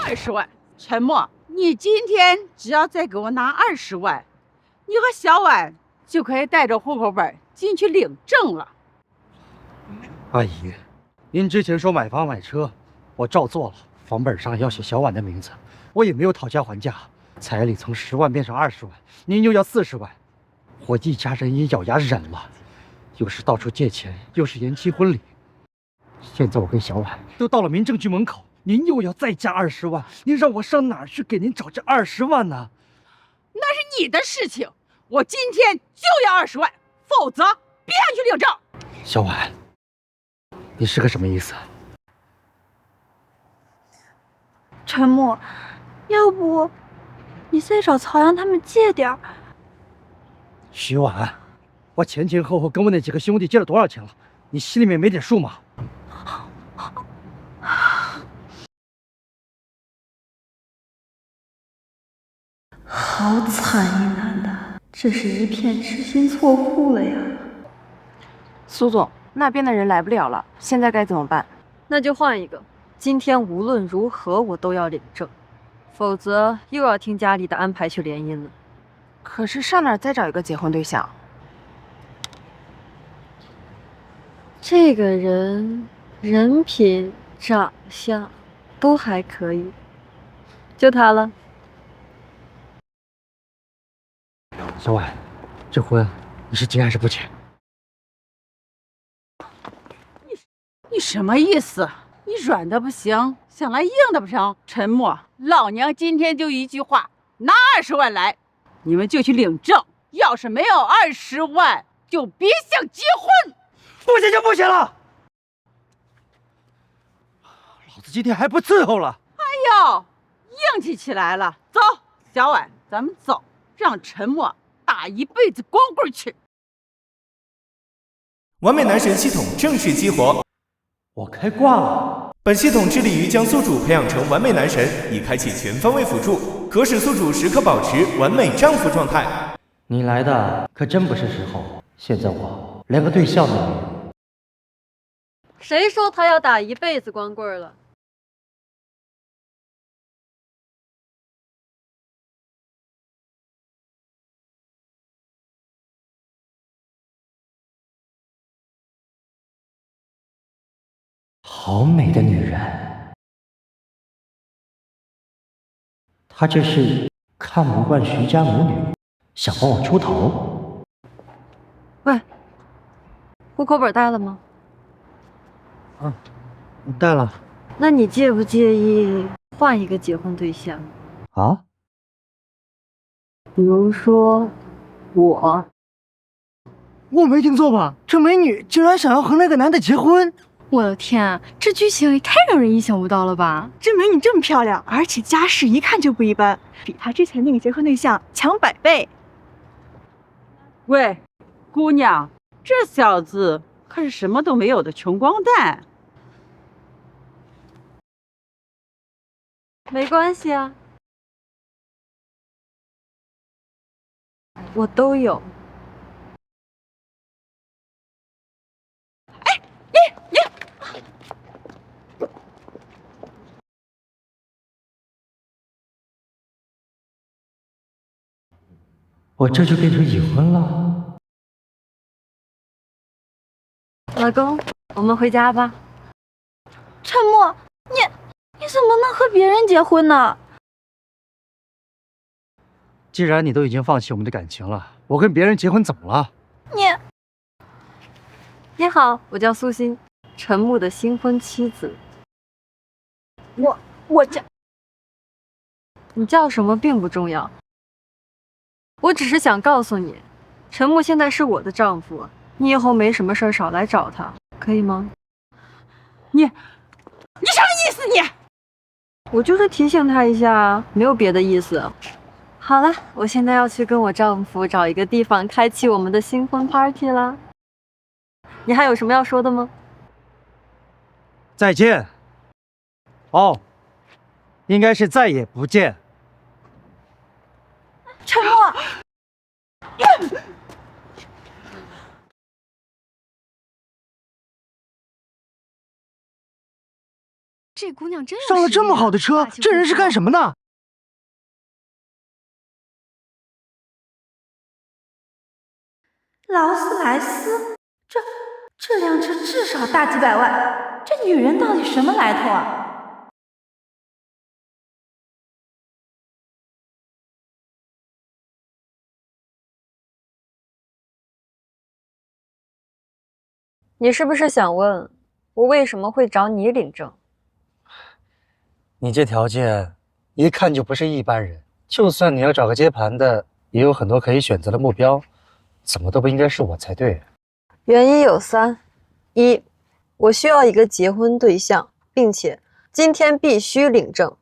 20万。陈默，你今天只要再给我拿20万，你和小婉就可以带着户口本进去领证了。阿姨，您之前说买房买车，我照做了，房本上要写小婉的名字，我也没有讨价还价，彩礼从10万变成20万，您又要40万，我一家人也咬牙忍了，又是到处借钱，又是延期婚礼，现在我跟小婉都到了民政局门口，您又要再加20万，您让我上哪儿去给您找这20万呢？那是你的事情，我今天就要20万，否则别想去领证。小婉，你是个什么意思？陈默，要不你再找曹阳他们借点儿。徐婉，我前前后后跟我那几个兄弟借了多少钱了？你心里面没点数吗？好惨一男的，这是一片痴心错付了呀。苏总，那边的人来不了了，现在该怎么办？那就换一个。今天无论如何我都要领证，否则又要听家里的安排去联姻了。可是上哪儿再找一个结婚对象？这个人人品、长相都还可以，就他了。小婉，这婚你是结还是不结？你什么意思？你软的不行，想来硬的不成？陈默，老娘今天就一句话，拿20万来，你们就去领证。要是没有20万，就别想结婚。不行就不行了，老子今天还不伺候了。哎呦，硬气起来了。走，小婉，咱们走，让陈默打一辈子光棍去。完美男神系统正式激活，我开挂了。本系统致力于将宿主培养成完美男神，以开启全方位辅助，可使宿主时刻保持完美丈夫状态。你来的可真不是时候，现在我连个对象都没有。谁说他要打一辈子光棍了？好美的女人，她这是看不惯徐家母女，想帮我出头。喂，户口本带了吗？带了。那你介不介意换一个结婚对象？啊？比如说我。我没听错吧？这美女竟然想要和那个男的结婚！我的天，这剧情也太让人意想不到了吧！这美女这么漂亮，而且家世一看就不一般，比她之前那个结婚对象强100倍。喂，姑娘，这小子可是什么都没有的穷光蛋。没关系啊，我都有。我这就变成已婚了。老公，我们回家吧。陈默，你怎么能和别人结婚呢？既然你都已经放弃我们的感情了，我跟别人结婚怎么了？你好，我叫苏欣，陈木的新婚妻子。我这你叫什么并不重要，我只是想告诉你，陈木现在是我的丈夫，你以后没什么事少来找他，可以吗？你什么意思你？我就是提醒他一下，没有别的意思。好了，我现在要去跟我丈夫找一个地方开启我们的新婚 party 啦。你还有什么要说的吗？再见。哦，应该是再也不见。陈默。这姑娘真有上了这么好的车，这人是干什么的？劳斯莱斯，这辆车至少大几百万，这女人到底什么来头啊？你是不是想问我为什么会找你领证？你这条件一看就不是一般人，就算你要找个接盘的，也有很多可以选择的目标，怎么都不应该是我才对。原因有3：一，我需要一个结婚对象，并且今天必须领证；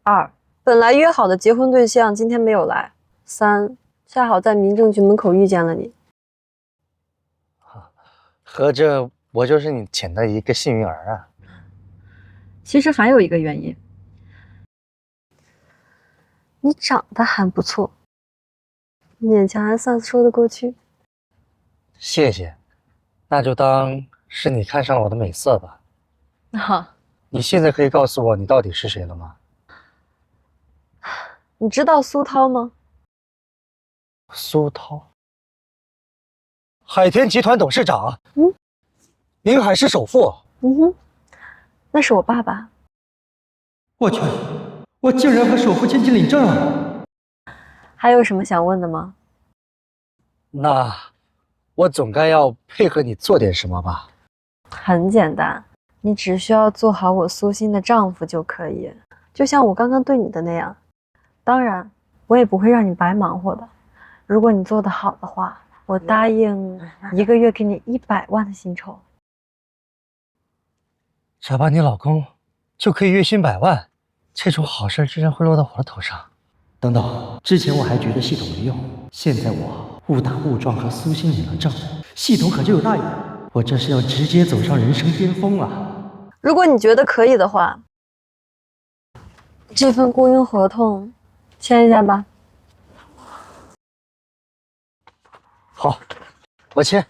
二，本来约好的结婚对象今天没有来；三，恰好在民政局门口遇见了你。合着我就是你捡的一个幸运儿啊？其实还有一个原因，你长得还不错，勉强还算说得过去。谢谢，那就当是你看上了我的美色吧。啊，你现在可以告诉我你到底是谁了吗？你知道苏涛吗？苏涛，海天集团董事长，宁海市首富。那是我爸爸。我去，我竟然和首富千金领证了。还有什么想问的吗？那我总该要配合你做点什么吧？很简单，你只需要做好我苏欣的丈夫就可以，就像我刚刚对你的那样。当然，我也不会让你白忙活的。如果你做得好的话，我答应1个月给你100万的薪酬。只要把你老公就可以月薪100万，这种好事居然会落到我的头上。等等，之前我还觉得系统没用，现在我误打误撞和苏欣领了证，系统可就有大用。我这是要直接走上人生巅峰啊！如果你觉得可以的话，这份雇佣合同签一下吧。好，我签。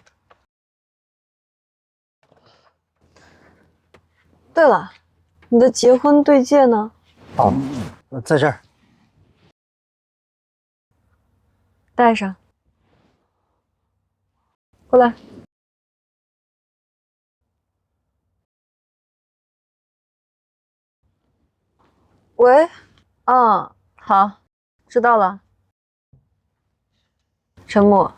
对了，你的结婚对戒呢？哦，在这儿。带上。过来。喂，好，知道了。陈木，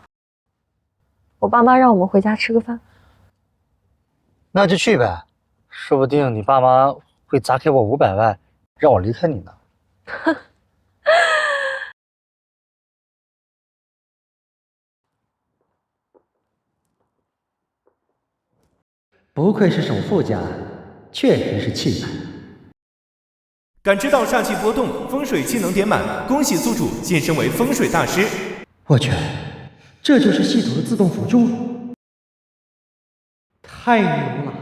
我爸妈让我们回家吃个饭。那就去呗，说不定你爸妈会砸给我500万，让我离开你呢。不愧是首富家，确实是气派。感知到煞气波动，风水技能点满，恭喜宿主晋升为风水大师。我去，这就是系统的自动辅助，太牛了！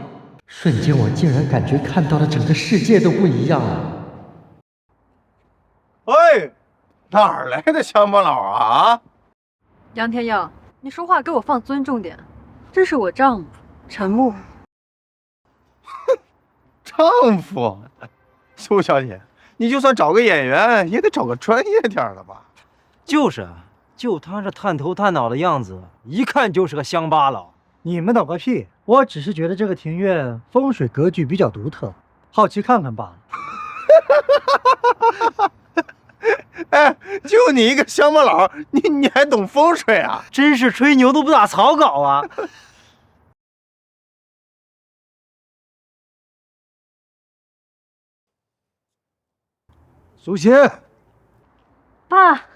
瞬间我竟然感觉看到了整个世界都不一样了。喂，哪儿来的乡巴佬啊？杨天耀，你说话给我放尊重点，这是我丈夫陈木。丈夫，苏小姐，你就算找个演员，也得找个专业点的吧？就是啊，就他这探头探脑的样子，一看就是个乡巴佬。你们懂个屁！我只是觉得这个庭院风水格局比较独特，好奇看看罢了。哎，就你一个乡巴佬，你还懂风水啊？真是吹牛都不打草稿啊！苏欣，爸，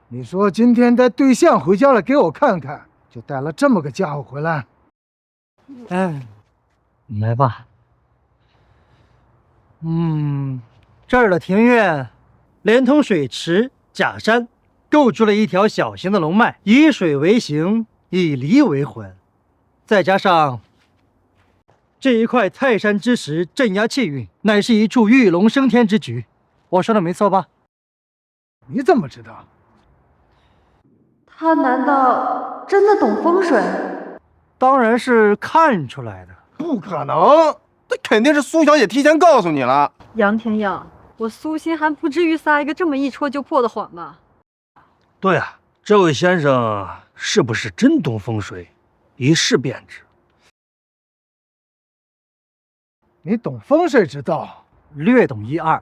你说今天带对象回家了，给我看看，就带了这么个家伙回来。哎，来吧。这儿的庭院连通水池、假山，构筑了一条小型的龙脉，以水为形，以离为魂，再加上这一块泰山之石镇压气运，乃是一处玉龙升天之局。我说的没错吧？你怎么知道？他难道真的懂风水？当然是看出来的。不可能，那肯定是苏小姐提前告诉你了。杨天耀，我苏心还不至于撒一个这么一戳就破的谎吧？对啊，这位先生是不是真懂风水？一试便知。你懂风水之道，略懂一二。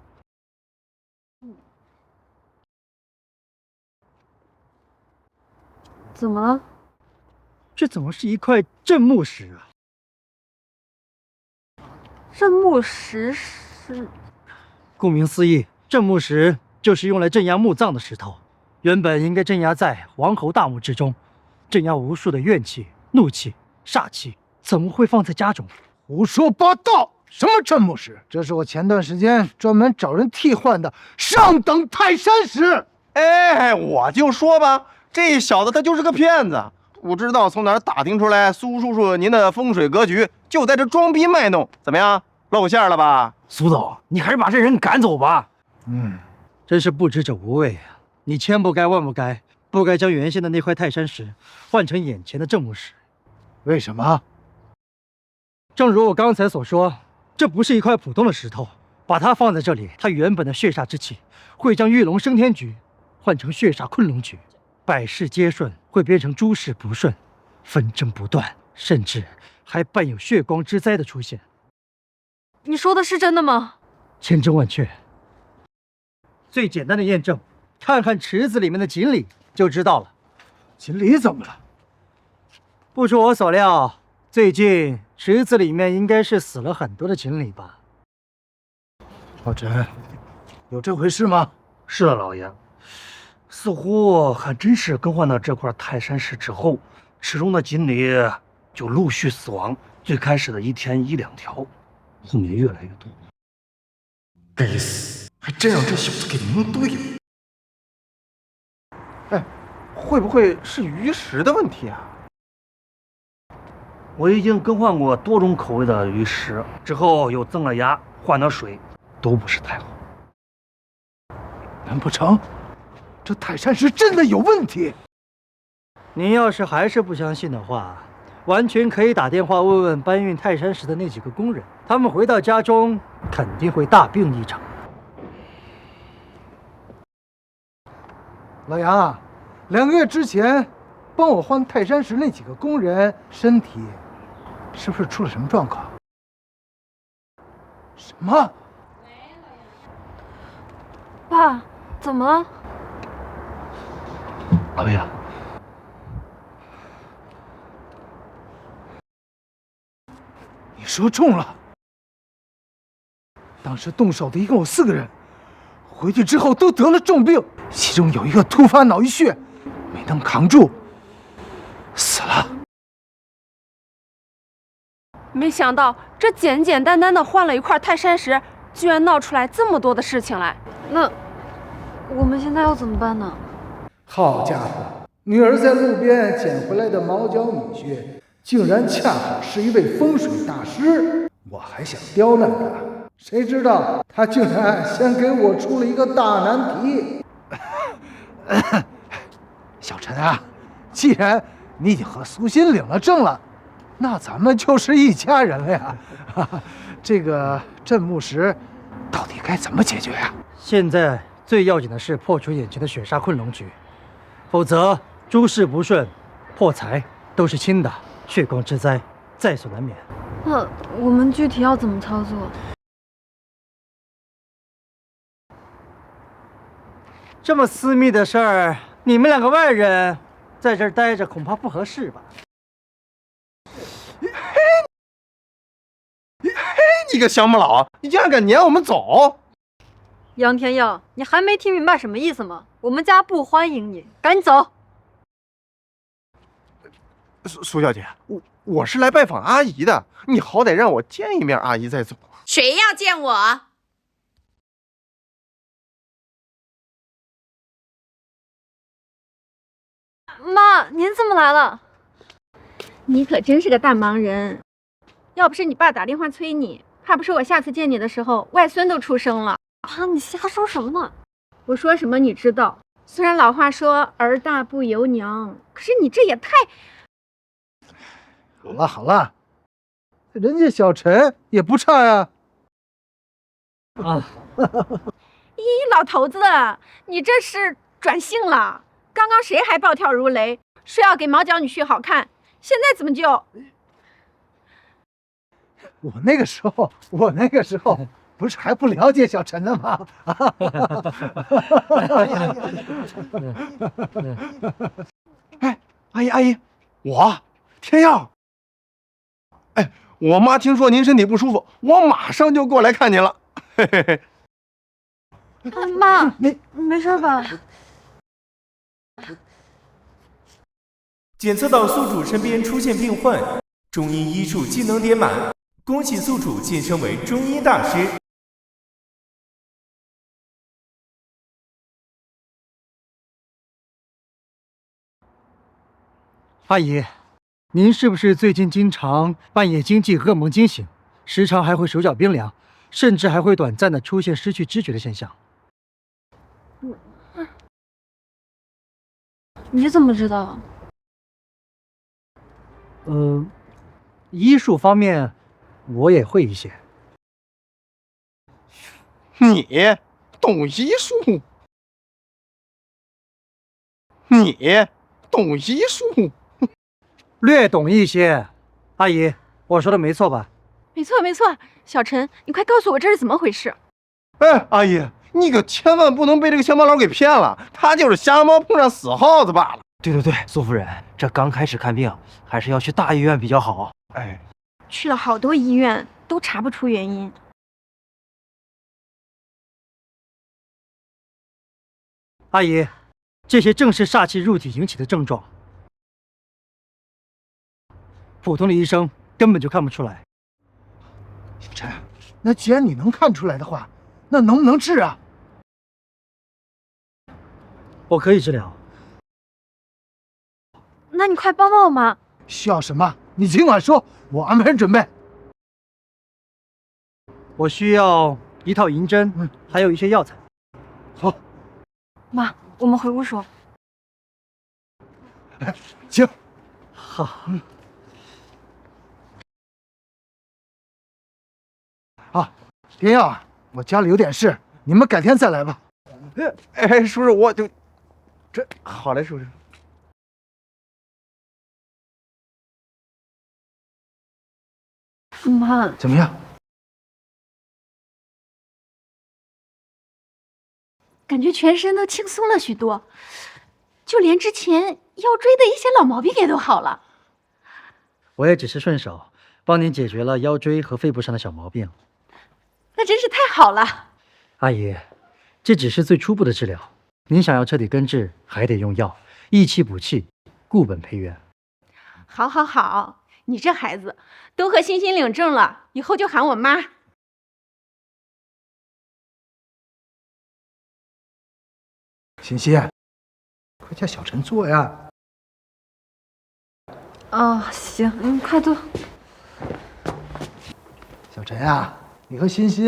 怎么了？这怎么是一块镇墓石啊？镇墓石是？顾名思义，镇墓石就是用来镇压墓葬的石头，原本应该镇压在王侯大墓之中，镇压无数的怨气、怒气、煞气，怎么会放在家中？胡说八道！什么镇墓石？这是我前段时间专门找人替换的上等泰山石。哎，我就说吧，这小子他就是个骗子，不知道从哪儿打听出来苏叔叔您的风水格局，就在这装逼卖弄，怎么样？露馅了吧？苏总，你还是把这人赶走吧。真是不知者无畏啊！你千不该万不该，不该将原先的那块泰山石换成眼前的镇墓石。为什么？正如我刚才所说，这不是一块普通的石头，把它放在这里，它原本的血煞之气会将玉龙升天局换成血煞困龙局，百事皆顺会变成诸事不顺，纷争不断，甚至还伴有血光之灾的出现。你说的是真的吗？千真万确。最简单的验证，看看池子里面的锦鲤就知道了。锦鲤怎么了？不出我所料，最近池子里面应该是死了很多的锦鲤吧？老陈，有这回事吗？是的，老爷，似乎还真是更换到这块泰山石之后，池中的锦鲤就陆续死亡。最开始的一天1、2条，后面越来越多。该死，还真让这小子给蒙对了。哎，会不会是鱼食的问题啊？我已经更换过多种口味的鱼食，之后又增了牙，换了水，都不是太好。难不成这泰山石真的有问题？您要是还是不相信的话，完全可以打电话问问搬运泰山石的那几个工人，他们回到家中肯定会大病一场。老杨啊，2个月之前帮我换泰山石那几个工人身体是不是出了什么状况？什么？爸，怎么了？老爷，你说中了。当时动手的一共有4个人，回去之后都得了重病，其中有一个突发脑溢血，没能扛住，死了。没想到这简简单单的换了一块泰山石，居然闹出来这么多的事情来。那我们现在要怎么办呢？好家伙，女儿在路边捡回来的毛脚米穴，竟然恰好是一位风水大师。我还想刁难他，谁知道他竟然先给我出了一个大难题。小陈啊，既然你已经和苏欣领了证了，那咱们就是一家人了呀。这个镇墓石到底该怎么解决呀？现在最要紧的是破除眼前的血煞困龙局，否则诸事不顺、破财都是轻的，血光之灾在所难免。那我们具体要怎么操作？这么私密的事儿，你们2个外人在这儿待着恐怕不合适吧？你个乡巴佬，你竟然敢撵我们走！杨天耀，你还没听明白什么意思吗？我们家不欢迎你，赶紧走！苏小姐，我是来拜访阿姨的，你好歹让我见一面阿姨再走。谁要见我？妈，您怎么来了？你可真是个大忙人，要不是你爸打电话催你，怕不是我下次见你的时候，外孙都出生了。妈，你瞎说什么呢？我说什么你知道？虽然老话说儿大不由娘，可是你这也太……好了好了，人家小陈也不差呀。啊，咦，老头子，你这是转性了？刚刚谁还暴跳如雷，说要给毛脚女婿好看，现在怎么就……我那个时候不是还不了解小陈呢吗？哎，阿姨，我天耀。哎，我妈听说您身体不舒服，我马上就过来看您了。嘿嘿嘿。妈，没事吧？检测到宿主身边出现病患，中医医术技能点满，恭喜宿主晋升为中医大师。阿姨，您是不是最近经常半夜惊悸、噩梦惊醒，时常还会手脚冰凉，甚至还会短暂的出现失去知觉的现象？你怎么知道？医术方面我也会一些。你懂医术？你懂医术？略懂一些。阿姨，我说的没错吧？没错没错，小陈，你快告诉我这是怎么回事？哎，阿姨，你可千万不能被这个乡巴佬给骗了，他就是瞎猫碰上死耗子罢了。对，苏夫人，这刚开始看病还是要去大医院比较好。哎，去了好多医院都查不出原因。阿姨，这些正是煞气入体引起的症状，普通的医生根本就看不出来。小陈，那既然你能看出来的话，那能不能治啊？我可以治疗。那你快帮帮我嘛！需要什么？你尽管说，我安排人准备。我需要一套银针，还有一些药材。好，妈，我们回屋说。行，好。啊，天耀啊，我家里有点事，你们改天再来吧。哎，叔叔，我就这好嘞，叔叔。妈，怎么样？感觉全身都轻松了许多，就连之前腰椎的一些老毛病也都好了。我也只是顺手帮您解决了腰椎和肺部上的小毛病。那真是太好了。阿姨，这只是最初步的治疗，您想要彻底根治，还得用药，益气补气，固本培元。好，好，好，你这孩子都和欣欣领证了，以后就喊我妈。欣欣，快叫小陈坐呀。哦，行，你快坐。小陈啊，你和欣欣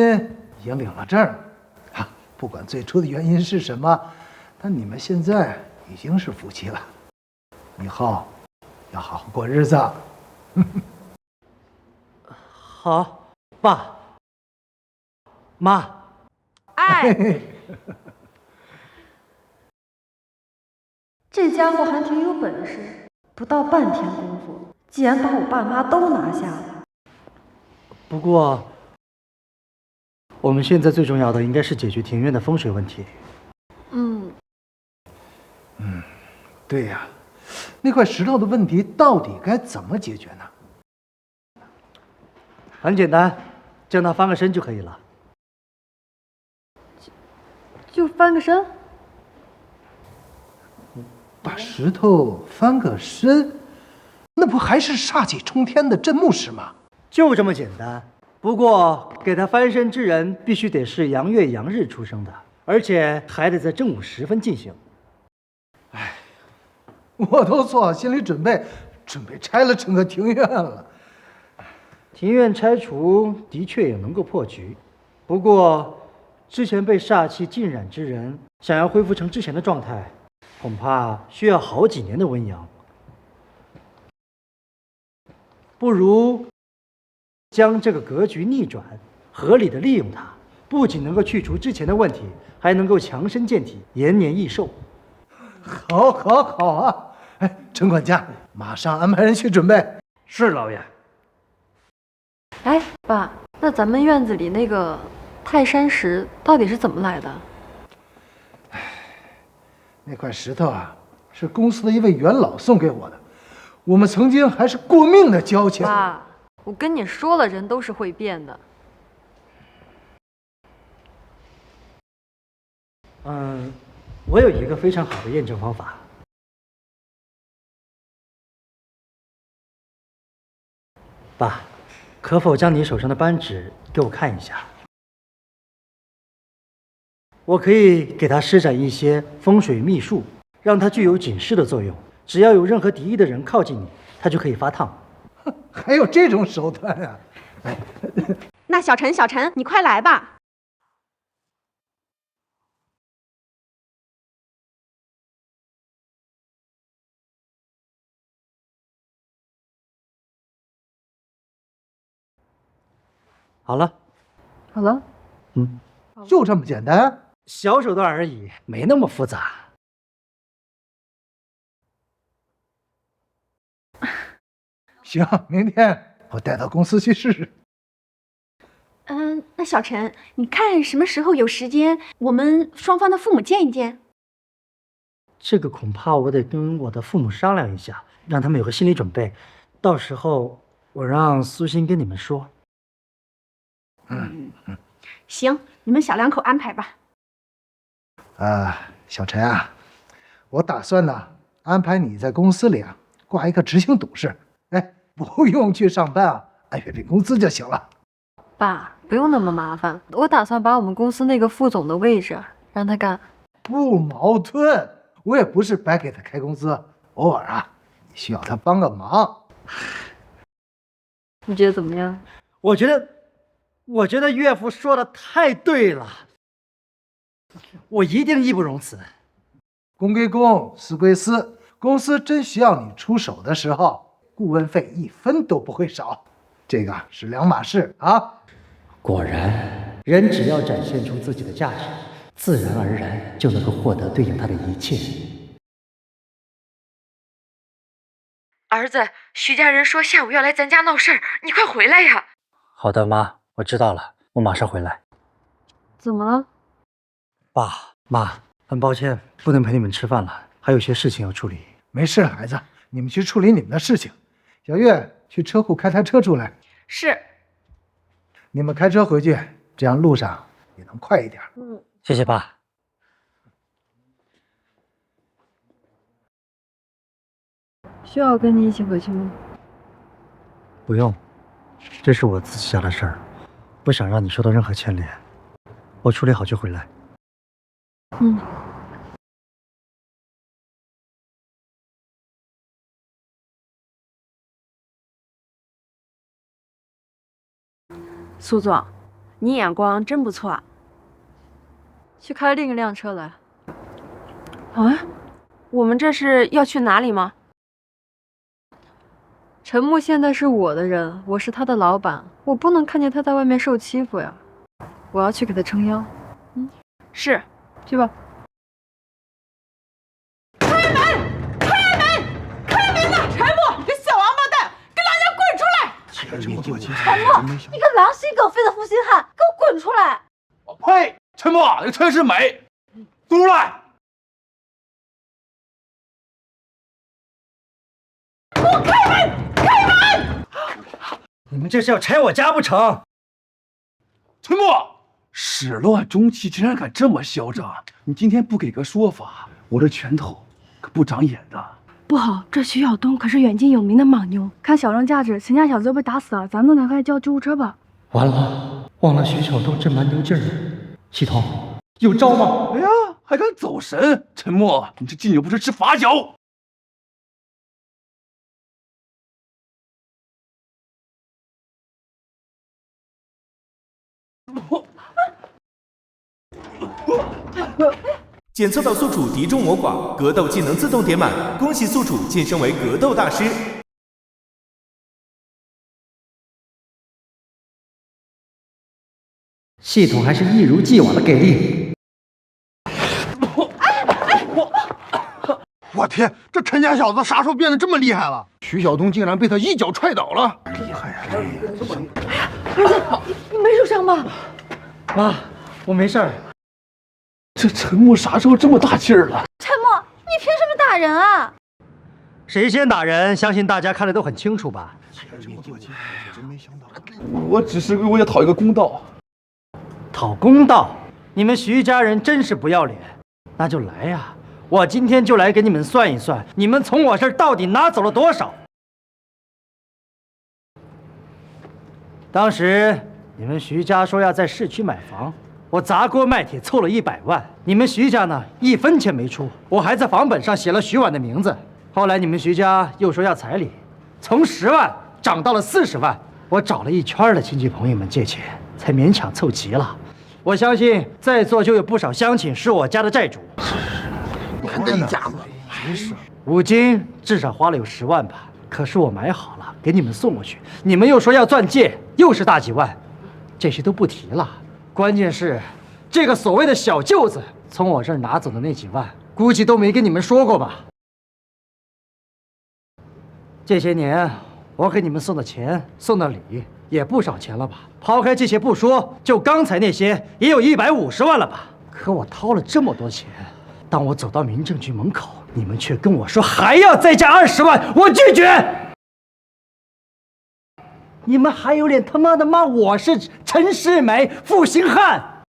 已经领了证啊，不管最初的原因是什么，但你们现在已经是夫妻了，以后要好好过日子。好，爸妈。哎，这家伙还挺有本事，不到半天功夫，竟然把我爸妈都拿下了。不过，我们现在最重要的应该是解决庭院的风水问题。对呀，那块石头的问题到底该怎么解决呢？很简单，将它翻个身就可以了。就翻个身？把石头翻个身，那不还是煞气冲天的镇墓石吗？就这么简单。不过，给他翻身之人必须得是阳月阳日出生的，而且还得在正午时分进行。我都做好心理准备，准备拆了整个庭院了。庭院拆除的确也能够破局，不过之前被煞气浸染之人，想要恢复成之前的状态，恐怕需要好几年的温阳。不如将这个格局逆转，合理的利用它，不仅能够去除之前的问题，还能够强身健体，延年益寿。好，好，好啊！哎，陈管家，马上安排人去准备。是老爷。哎，爸，那咱们院子里那个泰山石到底是怎么来的？那块石头啊，是公司的一位元老送给我的，我们曾经还是过命的交情。爸，我跟你说了，人都是会变的。我有一个非常好的验证方法。爸，可否将你手上的扳指给我看一下？我可以给它施展一些风水秘术，让它具有警示的作用。只要有任何敌意的人靠近你，它就可以发烫。还有这种手段啊！哎，那小陈，你快来吧。好了，好了，就这么简单？小手段而已，没那么复杂。行，明天我带到公司去试试。那小陈，你看什么时候有时间，我们双方的父母见一见？这个恐怕我得跟我的父母商量一下，让他们有个心理准备。到时候我让苏欣跟你们说。行，你们小两口安排吧。小陈啊，我打算呢安排你在公司里啊挂一个执行董事，哎，不用去上班啊，按月领工资就行了。爸，不用那么麻烦，我打算把我们公司那个副总的位置让他干。不矛盾，我也不是白给他开工资，偶尔啊需要他帮个忙。你觉得怎么样？我觉得岳父说的太对了，我一定义不容辞。公归公，私归私，公司真需要你出手的时候，顾问费1分都不会少，这个是两码事啊。果然，人只要展现出自己的价值，自然而然就能够获得对应他的一切。儿子，徐家人说下午要来咱家闹事儿，你快回来呀！好的，妈，我知道了，我马上回来。怎么了？爸妈，很抱歉，不能陪你们吃饭了，还有些事情要处理。没事，孩子，你们去处理你们的事情。小月，去车库开台车出来。是。你们开车回去，这样路上也能快一点。谢谢爸。需要跟你一起回去吗？不用，这是我自己家的事儿，不想让你受到任何牵连。我处理好就回来。苏总，你眼光真不错。去开另一辆车来。啊，我们这是要去哪里吗？陈木现在是我的人，我是他的老板，我不能看见他在外面受欺负呀。我要去给他撑腰。是，去吧。开门呐！陈木，你个小王八蛋，给老娘滚出来！陈木，你个狼心狗肺的负心汉，给我滚出来！呸！陈木，你真是美，滚出来！给我开门！开门！你们这是要拆我家不成？陈木，始乱终弃，竟然敢这么嚣张！你今天不给个说法，我这拳头可不长眼的。不好，这徐晓东可是远近有名的莽牛，看小人价值，秦家小子都被打死了，咱们赶快叫救护车吧。完了，忘了徐晓东这蛮牛劲儿。系统有招吗？哎呀，还敢走神！陈木，你这敬酒不吃吃罚酒。检测到宿主敌众我寡，格斗技能自动点满，恭喜宿主晋升为格斗大师。系统还是一如既往的给力。我天，这陈家小子啥时候变得这么厉害了？徐晓东竟然被他一脚踹倒了，厉害呀！儿子，你没受伤吧？妈，我没事儿。这陈默啥时候这么大劲儿了？陈默，你凭什么打人啊？谁先打人，相信大家看得都很清楚吧？我只是为了讨一个公道。讨公道？你们徐家人真是不要脸！那就来呀！我今天就来给你们算一算，你们从我这儿到底拿走了多少。当时你们徐家说要在市区买房，我砸锅卖铁凑了100万，你们徐家呢1分钱没出，我还在房本上写了徐婉的名字。后来你们徐家又说要彩礼，从10万涨到了40万，我找了一圈的亲戚朋友们借钱，才勉强凑齐了。我相信在座就有不少乡亲是我家的债主。你看这一家子，真是五金至少花了有10万吧，可是我买好了给你们送过去，你们又说要钻戒，又是大几万，这些都不提了。关键是这个所谓的小舅子从我这儿拿走的那几万，估计都没跟你们说过吧。这些年我给你们送的钱送的礼也不少钱了吧，抛开这些不说，就刚才那些也有150万了吧。可我掏了这么多钱，当我走到民政局门口，你们却跟我说还要再加20万，我拒绝。你们还有脸他妈的骂我是陈世美、负心汉？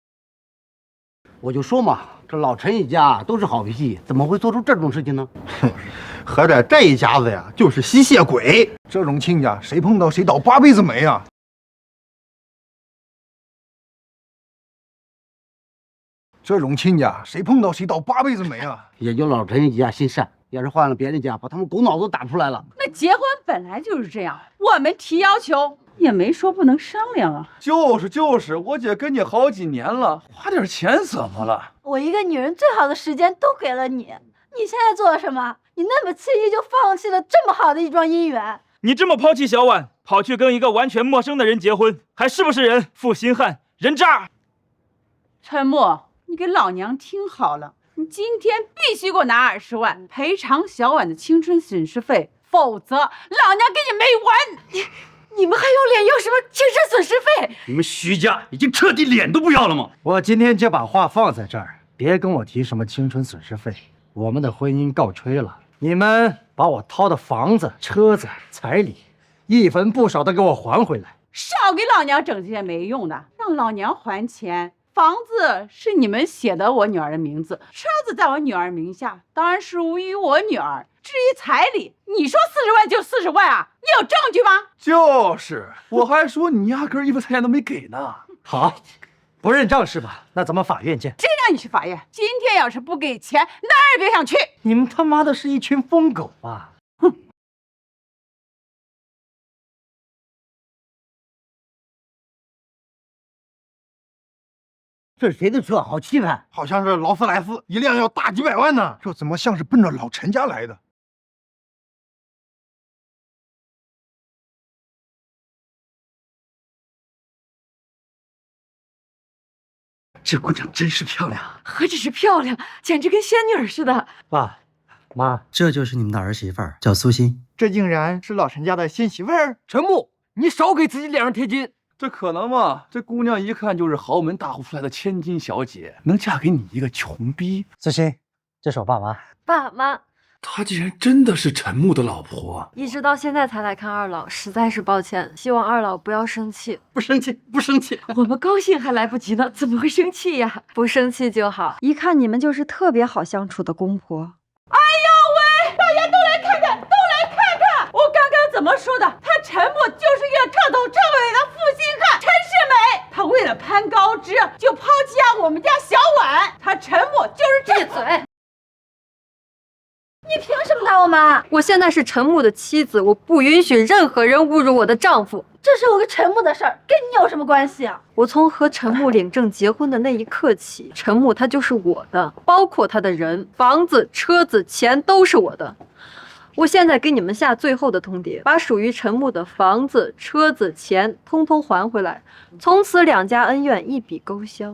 我就说嘛，这老陈一家都是好脾气，怎么会做出这种事情呢？合着这一家子呀，就是吸血鬼。这种亲家，谁碰到谁倒8辈子霉啊！这种亲家，谁碰到谁倒8辈子霉啊！也就老陈一家心善，要是换了别人家，把他们狗脑子打出来了。那结婚本来就是这样，我们提要求也没说不能商量啊。就是，我姐跟你好几年了，花点钱怎么了？我一个女人最好的时间都给了你，你现在做了什么？你那么轻易就放弃了这么好的一桩姻缘？你这么抛弃小婉，跑去跟一个完全陌生的人结婚，还是不是人？负心汉，人渣！陈默，你给老娘听好了，你今天必须给我拿20万赔偿小婉的青春损失费，否则老娘跟你没完！你们还有脸要什么青春损失费？你们徐家已经彻底脸都不要了吗？我今天就把话放在这儿，别跟我提什么青春损失费，我们的婚姻告吹了。你们把我掏的房子、车子、彩礼，一分不少的给我还回来。少给老娘整这些没用的，让老娘还钱。房子是你们写的我女儿的名字，车子在我女儿名下，当然属于我女儿。至于彩礼，你说40万就40万啊？你有证据吗？就是，我还说你压根1分钱都没给呢。好，不认账是吧？那咱们法院见。谁让你去法院？今天要是不给钱，哪儿也别想去。你们他妈的是一群疯狗吧？这是谁的车？好气派！好像是劳斯莱斯，一辆要大几百万呢。这怎么像是奔着老陈家来的？这姑娘真是漂亮，何止是漂亮，简直跟仙女似的。爸妈，这就是你们的儿媳妇儿，叫苏欣。这竟然是老陈家的新媳妇儿。陈木，你少给自己脸上贴金。这可能吗？这姑娘一看就是豪门大户出来的千金小姐，能嫁给你一个穷逼？苏欣，这是我爸妈。爸妈，她竟然真的是陈木的老婆。一直到现在才来看二老，实在是抱歉，希望二老不要生气。不生气，不生气，我们高兴还来不及呢，怎么会生气呀？不生气就好，一看你们就是特别好相处的公婆。哎呦喂，大家都来看看，都来看看！我刚刚怎么说的？他陈默就是一个彻头彻尾的负心汉。陈世美，他为了攀高枝就抛弃了我们家小婉。他陈默就是这嘴。你凭什么打我妈？我现在是陈木的妻子，我不允许任何人侮辱我的丈夫。这是我跟陈木的事儿，跟你有什么关系啊？我从和陈木领证结婚的那一刻起，陈木他就是我的，包括他的人、房子、车子、钱都是我的。我现在给你们下最后的通牒，把属于陈木的房子、车子、钱通通还回来，从此两家恩怨一笔勾销。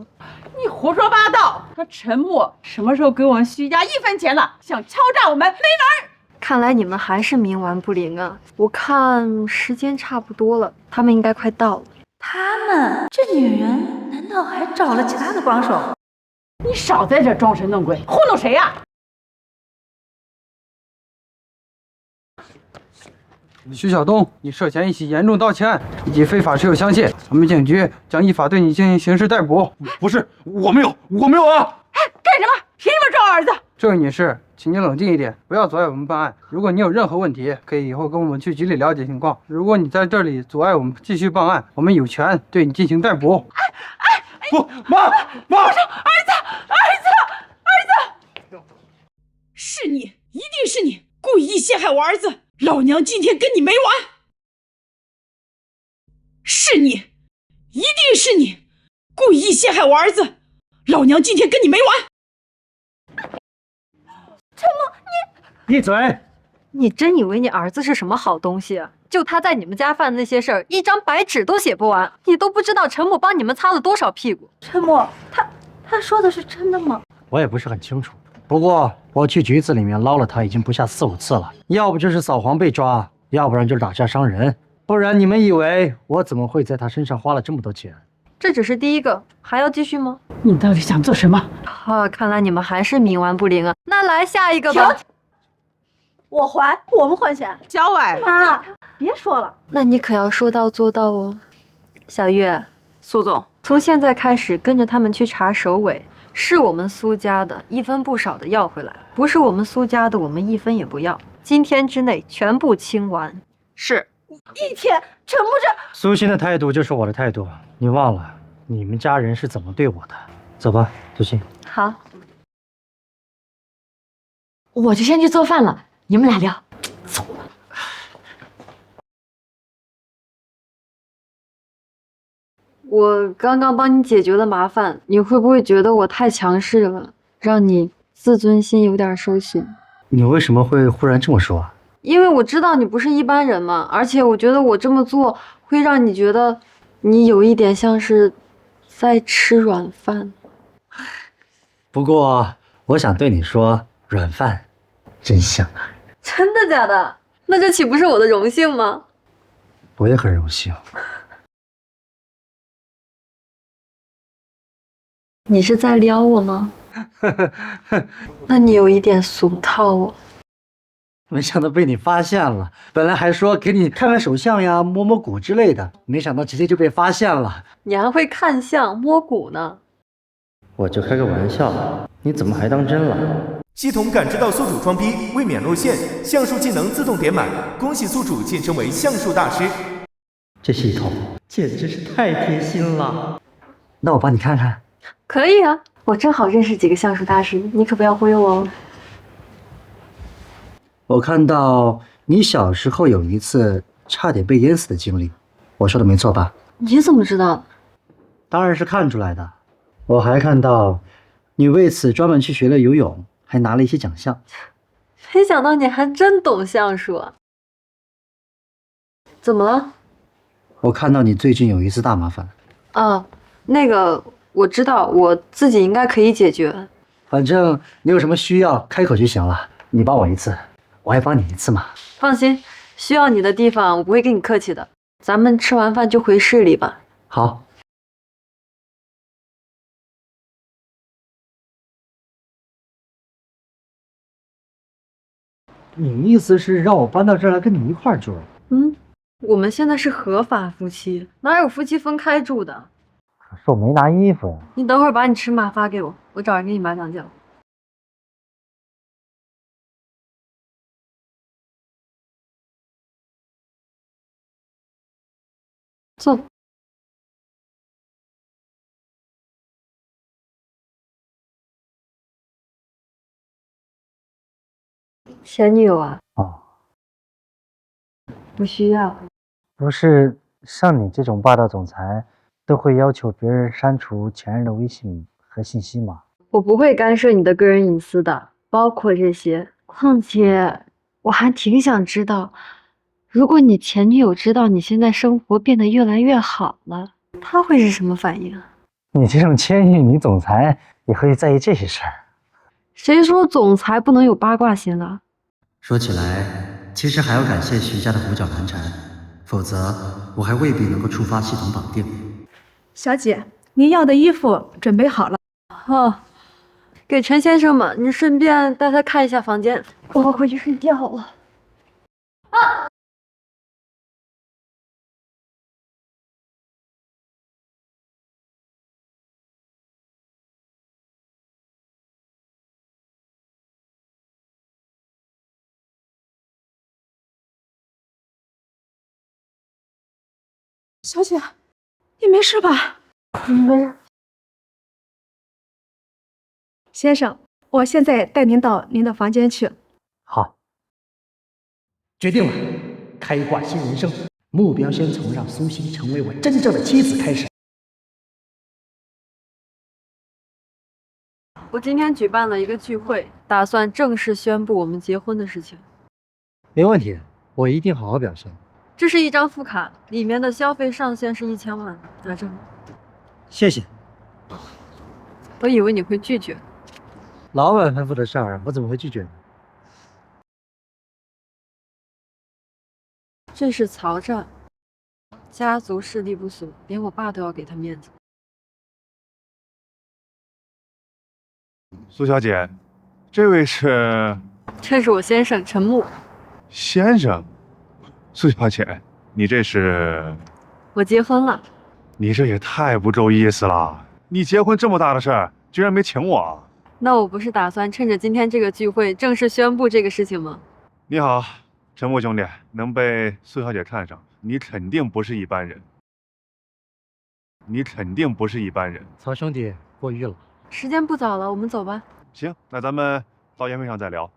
你胡说八道！他陈木什么时候给我们徐家1分钱了？想敲诈我们，没门儿！看来你们还是冥顽不灵啊！我看时间差不多了，他们应该快到了。他们这女人难道还找了其他的帮手？你少在这装神弄鬼，糊弄谁呀？徐晓东，你涉嫌一起严重盗窃以及非法持有枪械，我们警局将依法对你进行刑事逮捕。不是，我没有啊！哎，干什么？凭什么抓我儿子？这位女士，请您冷静一点，不要阻碍我们办案。如果你有任何问题，可以以后跟我们去局里了解情况。如果你在这里阻碍我们继续办案，我们有权对你进行逮捕。不，妈！儿子！是你，一定是你故意陷害我儿子！老娘今天跟你没完！是你，一定是你故意陷害我儿子！老娘今天跟你没完！陈木，闭嘴！你真以为你儿子是什么好东西啊？就他在你们家犯的那些事儿，一张白纸都写不完。你都不知道陈木帮你们擦了多少屁股。陈木，他说的是真的吗？我也不是很清楚，不过我去局子里面捞了他已经不下4、5次了，要不就是扫黄被抓，要不然就是打架伤人，不然你们以为我怎么会在他身上花了这么多钱？这只是第一个，还要继续吗？你到底想做什么？看来你们还是冥顽不灵啊。那来下一个吧。我们还钱。小婉，妈，别说了。那你可要说到做到哦。小月，苏总，从现在开始跟着他们去查首尾，是我们苏家的1分不少的要回来，不是我们苏家的我们1分也不要。今天之内全部清完。是。1天，陈木这……苏欣的态度就是我的态度，你忘了你们家人是怎么对我的？走吧，苏欣。好，我就先去做饭了，你们俩聊。走吧。我刚刚帮你解决了麻烦，你会不会觉得我太强势了，让你自尊心有点受损？你为什么会忽然这么说啊？因为我知道你不是一般人嘛，而且我觉得我这么做会让你觉得你有一点像是在吃软饭。不过我想对你说，软饭真香啊！真的假的？那这岂不是我的荣幸吗？我也很荣幸。你是在撩我吗？那你有一点俗套哦。没想到被你发现了，本来还说给你看看手相呀、摸摸骨之类的，没想到直接就被发现了。你还会看相摸骨呢？我就开个玩笑，你怎么还当真了？系统感知到宿主装逼，未免露馅，像素技能自动点满，恭喜宿主晋升为像素大师。这系统简直是太贴心了。那我帮你看看。可以啊，我正好认识几个像素大师，你可不要忽悠我哦。我看到你小时候有一次差点被淹死的经历，我说的没错吧？你怎么知道？当然是看出来的。我还看到你为此专门去学了游泳，还拿了一些奖项。没想到你还真懂相术啊！怎么了？我看到你最近有一次大麻烦。啊，那个我知道，我自己应该可以解决。反正你有什么需要，开口就行了。你帮我一次，我还帮你一次嘛。放心，需要你的地方我不会跟你客气的。咱们吃完饭就回市里吧。好。你意思是让我搬到这儿来跟你一块儿住？我们现在是合法夫妻，哪有夫妻分开住的？可是我没拿衣服呀。你等会儿把你尺码发给我，我找人给你买两件。坐。前女友啊？哦，不需要。不是像你这种霸道总裁，都会要求别人删除前任的微信和信息吗？我不会干涉你的个人隐私的，包括这些。况且，我还挺想知道，如果你前女友知道你现在生活变得越来越好了，她会是什么反应？你这种千亿女总裁也会在意这些事儿？谁说总裁不能有八卦心了？说起来，其实还要感谢徐家的胡搅蛮缠，否则我还未必能够触发系统绑定。小姐，您要的衣服准备好了。哦，给陈先生嘛，你顺便带他看一下房间，我要回去睡觉了。小姐，你没事吧？没事。先生，我现在带您到您的房间去。好，决定了，开挂新人生，目标先从让苏欣成为我真正的妻子开始。我今天举办了一个聚会，打算正式宣布我们结婚的事情。没问题，我一定好好表现。这是一张副卡，里面的消费上限是1000万，拿着。谢谢。我以为你会拒绝。老板吩咐的事儿，我怎么会拒绝呢？这是曹战，家族势力不俗，连我爸都要给他面子。苏小姐，这位是？这是我先生陈木。先生，苏小姐，你这是？我结婚了。你这也太不够意思了！你结婚这么大的事儿，居然没请我。那我不是打算趁着今天这个聚会正式宣布这个事情吗？你好，陈木兄弟，能被苏小姐看上，你肯定不是一般人。你肯定不是一般人。曹兄弟，过誉了。时间不早了，我们走吧。行，那咱们到宴会上再聊。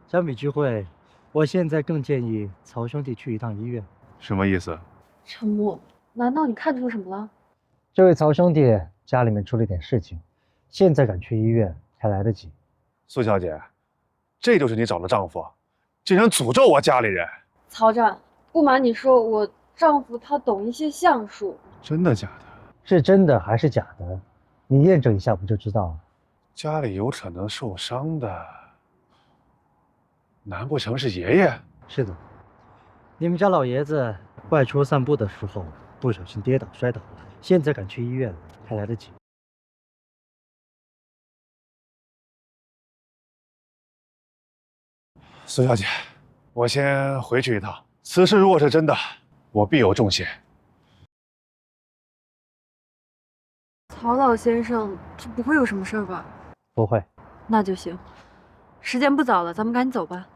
相比聚会，我现在更建议曹兄弟去一趟医院。什么意思？陈木，难道你看出什么了？这位曹兄弟家里面出了点事情，现在赶去医院还来得及。苏小姐，这就是你找的丈夫，竟然诅咒我家里人！曹战，不瞒你说，我丈夫他懂一些相术。真的假的？是真的还是假的？你验证一下不就知道了？家里有可能受伤的，难不成是爷爷？是的，你们家老爷子外出散步的时候不小心跌倒摔倒了，现在赶去医院还来得及。苏小姐，我先回去一趟。此事如果是真的，我必有重谢。曹老先生，这不会有什么事儿吧？不会。那就行。时间不早了，咱们赶紧走吧。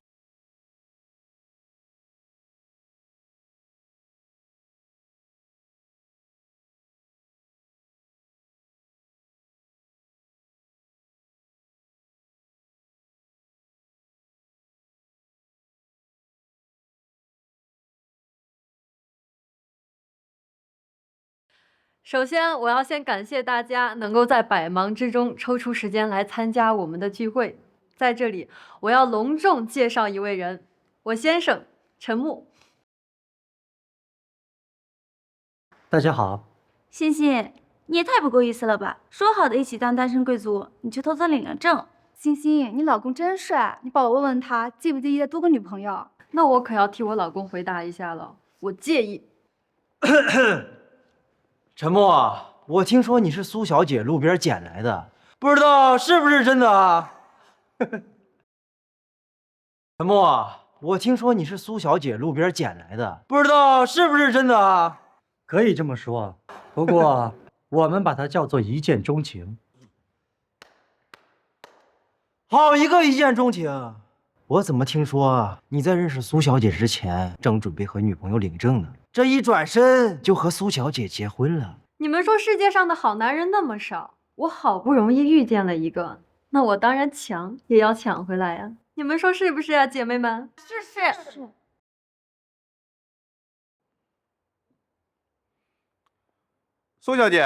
首先，我要先感谢大家能够在百忙之中抽出时间来参加我们的聚会。在这里，我要隆重介绍一位人，我先生陈木。大家好。欣欣，你也太不够意思了吧！说好的一起当单身贵族，你却偷偷领了证。欣欣，你老公真帅，你帮我问问他介不介意再多个女朋友？那我可要替我老公回答一下了，我介意。陈木，我听说你是苏小姐路边捡来的，不知道是不是真的啊？陈木，我听说你是苏小姐路边捡来的，不知道是不是真的啊？可以这么说，不过我们把它叫做一见钟情。好一个一见钟情！我怎么听说你在认识苏小姐之前，正准备和女朋友领证呢？这一转身就和苏小姐结婚了。你们说世界上的好男人那么少，我好不容易遇见了一个，那我当然抢也要抢回来呀！你们说是不是啊，姐妹们？是。苏小姐，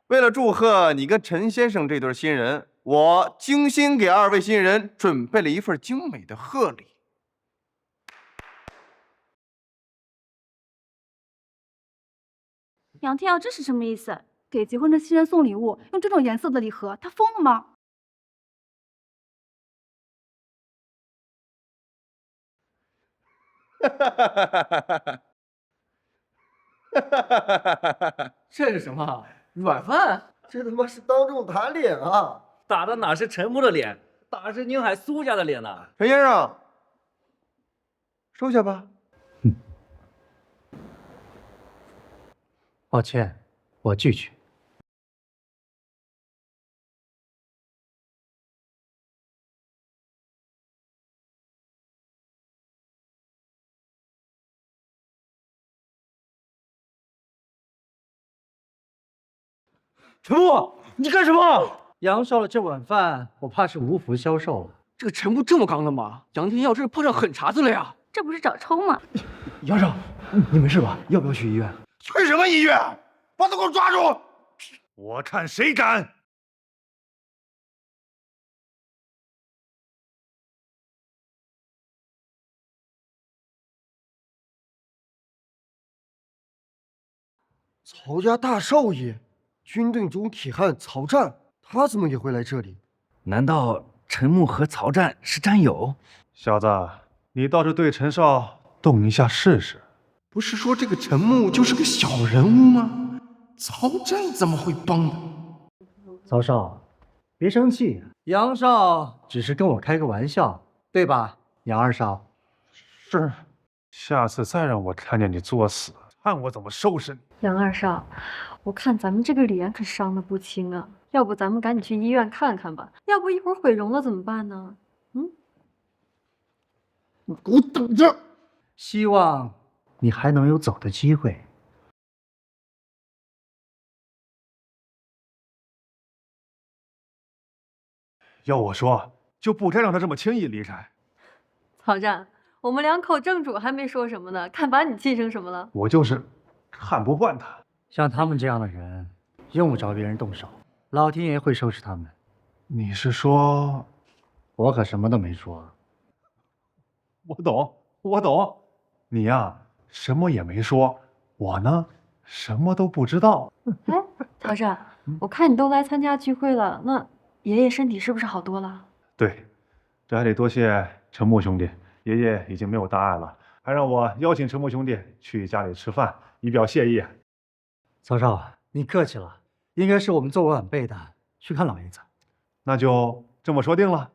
为了祝贺你跟陈先生这对新人，我精心给2位新人准备了一份精美的贺礼。杨天耀这是什么意思？给结婚的新人送礼物，用这种颜色的礼盒，他疯了吗？这是什么软饭？这他妈是当众打脸啊！打的哪是陈木的脸，打的是宁海苏家的脸呐！陈先生，收下吧。抱歉，我拒绝。陈木，你干什么？杨少的这碗饭，我怕是无福消受了。这个陈木这么刚的吗？杨天耀这是碰上狠茬子了呀！这不是找抽吗？杨少，你没事吧？要不要去医院？去什么医院？把他给我抓住！我看谁敢！曹家大少爷，军队中铁汉曹战，他怎么也会来这里？难道陈木和曹战是战友？小子，你倒是对陈少动一下试试。不是说这个陈木就是个小人物吗？曹战怎么会帮的？曹少，别生气，杨少只是跟我开个玩笑，对吧，杨二少？是。下次再让我看见你作死，看我怎么收拾你。杨二少，我看咱们这个脸可伤得不轻啊，要不咱们赶紧去医院看看吧，要不一会儿毁容了怎么办呢？你给我等着！希望你还能有走的机会。要我说，就不该让他这么轻易离开。曹战，我们两口正主还没说什么呢，看把你气成什么了？我就是看不惯他。像他们这样的人，用不着别人动手，老天爷会收拾他们。你是说？我可什么都没说。我懂，我懂。你呀，什么也没说，我呢，什么都不知道。哎，曹战，我看你都来参加聚会了，那爷爷身体是不是好多了？对，这还得多谢陈木兄弟，爷爷已经没有大碍了，还让我邀请陈木兄弟去家里吃饭，以表谢意。曹少，你客气了，应该是我们作为晚辈的去看老爷子。那就这么说定了。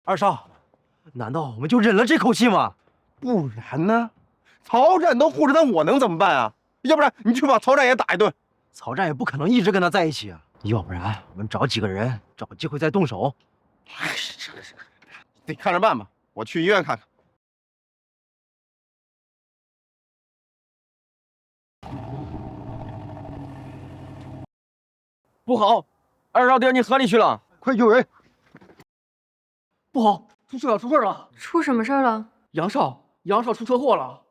二少，难道我们就忍了这口气吗？不然呢？曹战都护着他，我能怎么办啊？要不然你去把曹战也打一顿。曹战也不可能一直跟他在一起啊，要不然我们找几个人，找机会再动手。得看着办吧，我去医院看看。不好，二少掉进河里去了，快救人！不好，出事了，出事了！出什么事儿了？杨少出车祸了。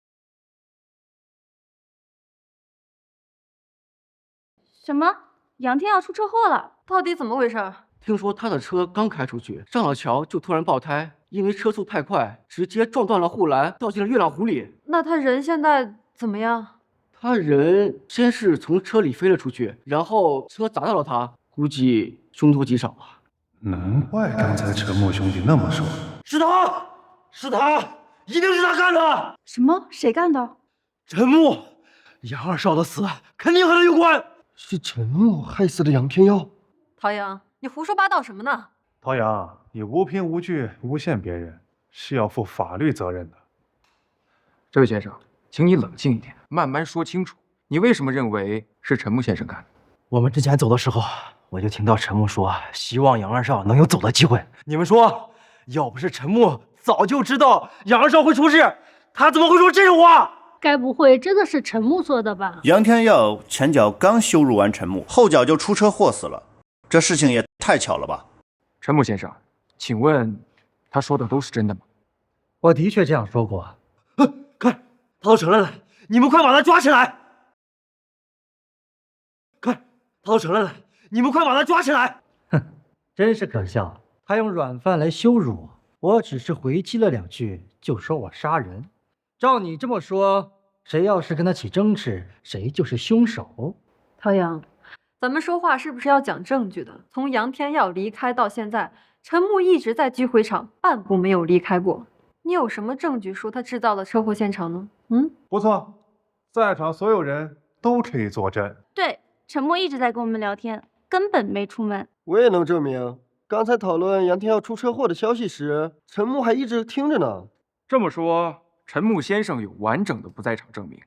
什么？杨天耀出车祸了？到底怎么回事？听说他的车刚开出去，上了桥就突然爆胎，因为车速太快，直接撞断了护栏，掉进了月亮湖里。那他人现在怎么样？他人先是从车里飞了出去，然后车砸到了他，估计凶多吉少啊。难怪刚才陈木兄弟那么说。是他，是他，一定是他干的！什么？谁干的？陈木，杨二少的死肯定和他有关。是陈木害死了杨天耀。陶阳，你胡说八道什么呢？陶阳，你无凭无据诬陷别人，是要负法律责任的。这位先生，请你冷静一点，慢慢说清楚，你为什么认为是陈木先生干的？我们之前走的时候，我就听到陈木说，希望杨二少能有走的机会。你们说，要不是陈木早就知道杨二少会出事，他怎么会说这种话？该不会真的是陈木做的吧？杨天耀前脚刚羞辱完陈木，后脚就出车祸死了，这事情也太巧了吧？陈木先生，请问他说的都是真的吗？我的确这样说过。看，他都承认了，你们快把他抓起来！快，他都承认了，你们快把他抓起来！真是可笑，他用软饭来羞辱我，我只是回击了2句，就说我杀人。照你这么说，谁要是跟他起争执，谁就是凶手。陶阳，咱们说话是不是要讲证据的？从杨天耀离开到现在，陈木一直在聚会场，半步没有离开过。你有什么证据说他制造了车祸现场呢？不错，在场所有人都可以作证。对，陈默一直在跟我们聊天，根本没出门。我也能证明，刚才讨论杨天耀出车祸的消息时，陈木还一直听着呢。这么说，陈木先生有完整的不在场证明。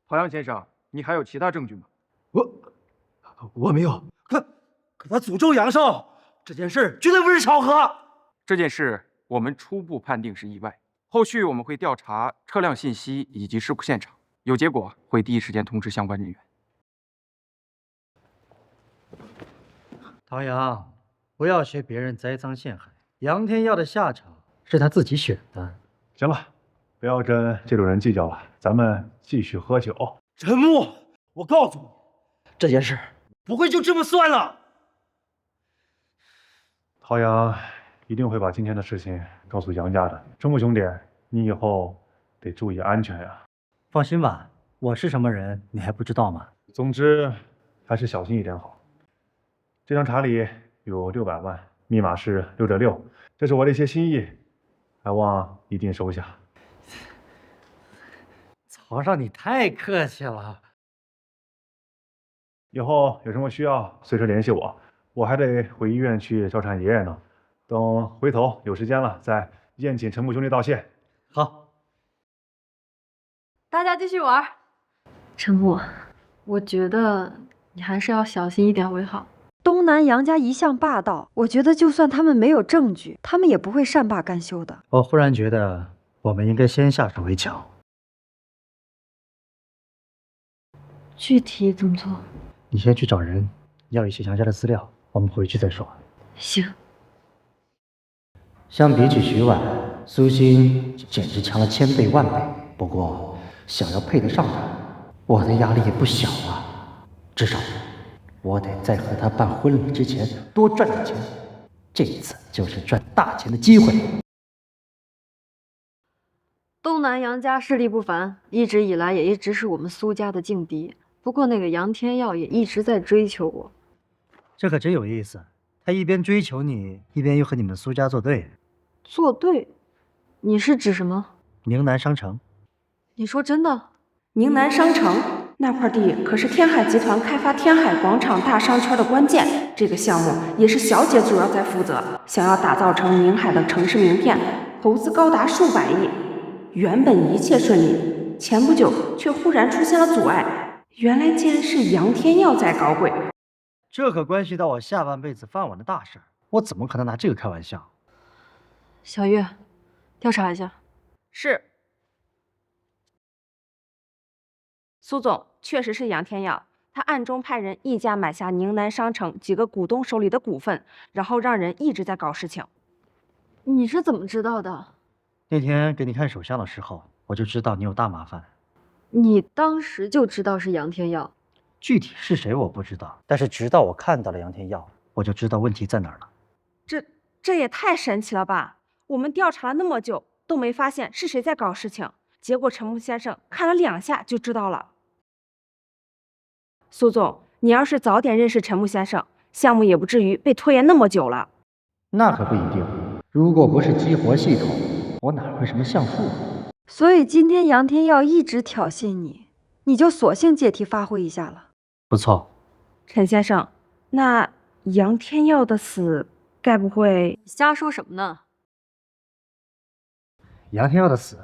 陶阳先生，你还有其他证据吗？我没有。可他诅咒杨少，这件事绝对不是巧合。这件事我们初步判定是意外，后续我们会调查车辆信息以及事故现场，有结果会第一时间通知相关人员。陶阳，不要学别人栽赃陷害。杨天耀的下场是他自己选的。行了，不要跟这种人计较了，咱们继续喝酒。陈木，我告诉你，这件事不会就这么算了。陶阳一定会把今天的事情告诉杨家的。陈木兄弟，你以后得注意安全呀。放心吧，我是什么人，你还不知道吗？总之，还是小心一点好。这张查里有600万，密码是6.6，这是我的一些心意，还望一定收下。曹少，你太客气了。以后有什么需要，随时联系我。我还得回医院去照看爷爷呢，等回头有时间了再宴请陈木兄弟道谢。好，大家继续玩。陈木，我觉得你还是要小心一点为好。东南杨家一向霸道，我觉得就算他们没有证据，他们也不会善罢甘休的。我忽然觉得我们应该先下手为强。具体怎么做？你先去找人，要一些杨家的资料，我们回去再说。行。相比起徐婉，苏欣简直强了1000倍万倍。不过想要配得上她，我的压力也不小啊。至少我得在和她办婚礼之前多赚点钱，这一次就是赚大钱的机会。东南杨家势力不凡，一直以来也一直是我们苏家的劲敌。不过那个杨天耀也一直在追求我，这可真有意思。他一边追求你，一边又和你们苏家作对。作对？你是指什么？宁南商城。你说真的？宁南商城那块地可是天海集团开发天海广场大商圈的关键，这个项目也是小姐主要在负责。想要打造成宁海的城市名片，投资高达数百亿。原本一切顺利，前不久却忽然出现了阻碍。原来竟然是杨天耀在搞鬼，这可关系到我下半辈子饭碗的大事，我怎么可能拿这个开玩笑？小月，调查一下。是。苏总，确实是杨天耀，他暗中派人溢价买下宁南商城几个股东手里的股份，然后让人一直在搞事情。你是怎么知道的？那天给你看手相的时候，我就知道你有大麻烦。你当时就知道是杨天耀，具体是谁我不知道，但是直到我看到了杨天耀，我就知道问题在哪儿了。这也太神奇了吧！我们调查了那么久，都没发现是谁在搞事情，结果陈木先生看了2下就知道了。苏总，你要是早点认识陈木先生，项目也不至于被拖延那么久了。那可不一定，如果不是激活系统，我哪会什么像素？所以今天杨天耀一直挑衅你，你就索性借题发挥一下了。不错，陈先生，那杨天耀的死该不会……瞎说什么呢？杨天耀的死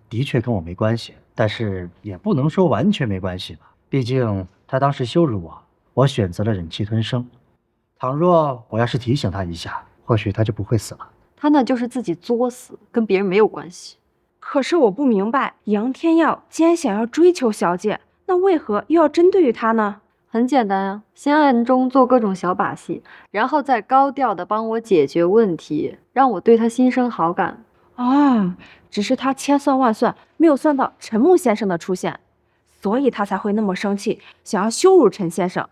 的确跟我没关系，但是也不能说完全没关系吧。毕竟他当时羞辱我，我选择了忍气吞声。倘若我要是提醒他一下，或许他就不会死了。他那就是自己作死，跟别人没有关系。可是我不明白，杨天耀既然想要追求小姐，那为何又要针对于他呢？很简单啊，先暗中做各种小把戏，然后再高调的帮我解决问题，让我对他心生好感。只是他千算万算，没有算到陈木先生的出现，所以他才会那么生气，想要羞辱陈先生，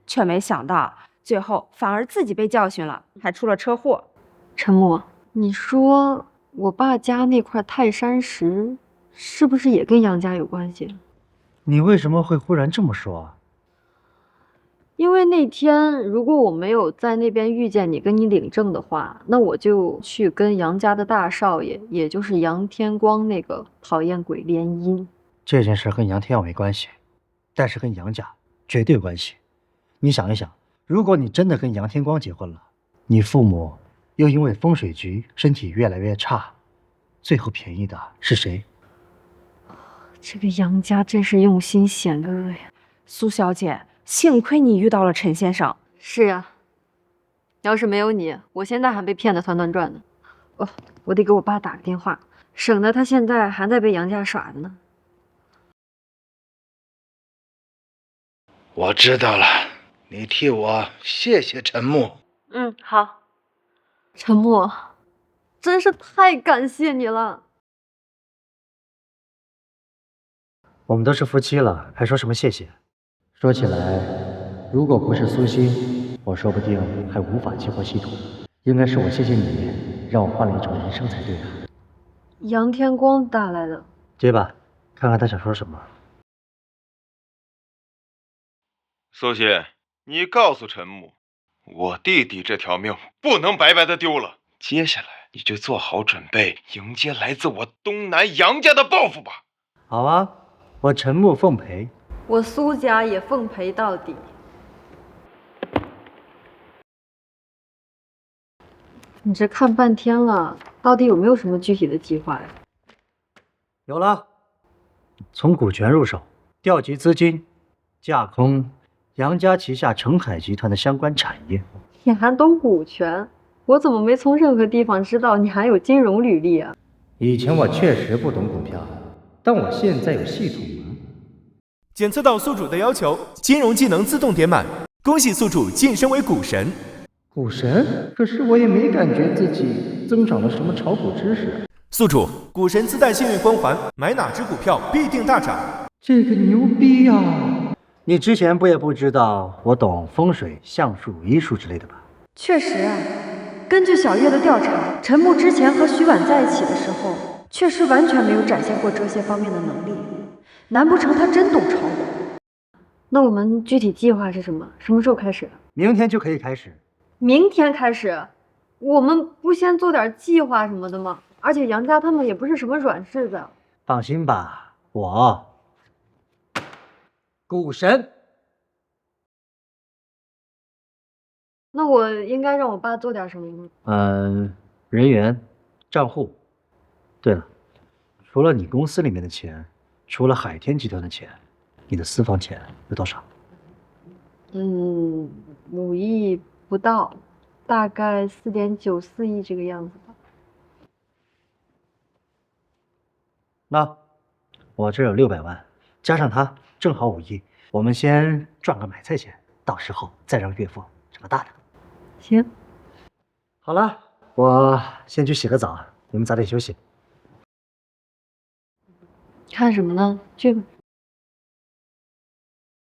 却没想到最后反而自己被教训了，还出了车祸。陈木，你说我爸家那块泰山石，是不是也跟杨家有关系？你为什么会忽然这么说啊？因为那天如果我没有在那边遇见你，跟你领证的话，那我就去跟杨家的大少爷，也就是杨天光那个讨厌鬼联姻。这件事跟杨天耀没关系，但是跟杨家绝对有关系。你想一想，如果你真的跟杨天光结婚了，你父母又因为风水局身体越来越差，最后便宜的是谁？这个杨家真是用心险恶呀！苏小姐，幸亏你遇到了陈先生。是呀，要是没有你，我现在还被骗得团团转呢。哦，我得给我爸打个电话，省得他现在还在被杨家耍着呢。我知道了，你替我谢谢陈木。嗯，好。陈木，真是太感谢你了。我们都是夫妻了，还说什么谢谢？说起来，如果不是苏欣，我说不定还无法激活系统。应该是我谢谢你，让我换了一种人生才对啊。杨天光打来的，接吧，看看他想说什么。苏欣，你告诉陈木，我弟弟这条命不能白白的丢了。接下来你就做好准备，迎接来自我东南杨家的报复吧。好啊，我陈木奉陪。我苏家也奉陪到底。你这看半天了，到底有没有什么具体的计划呀？有了，从股权入手，调集资金，架空杨家旗下澄海集团的相关产业。你还懂股权？我怎么没从任何地方知道你还有金融履历啊？以前我确实不懂股票，但我现在有系统了。检测到宿主的要求，金融技能自动点满，恭喜宿主晋升为股神。股神？可是我也没感觉自己增长了什么炒股知识。宿主，股神自带幸运光环，买哪只股票必定大涨。这个牛逼呀！你之前不也不知道我懂风水、相术、医术之类的吧？确实啊，根据小叶的调查，陈木之前和徐婉在一起的时候，确实完全没有展现过这些方面的能力。难不成他真懂炒股？那我们具体计划是什么？什么时候开始？明天就可以开始。明天开始？我们不先做点计划什么的吗？而且杨家他们也不是什么软柿子。放心吧，我股神。那我应该让我爸做点什么吗？人员、账户。对了，除了你公司里面的钱，除了海天集团的钱，你的私房钱有多少？5亿不到，大概4.94亿这个样子吧。那我这有600万，加上他正好5亿，我们先赚个买菜钱，到时候再让岳父整个大的。行。好了，我先去洗个澡，你们早点休息。看什么呢？去吧。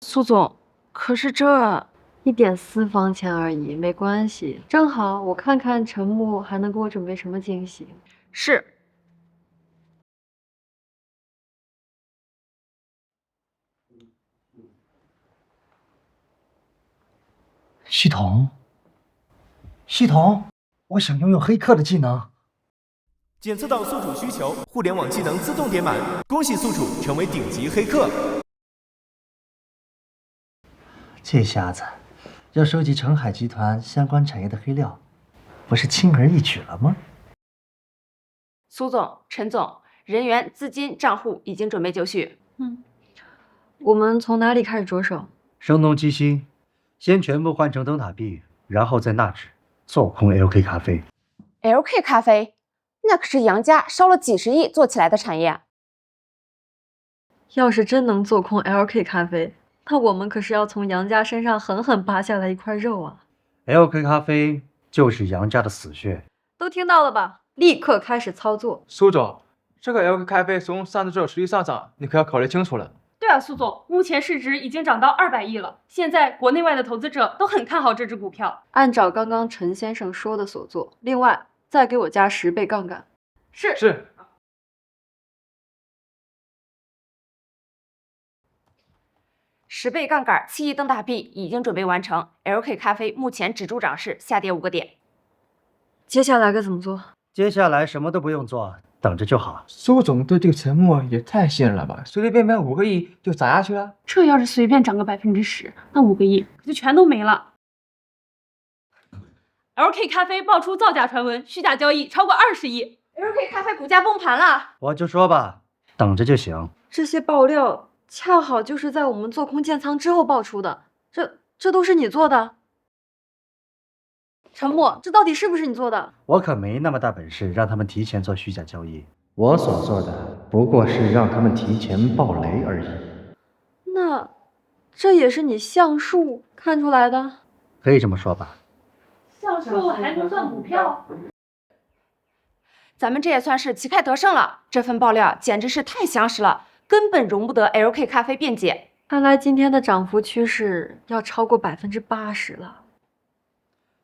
苏总，可是这一点私房钱而已，没关系。正好我看看陈木还能给我准备什么惊喜。是。系统，我想拥有黑客的技能。检测到宿主需求，互联网技能自动点满，恭喜宿主成为顶级黑客。这下子要收集澄海集团相关产业的黑料，不是轻而易举了吗？苏总、陈总，人员、资金、账户已经准备就绪。我们从哪里开始着手？声东击西，先全部换成灯塔币，然后再纳指，做空 LK 咖啡。LK 咖啡，那可是杨家烧了几十亿做起来的产业。要是真能做空 LK 咖啡，那我们可是要从杨家身上狠狠拔下来一块肉啊！ LK 咖啡就是杨家的死穴。都听到了吧？立刻开始操作。苏总，这个 LK 咖啡从上次就有实力上涨，你可要考虑清楚了。对啊，苏总，目前市值已经涨到200亿了。现在国内外的投资者都很看好这只股票。按照刚刚陈先生说的所做，另外再给我加10倍杠杆。是。 10倍杠杆7亿邓大币已经准备完成 ，LK 咖啡目前止住涨势，下跌5个点。接下来该怎么做？接下来什么都不用做，等着就好。苏总对这个陈默也太信任了吧？随随便便5个亿就砸下去了？这要是随便涨个10%，那5个亿可就全都没了。LK 咖啡爆出造假传闻，虚假交易超过20亿。LK 咖啡股价崩盘了。我就说吧，等着就行。这些爆料恰好就是在我们做空建仓之后爆出的，这都是你做的？陈默，这到底是不是你做的？我可没那么大本事让他们提前做虚假交易，我所做的不过是让他们提前爆雷而已。那这也是你橡树看出来的？可以这么说吧。橡树还能算股票？咱们这也算是旗开得胜了。这份爆料简直是太详实了，根本容不得 LK 咖啡辩解。看来今天的涨幅趋势要超过80%了。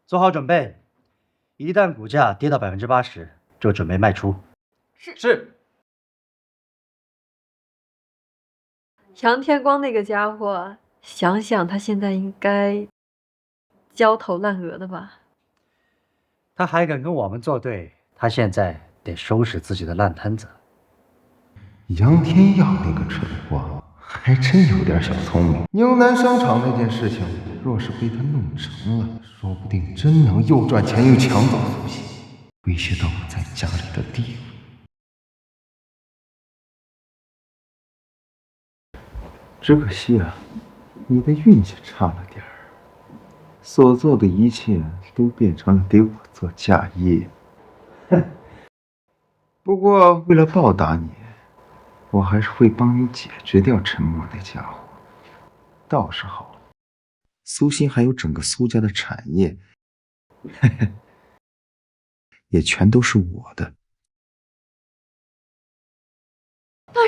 做好准备，一旦股价跌到80%，就准备卖出。是。杨天光那个家伙，想想他现在应该焦头烂额的吧？他还敢跟我们作对，他现在得收拾自己的烂摊子。杨天耀那个蠢货还真有点小聪明。宁南商场那件事情，若是被他弄成了，说不定真能又赚钱又抢走苏西，威胁到我在家里的地位。只可惜啊，你的运气差了点儿，所做的一切都变成了给我做嫁衣。哼！不过为了报答你，我还是会帮你解决掉陈默那家伙。到时候，苏鑫还有整个苏家的产业，嘿嘿，也全都是我的。大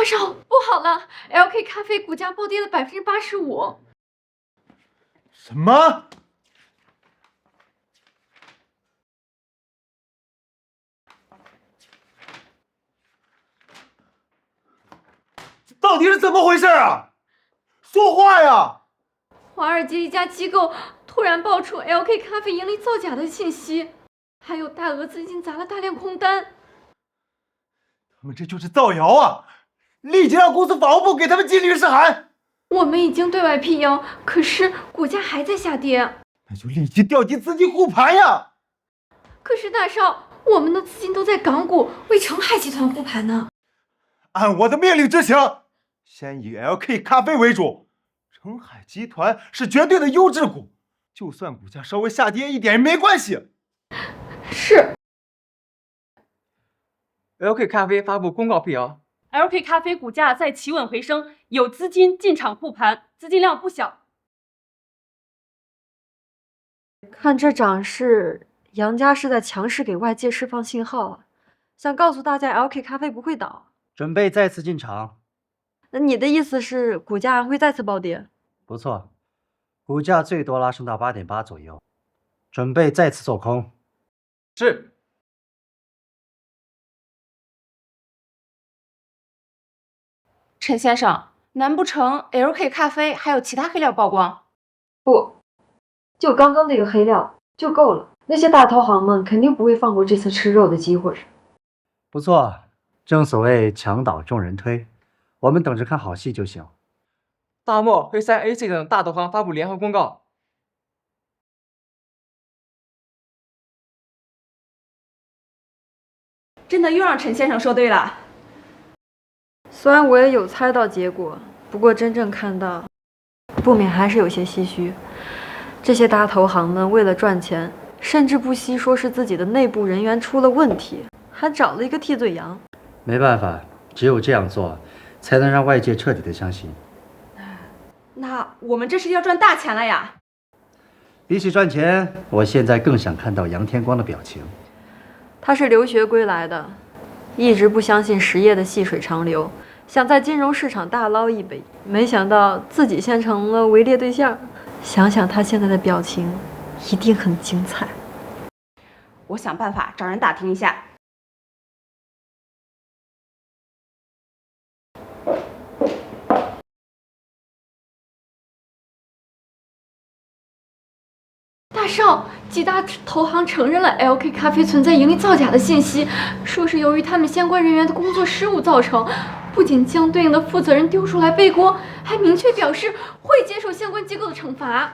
少，不好了 ！LK 咖啡股价暴跌了85%。什么？到底是怎么回事啊？说话呀！华尔街一家机构突然爆出 LK 咖啡盈利造假的信息，还有大额资金砸了大量空单。他们这就是造谣啊！立即让公司法务部给他们进律师函。我们已经对外辟谣，可是股价还在下跌。那就立即调集资金护盘呀！可是大少，我们的资金都在港股为澄海集团护盘呢。按我的命令执行，先以 LK 咖啡为主。澄海集团是绝对的优质股，就算股价稍微下跌一点也没关系。是。LK 咖啡发布公告辟谣。LK 咖啡股价在企稳回升，有资金进场护盘，资金量不小。看这涨势，杨家是在强势给外界释放信号啊，想告诉大家 LK 咖啡不会倒，准备再次进场。那你的意思是股价会再次暴跌？不错，股价最多拉升到8.8左右，准备再次做空。是。陈先生，难不成 LK 咖啡还有其他黑料曝光？不，就刚刚那个黑料就够了。那些大投行们肯定不会放过这次吃肉的机会。不错，正所谓墙倒众人推，我们等着看好戏就行。大漠、黑山、AC 等大投行发布联合公告。真的又让陈先生说对了。虽然我也有猜到结果，不过真正看到，不免还是有些唏嘘。这些大投行们为了赚钱，甚至不惜说是自己的内部人员出了问题，还找了一个替罪羊。没办法，只有这样做，才能让外界彻底的相信。那我们这是要赚大钱了呀！比起赚钱，我现在更想看到杨天光的表情。他是留学归来的，一直不相信实业的细水长流，想在金融市场大捞一笔，没想到自己先成了围猎对象。想想他现在的表情，一定很精彩。我想办法找人打听一下。大少，几大投行承认了 LK 咖啡存在盈利造假的信息，说是由于他们相关人员的工作失误造成。不仅将对应的负责人丢出来背锅，还明确表示会接受相关机构的惩罚。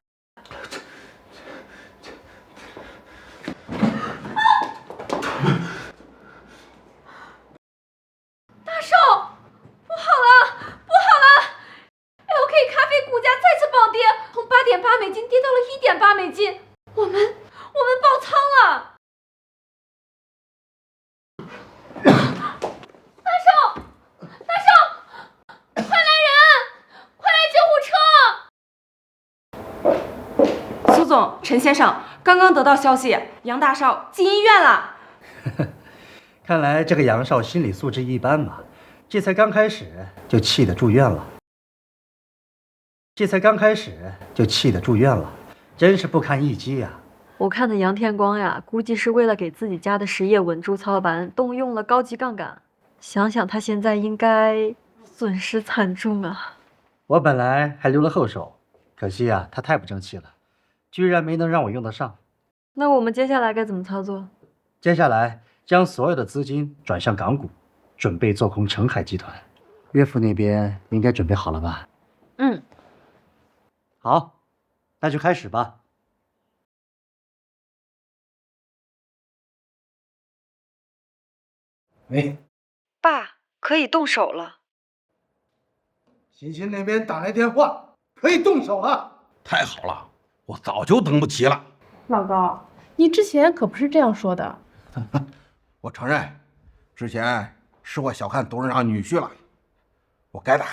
大少，不好了，不好了 ！LK 咖啡股价再次暴跌，从8.8美金跌到了1.8美金，我们爆仓了！大少，快来人！快来救护车！苏总，陈先生，刚刚得到消息，杨大少进医院了。看来这个杨少心理素质一般嘛，这才刚开始就气得住院了。真是不堪一击呀！我看的杨天光呀，估计是为了给自己家的实业稳住操盘，动用了高级杠杆。想想他现在应该损失惨重啊！我本来还留了后手，可惜啊，他太不争气了，居然没能让我用得上。那我们接下来该怎么操作？接下来将所有的资金转向港股，准备做空澄海集团。岳父那边应该准备好了吧？嗯，好，那就开始吧。喂，爸，可以动手了。欣欣那边打来电话，可以动手了。太好了，我早就等不及了。老高，你之前可不是这样说的。我承认，之前是我小看董事长女婿了，我该打。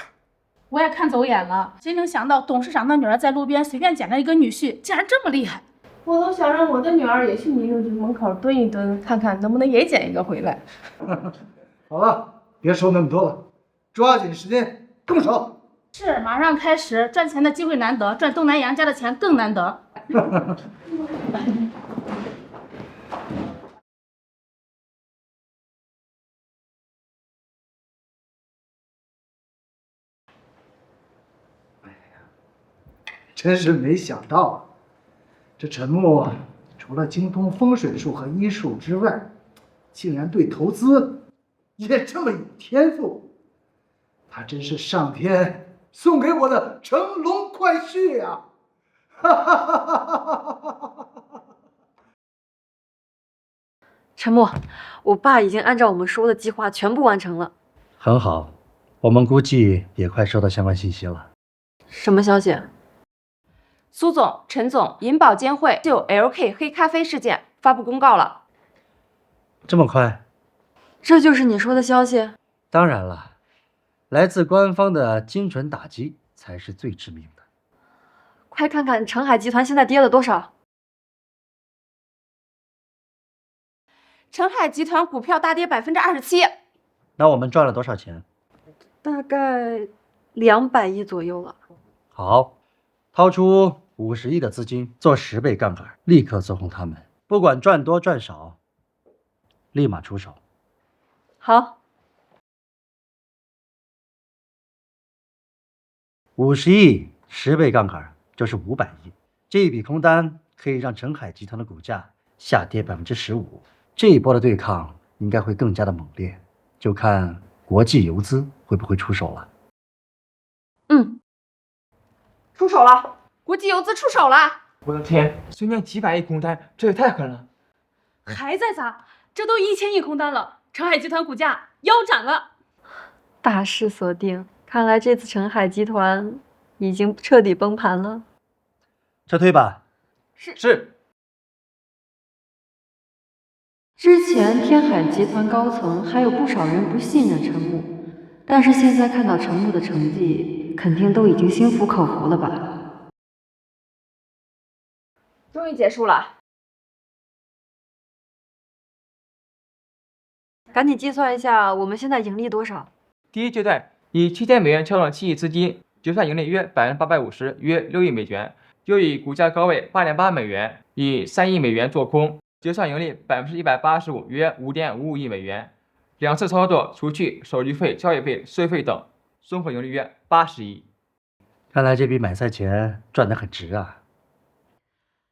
我也看走眼了，谁能想到董事长的女儿在路边随便捡了一个女婿，竟然这么厉害！我都想让我的女儿也去民政局门口蹲一蹲，看看能不能也捡一个回来。好了，别说那么多了，抓紧时间动手。是，马上开始。赚钱的机会难得，赚东南杨家的钱更难得。真是没想到啊，这陈木啊，除了精通风水术和医术之外，竟然对投资也这么有天赋。他真是上天送给我的乘龙快婿呀！陈默，我爸已经按照我们说的计划全部完成了。很好，我们估计也快收到相关信息了。什么消息？苏总、陈总，银保监会就 LK 黑咖啡事件发布公告了。这么快？这就是你说的消息？当然了，来自官方的精准打击才是最致命的。快看看澄海集团现在跌了多少？澄海集团股票大跌27%。那我们赚了多少钱？大概200亿左右了。好，掏出50亿的资金做10倍杠杆，立刻做空他们，不管赚多赚少，立马出手。好，50亿10倍杠杆就是500亿，这一笔空单可以让澄海集团的股价下跌15%。这一波的对抗应该会更加的猛烈，就看国际游资会不会出手了。出手了，国际游资出手了！我的天，随便几百亿空单，这也太狠了！还在砸，这都1000亿空单了，澄海集团股价腰斩了。大势所定，看来这次澄海集团已经彻底崩盘了。撤退吧。是。之前天海集团高层还有不少人不信任陈木，但是现在看到陈木的成绩，肯定都已经心服口服了吧？终于结束了。赶紧计算一下，我们现在盈利多少？第一阶段以7000美元撬动7亿资金，结算盈利约850%，约6亿美元。又以股价高位8.8美元，以3亿美元做空，结算盈利185%，约5.55亿美元。2次操作除去手续费、交易费、税费等，综合盈利约80亿。看来这笔买菜钱赚得很值啊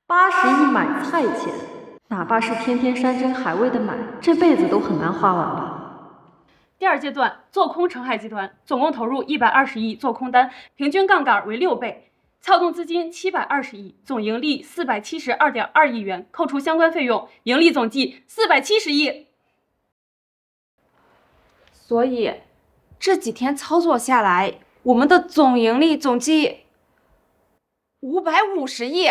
！80亿买菜钱，哪怕是天天山珍海味的买，这辈子都很难花完吧？第二阶段做空澄海集团，总共投入120亿做空单，平均杠杆为6倍，撬动资金720亿，总盈利472.2亿元，扣除相关费用，盈利总计470亿。所以这几天操作下来，我们的总盈利总计550亿。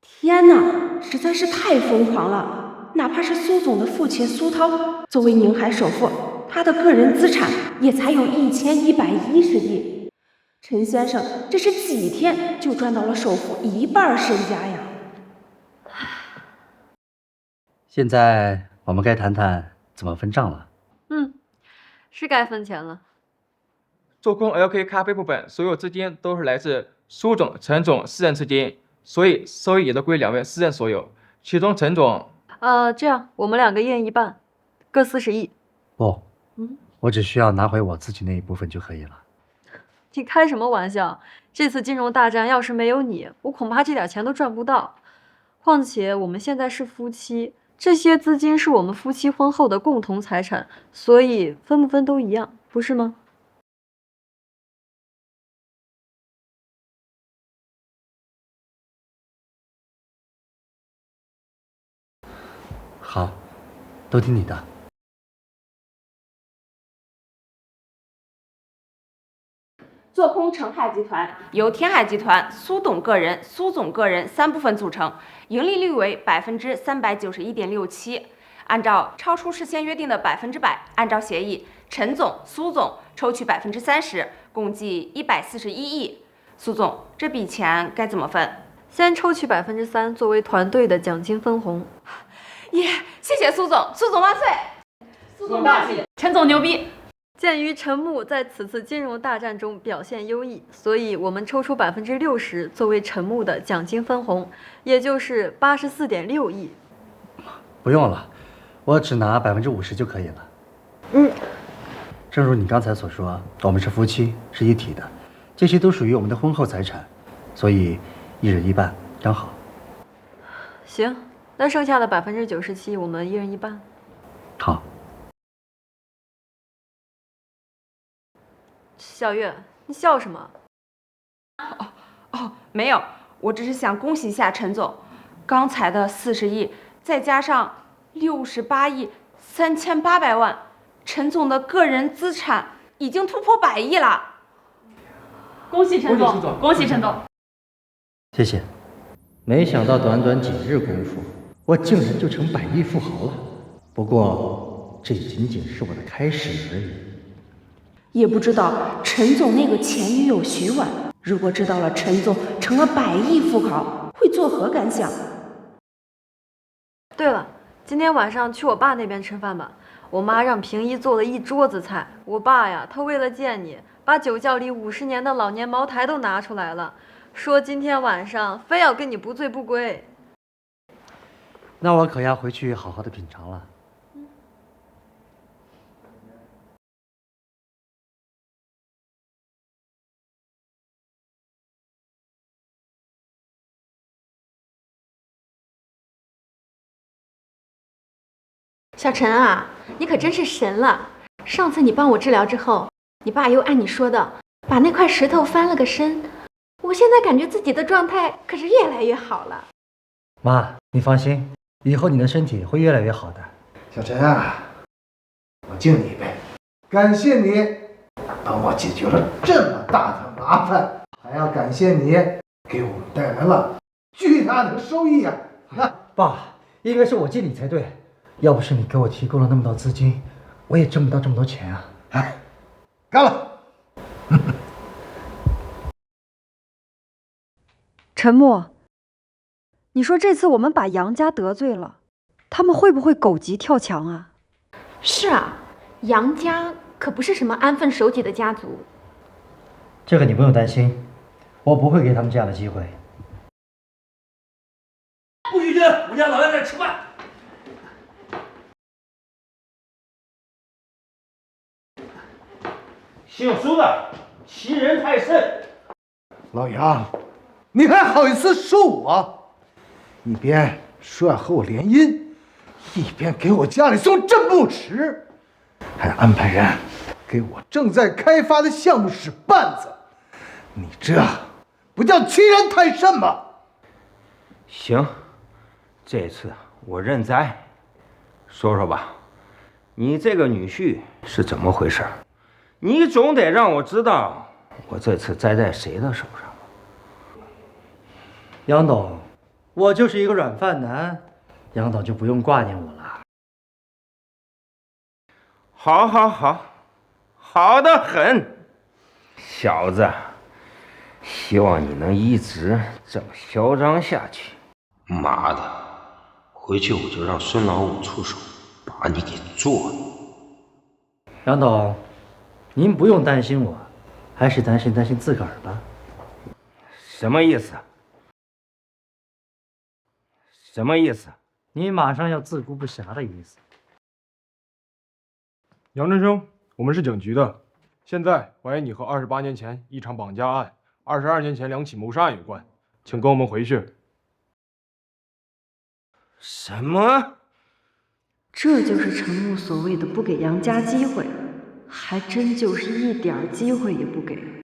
天哪，实在是太疯狂了！哪怕是苏总的父亲苏涛，作为宁海首富，他的个人资产也才有1110亿。陈先生这是几天就赚到了首富1半身家呀！现在我们该谈谈怎么分账了。是该分钱了。做空 LK 咖啡部分所有资金都是来自苏总、陈总4人资金，所以收益也都归2位私人所有。其中陈总，这样我们2个1人1半，各40亿。不，我只需要拿回我自己那一部分就可以了。你开什么玩笑？这次金融大战要是没有你，我恐怕这点钱都赚不到。况且我们现在是夫妻，这些资金是我们夫妻婚后的共同财产，所以分不分都一样，不是吗？好，都听你的。做空澄海集团由天海集团、苏董个人、苏总个人3部分组成，盈利率为391.67%。按照超出事先约定的100%，按照协议，陈总、苏总抽取30%，共计141亿。苏总，这笔钱该怎么分？先抽取3%作为团队的奖金分红。耶，谢谢苏总，苏总万岁！苏总霸气，陈总牛逼！鉴于陈木在此次金融大战中表现优异，所以我们抽出60%作为陈木的奖金分红，也就是84.6亿。不用了，我只拿50%就可以了。正如你刚才所说，我们是夫妻，是一体的，这些都属于我们的婚后财产，所以1人1半，刚好。行，那剩下的97%，我们1人1半。好。小月，你笑什么？没有，我只是想恭喜一下陈总，刚才的40亿，再加上68亿3800万，陈总的个人资产已经突破100亿了。恭喜陈总，恭喜陈总！谢谢。没想到短短几日功夫，我竟然就成100亿富豪了。不过，这仅仅是我的开始而已。也不知道陈总那个前女友徐婉，如果知道了陈总成了100亿富豪，会作何感想？对了，今天晚上去我爸那边吃饭吧。我妈让平一做了一桌子菜。我爸呀，他为了见你，把酒窖里50年的老年茅台都拿出来了，说今天晚上非要跟你不醉不归。那我可要回去好好的品尝了。小陈啊，你可真是神了！上次你帮我治疗之后，你爸又按你说的把那块石头翻了个身，我现在感觉自己的状态可是越来越好了。妈，你放心，以后你的身体会越来越好的。小陈啊，我敬你一杯，感谢你帮我解决了这么大的麻烦，还要感谢你给我们带来了巨大的收益啊！爸，应该是我借你才对。要不是你给我提供了那么多资金，我也挣不到这么多钱啊！干了！陈默，你说这次我们把杨家得罪了，他们会不会狗急跳墙啊？是啊，杨家可不是什么安分守己的家族。这个你不用担心，我不会给他们这样的机会。不许进，我家老爷在吃饭。姓苏的欺人太甚。老杨，你还好意思说我？一边说要和我联姻，一边给我家里送镇墓石，还安排人给我正在开发的项目使绊子，你这不叫欺人太甚吗？行，这次我认栽。说说吧，你这个女婿是怎么回事？你总得让我知道我这次栽在谁的手上。杨董，我就是一个软饭男，杨董就不用挂念我了。好，好，好，好得很，小子，希望你能一直这么嚣张下去。妈的，回去我就让孙老五出手，把你给做了。杨董，您不用担心我，还是担心自个儿吧。什么意思？什么意思？你马上要自顾不暇的意思。杨振生，我们是警局的，现在怀疑你和28年前一场绑架案、22年前2起谋杀案有关，请跟我们回去。什么？这就是陈木所谓的不给杨家机会，还真就是一点机会也不给。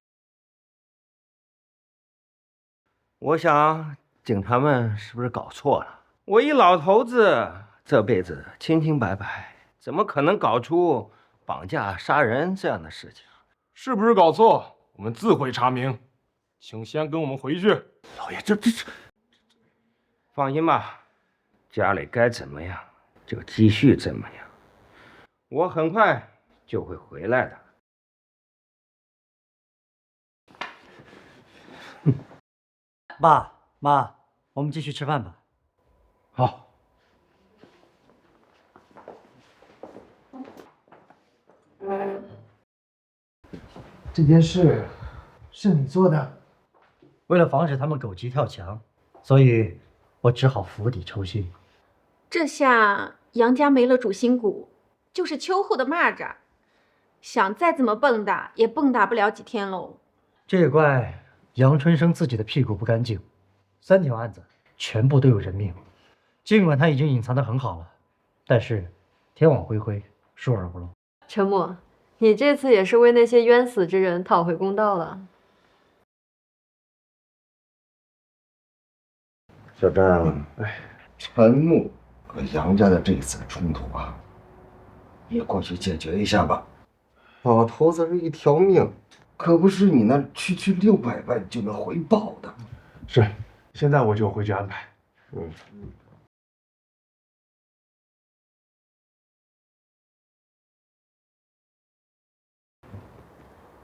我想警察们是不是搞错了？我一老头子，这辈子清清白白，怎么可能搞出绑架、杀人这样的事情？是不是搞错？我们自会查明，请先跟我们回去。老爷，这，放心吧，家里该怎么样就继续怎么样，我很快就会回来的。爸妈，我们继续吃饭吧。好。这件事是你做的？为了防止他们狗急跳墙，所以我只好釜底抽薪。这下杨家没了主心骨，就是秋后的蚂蚱，想再怎么蹦跶也蹦跶不了几天喽。这也怪杨春生自己的屁股不干净，3条案子全部都有人命。尽管他已经隐藏得很好了，但是天网恢恢，疏而不漏。陈默，你这次也是为那些冤死之人讨回公道了。小张，陈木和杨家的这一次冲突啊，你过去解决一下吧。老头子这一条命，可不是你那区区600万就能回报的。是，现在我就回去安排。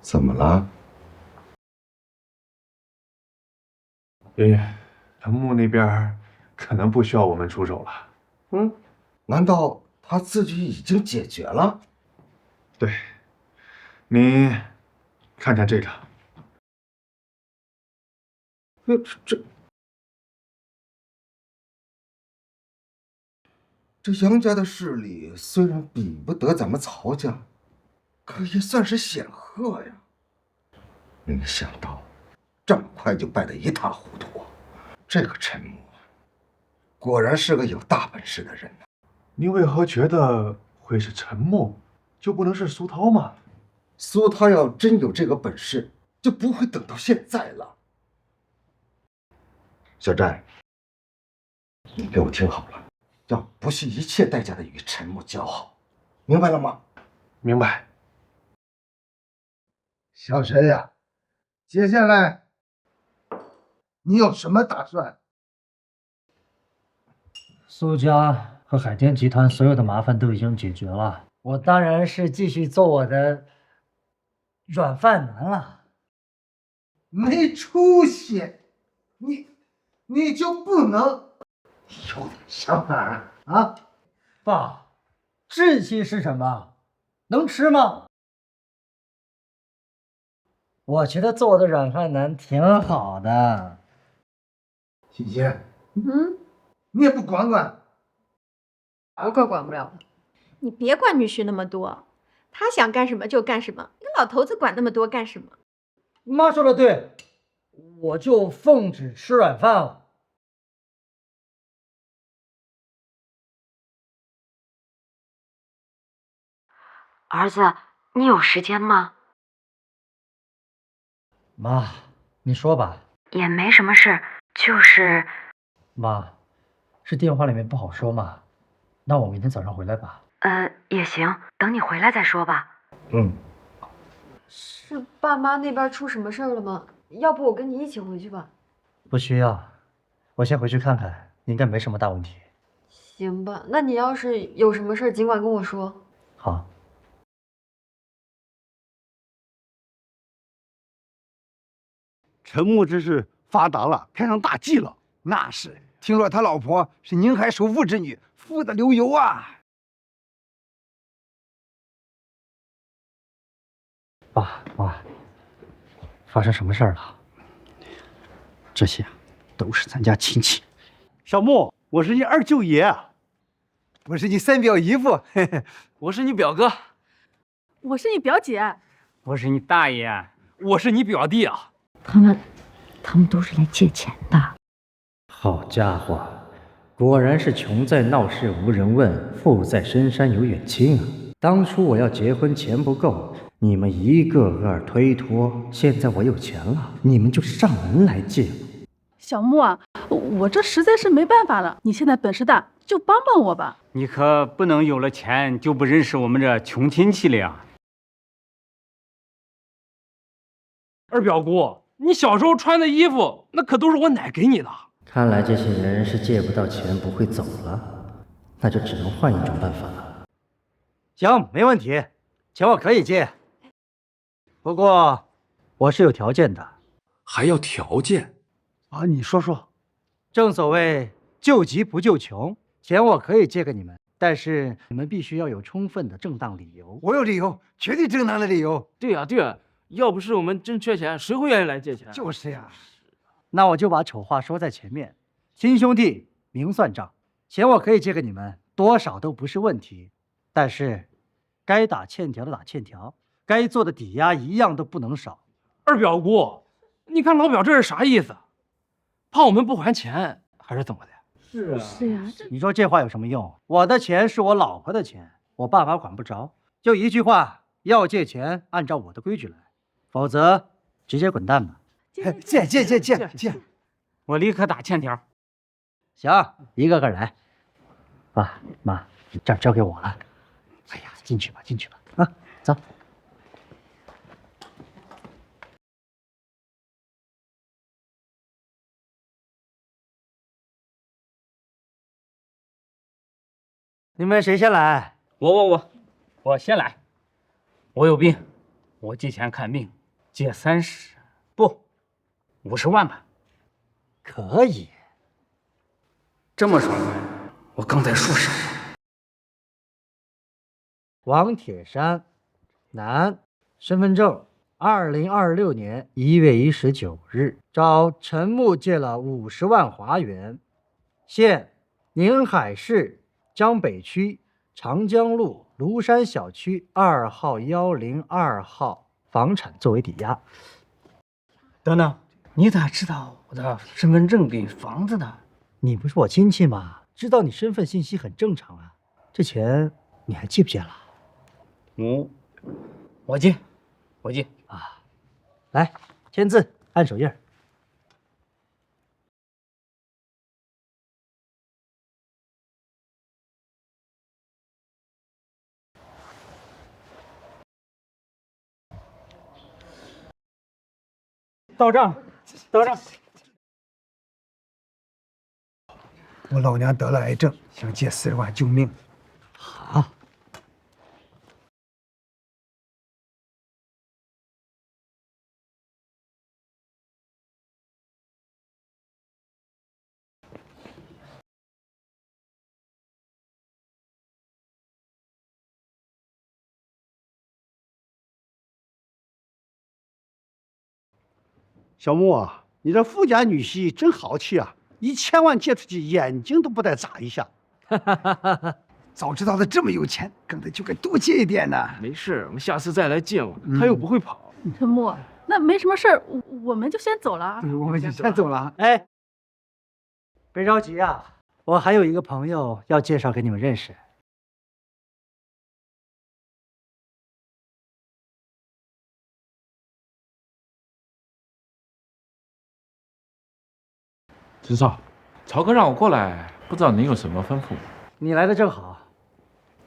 怎么了？爷爷，陈木那边可能不需要我们出手了。难道他自己已经解决了？对，你看看这个。这杨家的势力虽然比不得咱们曹家，可也算是显赫呀。没想到这么快就败得一塌糊涂啊！这个陈木果然是个有大本事的人呢。你为何觉得会是陈木，就不能是苏涛吗？苏涛要真有这个本事，就不会等到现在了。小寨，你给我听好了，要不惜一切代价的与陈木交好，明白了吗？明白。小陈呀，接下来你有什么打算？苏家和海天集团所有的麻烦都已经解决了，我当然是继续做我的软饭男了。没出息！你就不能有点想法啊？爸，志气是什么？能吃吗？我觉得做我的软饭男挺好的。欣欣，你也不管管？我可管不了。你别管女婿那么多，他想干什么就干什么，你老头子管那么多干什么？妈说的对，我就奉旨吃软饭了。儿子，你有时间吗？妈，你说吧。也没什么事，就是妈，是电话里面不好说嘛？那我明天早上回来吧。也行，等你回来再说吧。嗯。是爸妈那边出什么事儿了吗？要不我跟你一起回去吧。不需要，我先回去看看，应该没什么大问题。行吧，那你要是有什么事儿，尽管跟我说。好。陈牧这是发达了，开上大计了。那是，听说他老婆是宁海首富之女，富得流油啊。爸妈，发生什么事儿了？这些都是咱家亲戚。小木，我是你二舅爷，我是你三表姨夫，嘿嘿，我是你表哥，我是你表姐，我是你大爷，我是你表弟啊。他们都是来借钱的。好家伙，果然是穷在闹市无人问，富在深山有远亲啊！当初我要结婚钱不够，你们一个个推脱，现在我有钱了，你们就上门来借。小木啊，我这实在是没办法了，你现在本事大，就帮帮我吧。你可不能有了钱就不认识我们这穷亲戚了呀。二表姑，你小时候穿的衣服，那可都是我奶给你的。看来这些人是借不到钱不会走了，那就只能换一种办法了。行，没问题，钱我可以借，不过我是有条件的。还要条件？啊，你说说。正所谓救急不救穷，钱我可以借给你们，但是你们必须要有充分的正当理由。我有理由，绝对正当的理由。对呀，对呀，要不是我们真缺钱，谁会愿意来借钱？就是呀。那我就把丑话说在前面，亲兄弟明算账，钱我可以借给你们，多少都不是问题。但是，该打欠条的打欠条，该做的抵押一样都不能少。二表姑，你看老表这是啥意思？怕我们不还钱，还是怎么的？是啊，是呀，你说这话有什么用？我的钱是我老婆的钱，我爸妈管不着。就一句话，要借钱按照我的规矩来，否则直接滚蛋吧。借，我立刻打欠条。行，一个个来。爸妈，这儿交给我了。哎呀，进去吧，进去吧。啊，走。你们谁先来？我先来。我有病，我借钱看病，借30不50万吧。可以。这么爽快，我刚才说啥了？王铁山，男，身份证2026年1月19日找陈木借了50万华元，现宁海市江北区长江路庐山小区2号102号房产作为抵押。等等，你咋知道我的身份证跟房子的？你不是我亲戚吗？知道你身份信息很正常啊。这钱你还借不借了？我借啊！来，签字，按手印儿。到账。我老娘得了癌症，想借40万救命。好。小木啊，你这富家女婿真豪气啊！1000万借出去，眼睛都不带眨一下。早知道他这么有钱，刚才就该多借一点呢。没事，我们下次再来借嘛。他又不会跑。陈木，那没什么事儿，我们就先走了。我们就先走了。哎，别着急啊，我还有一个朋友要介绍给你们认识。陈少，曹哥让我过来，不知道您有什么吩咐？你来的正好，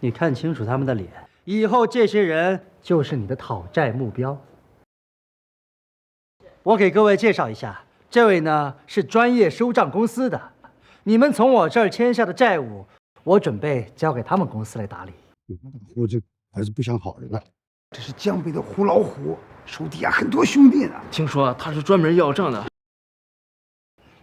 你看清楚他们的脸，以后这些人就是你的讨债目标。我给各位介绍一下，这位呢是专业收账公司的，你们从我这儿签下的债务，我准备交给他们公司来打理。我这还是不想好人了。这是江北的胡老虎，手底下很多兄弟呢。听说他是专门要账的。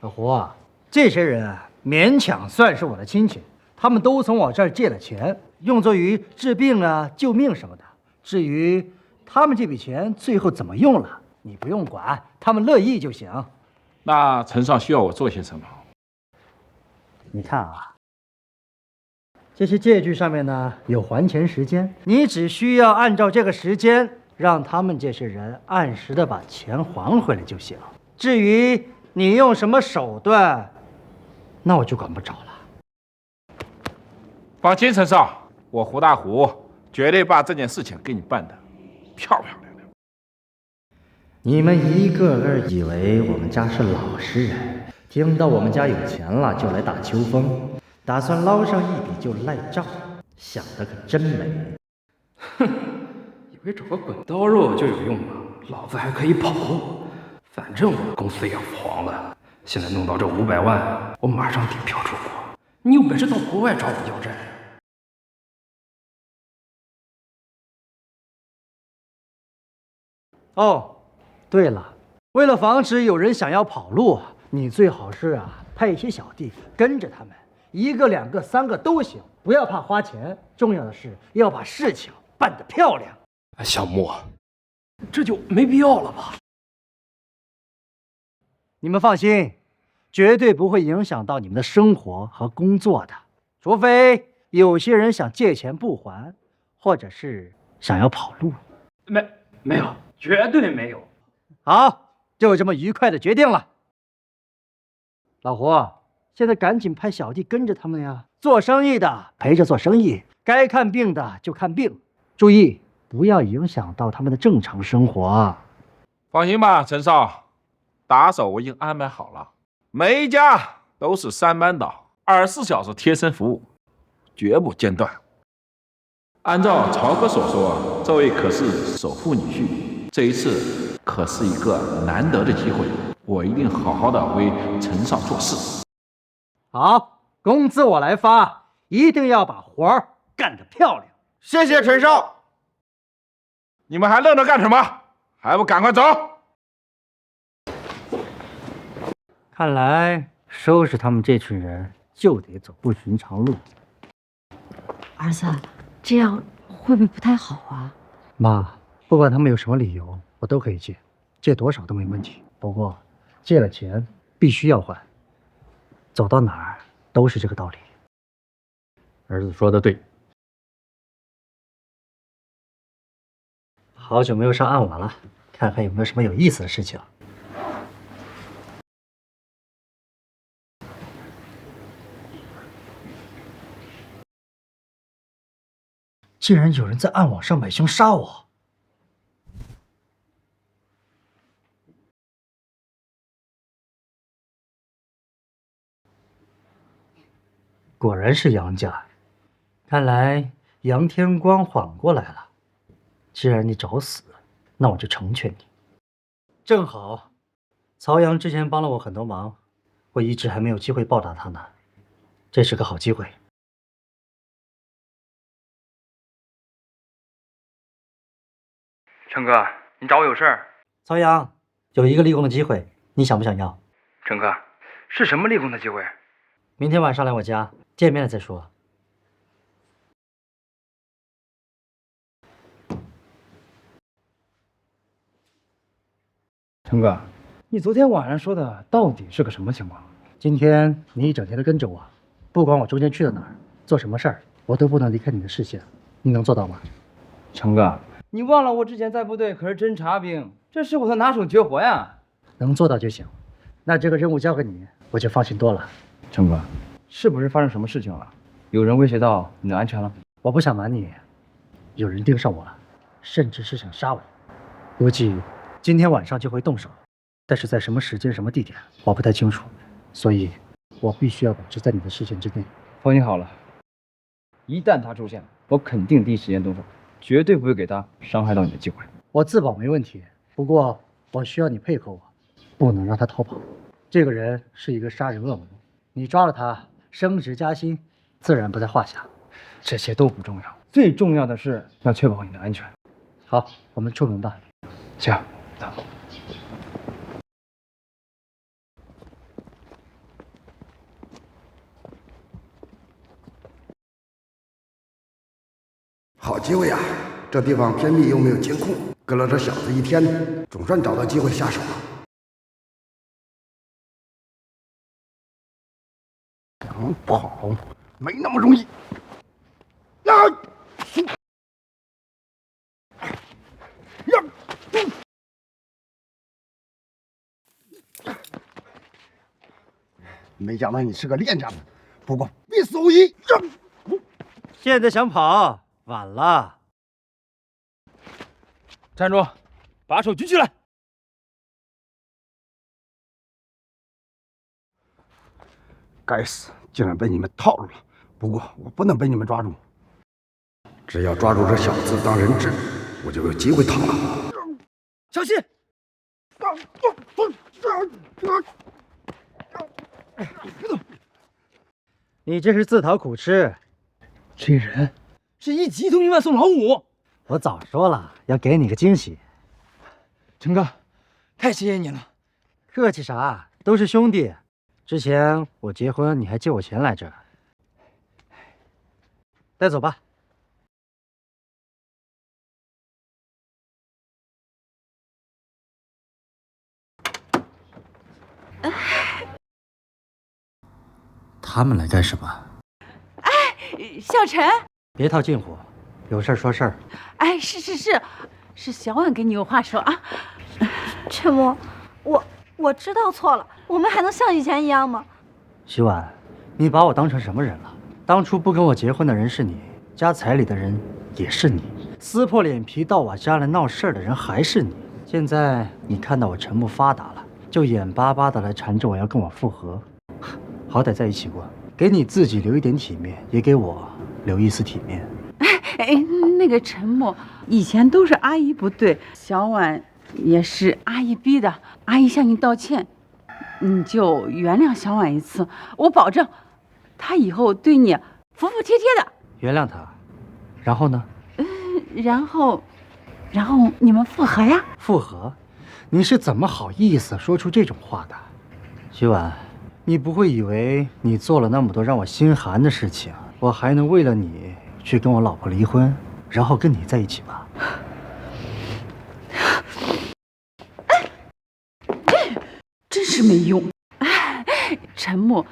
老胡啊，这些人啊，勉强算是我的亲戚，他们都从我这儿借了钱，用作于治病啊、救命什么的。至于他们这笔钱最后怎么用了，你不用管，他们乐意就行。那陈少需要我做些什么？你看啊，这些借据上面呢有还钱时间，你只需要按照这个时间，让他们这些人按时的把钱还回来就行。至于你用什么手段，那我就管不着了。放心，陈少，我胡大虎绝对把这件事情给你办得漂漂亮亮。你们一个个以为我们家是老实人，听到我们家有钱了就来打秋风，打算捞上一笔就赖账，想的可真美。哼，以为找个滚刀肉就有用吗？老子还可以跑路。反正我公司也要黄了，现在弄到这500万，我马上订票出国。你有本事到国外找我要债。哦，对了，为了防止有人想要跑路，你最好是派一些小弟跟着他们，1个、2个、3个都行，不要怕花钱，重要的是要把事情办得漂亮。小莫，这就没必要了吧？你们放心，绝对不会影响到你们的生活和工作的，除非有些人想借钱不还，或者是想要跑路。没有，绝对没有。好，就这么愉快的决定了。老胡，现在赶紧派小弟跟着他们呀，做生意的陪着做生意，该看病的就看病，注意不要影响到他们的正常生活。放心吧，陈少。打手我已经安排好了，每一家都是3班倒，24小时贴身服务，绝不间断。按照曹哥所说，这位可是首富女婿，这一次可是一个难得的机会，我一定好好的为陈少做事。好，工资我来发，一定要把活儿干得漂亮。谢谢陈少。你们还愣着干什么？还不赶快走！看来收拾他们这群人就得走不寻常路。儿子，这样会不会不太好啊？妈，不管他们有什么理由，我都可以借，借多少都没问题。不过，借了钱必须要还，走到哪儿都是这个道理。儿子说的对。好久没有上暗网了，看看有没有什么有意思的事情。竟然有人在暗网上买凶杀我！果然是杨家，看来杨天光缓过来了。既然你找死，那我就成全你。正好，曹阳之前帮了我很多忙，我一直还没有机会报答他呢，这是个好机会。陈哥，你找我有事儿？曹阳，有一个立功的机会，你想不想要？陈哥，是什么立功的机会？明天晚上来我家，见面了再说。陈哥，你昨天晚上说的到底是个什么情况？今天你一整天都跟着我，不管我中间去了哪儿，做什么事儿，我都不能离开你的视线，你能做到吗？成哥，你忘了我之前在部队可是侦察兵，这是我的拿手绝活呀。能做到就行，那这个任务交给你，我就放心多了。成哥，是不是发生什么事情了？有人威胁到你的安全了？我不想瞒你，有人盯上我了，甚至是想杀我。估计今天晚上就会动手，但是在什么时间、什么地点，我不太清楚，所以我必须要保持在你的视线之内。放心好了，一旦他出现，我肯定第一时间动手，绝对不会给他伤害到你的机会。我自保没问题，不过我需要你配合我，不能让他逃跑。这个人是一个杀人恶魔，你抓了他，升职加薪自然不在话下。这些都不重要，最重要的是要确保你的安全。好，我们出门吧。行。好机会呀！这地方偏僻又没有监控，跟了这小子一天，总算找到机会下手了。想跑没那么容易。没想到你是个练家子，不过必死无疑。现在想跑，晚了。站住，把手举起来。该死，竟然被你们套路了。不过我不能被你们抓住，只要抓住这小子当人质，我就有机会逃了。小心！你这是自讨苦吃。这人是1级通缉犯宋老五。我早说了，要给你个惊喜。陈哥，太谢谢你了。客气啥？都是兄弟。之前我结婚你还借我钱来着。带走吧。他们来干什么？小陈，别套近乎，有事说事儿。哎，是小婉跟你有话说啊。陈默，我知道错了，我们还能像以前一样吗？徐婉，你把我当成什么人了？当初不跟我结婚的人是你，加彩礼的人也是你，撕破脸皮到我家来闹事儿的人还是你。现在你看到我陈默发达了，就眼巴巴的来缠着我要跟我复合，好歹在一起过，给你自己留一点体面，也给我留一丝体面。哎，那个陈默，以前都是阿姨不对，小婉也是阿姨逼的，阿姨向你道歉，你就原谅小婉一次，我保证，她以后对你服服帖帖的。原谅他，然后呢？然后你们复合呀？复合？你是怎么好意思说出这种话的？徐婉，你不会以为你做了那么多让我心寒的事情，我还能为了你去跟我老婆离婚，然后跟你在一起吧？真是没用。陈默，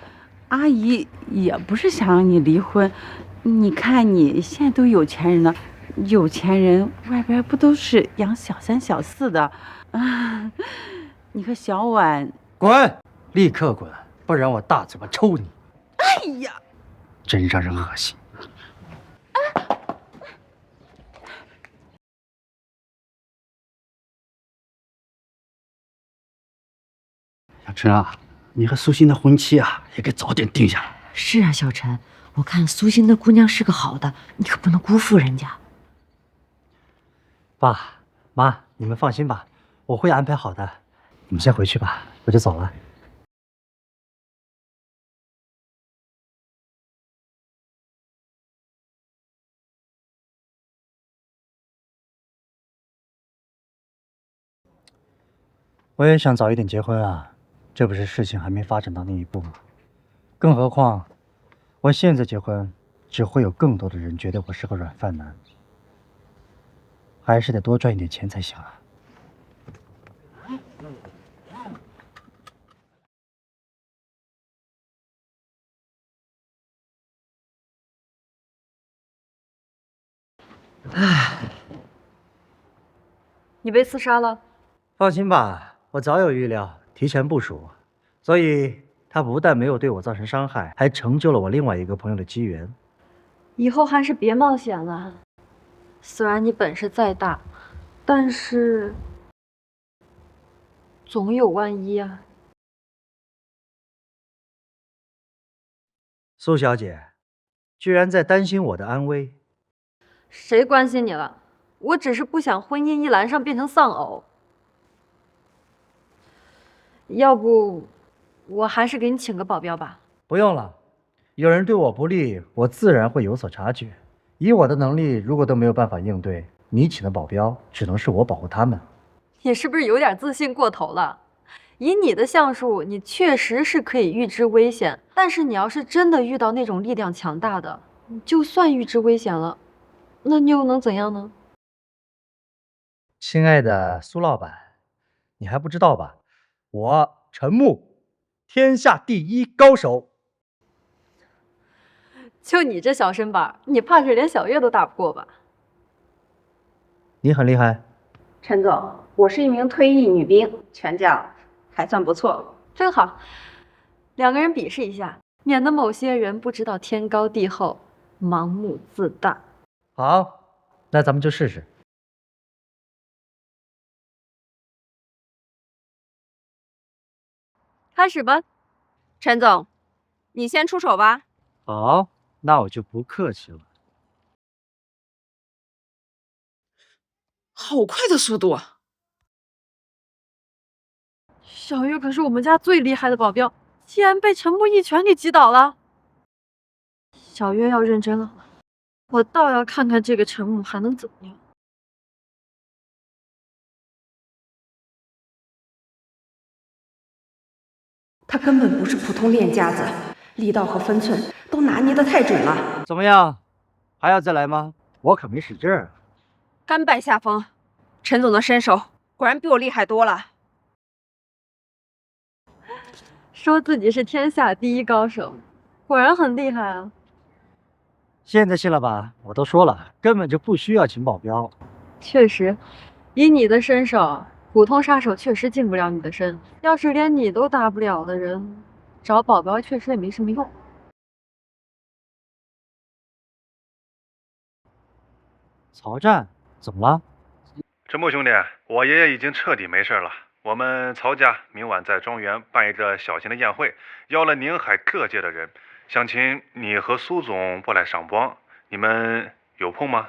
阿姨也不是想让你离婚，你看你现在都有钱人了，有钱人外边不都是养小三小四的啊？你和小婉滚，立刻滚，不然我大嘴巴抽你！哎呀，真让人恶心。小陈啊，你和苏欣的婚期啊，也该早点定下来。是啊，小陈，我看苏欣的姑娘是个好的，你可不能辜负人家。爸妈，你们放心吧，我会安排好的。你们先回去吧，我就走了。我也想早一点结婚啊，这不是事情还没发展到那一步吗？更何况，我现在结婚，只会有更多的人觉得我是个软饭男。还是得多赚一点钱才行啊。你被刺杀了？放心吧，我早有预料，提前部署，所以他不但没有对我造成伤害，还成就了我另外一个朋友的机缘。以后还是别冒险了。虽然你本事再大，但是总有万一啊。苏小姐，居然在担心我的安危。谁关心你了？我只是不想婚姻一栏上变成丧偶。要不，我还是给你请个保镖吧。不用了，有人对我不利，我自然会有所察觉。以我的能力，如果都没有办法应对，你请的保镖只能是我保护他们。你是不是有点自信过头了？以你的相术，你确实是可以预知危险，但是你要是真的遇到那种力量强大的，就算预知危险了，那你又能怎样呢？亲爱的苏老板，你还不知道吧？我陈木，天下第一高手。就你这小身板，你怕是连小月都打不过吧？你很厉害。陈总，我是一名退役女兵，拳脚还算不错。真好，两个人比试一下，免得某些人不知道天高地厚，盲目自大。好，那咱们就试试。开始吧。陈总，你先出手吧。好，那我就不客气了。好快的速度啊！小月可是我们家最厉害的保镖，竟然被陈木一拳给击倒了。小月要认真了，我倒要看看这个陈木还能怎么样。他根本不是普通练家子，力道和分寸都拿捏得太准了。怎么样？还要再来吗？我可没使劲儿。甘拜下风，陈总的身手果然比我厉害多了。说自己是天下第一高手，果然很厉害啊！现在信了吧？我都说了，根本就不需要请保镖。确实，以你的身手，普通杀手确实近不了你的身。要是连你都打不了的人，找保镖确实也没什么用。曹战，怎么了？陈木兄弟，我爷爷已经彻底没事了。我们曹家明晚在庄园办一个小型的宴会，邀了宁海各界的人，想请你和苏总过来赏光，你们有空吗？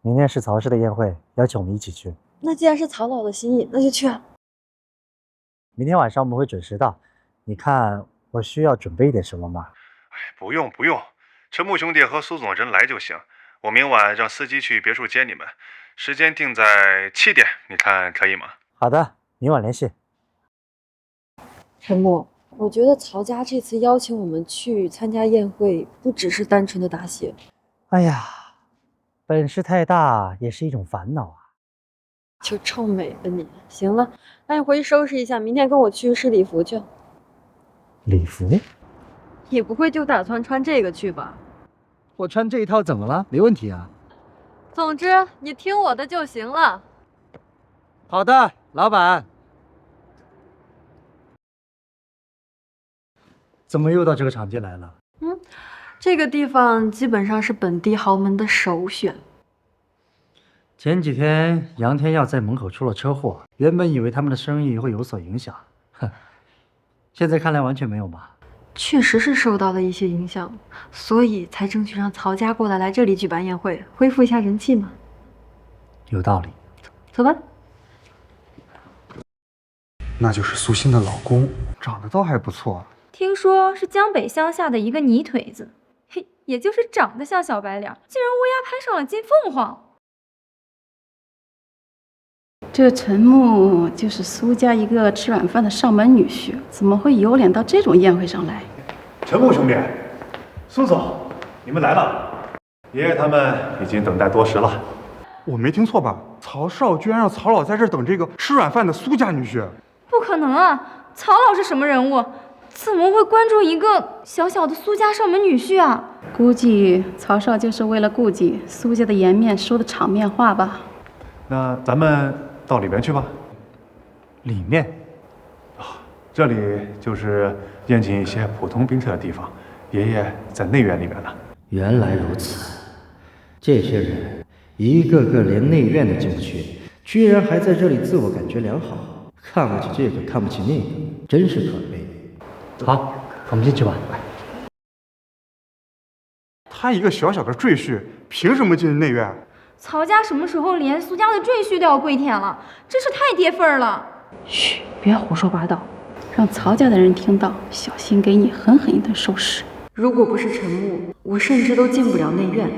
明天是曹氏的宴会，邀请我们一起去。那既然是曹老的心意，那就去啊。明天晚上我们会准时到。你看我需要准备一点什么吗？不用，陈木兄弟和苏总人来就行。我明晚让司机去别墅接你们，时间定在7点，你看可以吗？好的，明晚联系。陈木，我觉得曹家这次邀请我们去参加宴会，不只是单纯的答谢。哎呀，本事太大也是一种烦恼啊。就臭美吧你！行了，那你回去收拾一下，明天跟我去试礼服去。礼服？你不会就打算穿这个去吧？我穿这一套怎么了？没问题啊。总之，你听我的就行了。好的，老板。怎么又到这个场地来了？这个地方基本上是本地豪门的首选。前几天杨天耀在门口出了车祸，原本以为他们的生意会有所影响，现在看来完全没有嘛。确实是受到了一些影响，所以才争取让曹家过来这里举办宴会，恢复一下人气嘛。有道理。走吧。那就是苏欣的老公，长得倒还不错。听说是江北乡下的一个泥腿子，嘿，也就是长得像小白脸，竟然乌鸦攀上了金凤凰。这陈木就是苏家一个吃软饭的上门女婿，怎么会有脸到这种宴会上来？陈木兄弟，苏总，你们来了。爷爷他们已经等待多时了。我没听错吧？曹少居然让曹老在这儿等这个吃软饭的苏家女婿？不可能啊！曹老是什么人物？怎么会关注一个小小的苏家上门女婿啊？估计曹少就是为了顾及苏家的颜面说的场面话吧。那咱们到里边去吧。里面这里就是宴请一些普通宾客的地方。爷爷在内院里面呢。原来如此，这些人一个个连内院都进不去，居然还在这里自我感觉良好，看不起这个，看不起那个，真是可悲。好，我们进去吧。他一个小小的赘婿，凭什么进内院？曹家什么时候连苏家的赘婿都要跪舔了？真是太跌份了！嘘，别胡说八道，让曹家的人听到，小心给你狠狠一顿收拾。如果不是陈木，我甚至都进不了内院。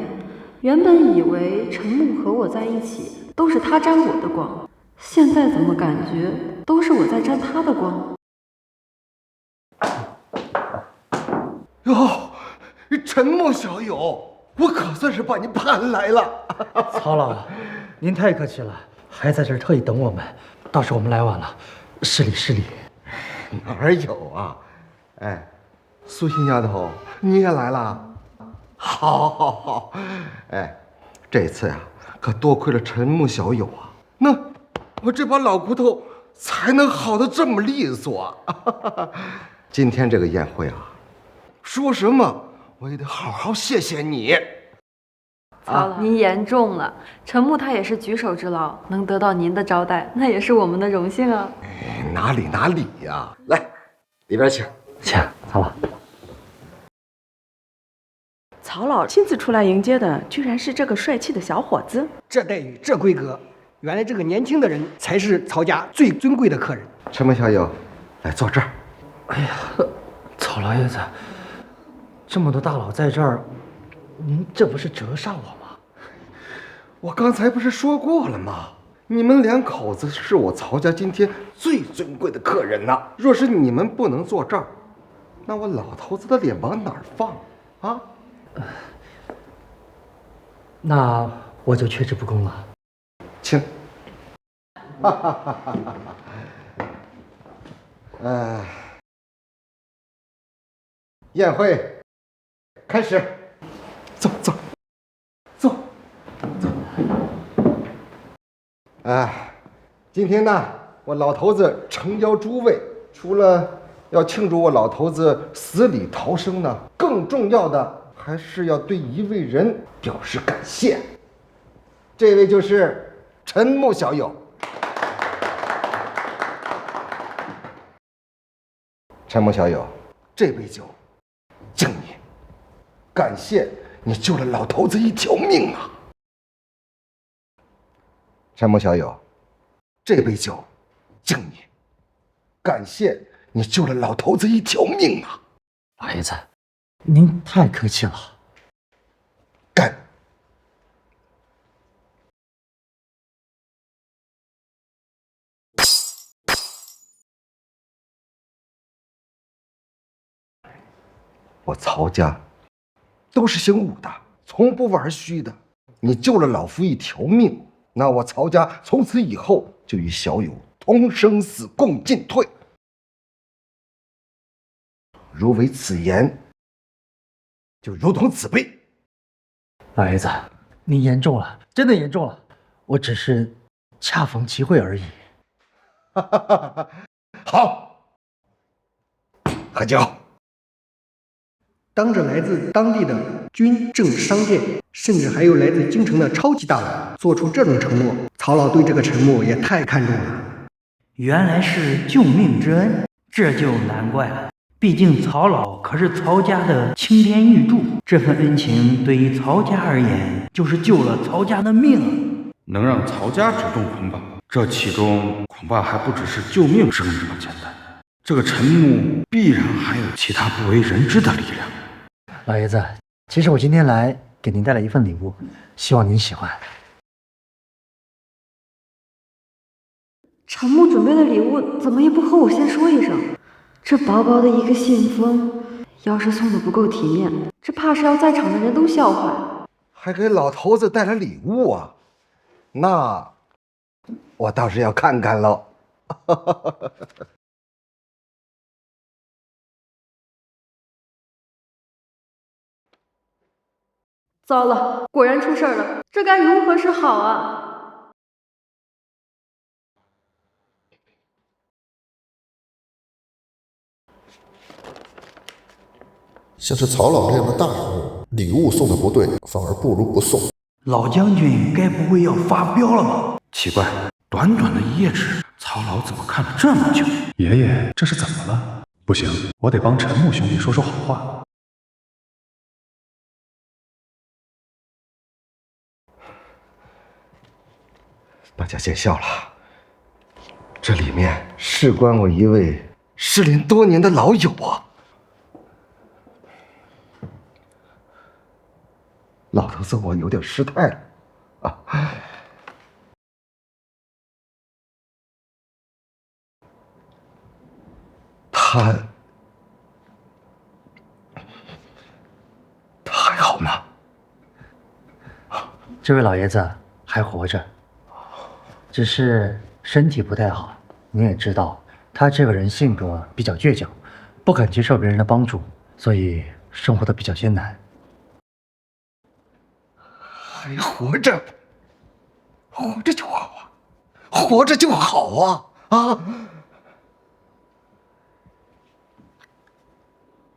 原本以为陈木和我在一起都是他沾我的光，现在怎么感觉都是我在沾他的光？哟，陈木小友，我可算是把你盼来了。曹老，您太客气了，还在这儿特意等我们。倒是我们来晚了，失礼失礼。哪儿有啊？哎，苏欣丫头，你也来了？好，好，好。哎，这次呀，可多亏了陈木小友啊，那我这把老骨头才能好得这么利索。今天这个宴会啊，说什么我也得好好谢谢你。曹老，您言重了。陈木他也是举手之劳，能得到您的招待，那也是我们的荣幸啊。哪里哪里呀！来，里边请。请曹老。曹老亲自出来迎接的，居然是这个帅气的小伙子。这待遇，这规格，原来这个年轻的人才是曹家最尊贵的客人。陈木小友，来坐这儿。哎呀，曹老爷子，这么多大佬在这儿，您这不是折煞我吗？我刚才不是说过了吗？你们两口子是我曹家今天最尊贵的客人呐。若是你们不能坐这儿，那我老头子的脸往哪儿放啊？那我就缺之不恭了。请。宴会开始，走走走走。今天呢，我老头子诚邀诸位，除了要庆祝我老头子死里逃生呢，更重要的还是要对一位人表示感谢。这位就是陈木小友。陈木小友，这杯酒敬你，感谢你救了老头子一条命啊！陈木小友，这杯酒敬你，感谢你救了老头子一条命啊！老爷子，您太客气了。干！我曹家都是姓武的，从不玩虚的。你救了老夫一条命，那我曹家从此以后就与小友同生死共进退。如违此言，就如同此辈。老爷子，您言重了，真的言重了。我只是恰逢其会而已。好，喝酒。当着来自当地的军政商界，甚至还有来自京城的超级大佬做出这种承诺，曹老对这个陈木也太看重了。原来是救命之恩，这就难怪了。毕竟曹老可是曹家的青天玉柱，这份恩情对于曹家而言，就是救了曹家的命。能让曹家主动捆绑，这其中恐怕还不只是救命之恩这么简单。这个陈木必然还有其他不为人知的力量。老爷子，其实我今天来给您带来一份礼物，希望您喜欢。陈木准备的礼物怎么也不和我先说一声？这薄薄的一个信封，要是送的不够体面，这怕是要在场的人都笑话。还给老头子带来礼物啊？那我倒是要看看喽。糟了，果然出事儿了，这该如何是好啊？像是曹老这样的大人物，礼物送的不对，反而不如不送。老将军该不会要发飙了吧？奇怪，短短的1页纸，曹老怎么看了这么久？爷爷，这是怎么了？不行，我得帮陈木兄弟说说好话。大家见笑了，这里面事关我一位失联多年的老友啊。老头子，我有点失态了啊。他还好吗？这位老爷子还活着，只是身体不太好。你也知道，他这个人性格比较倔强，不肯接受别人的帮助，所以生活的比较艰难。还活着，活着就好啊，活着就好啊！啊，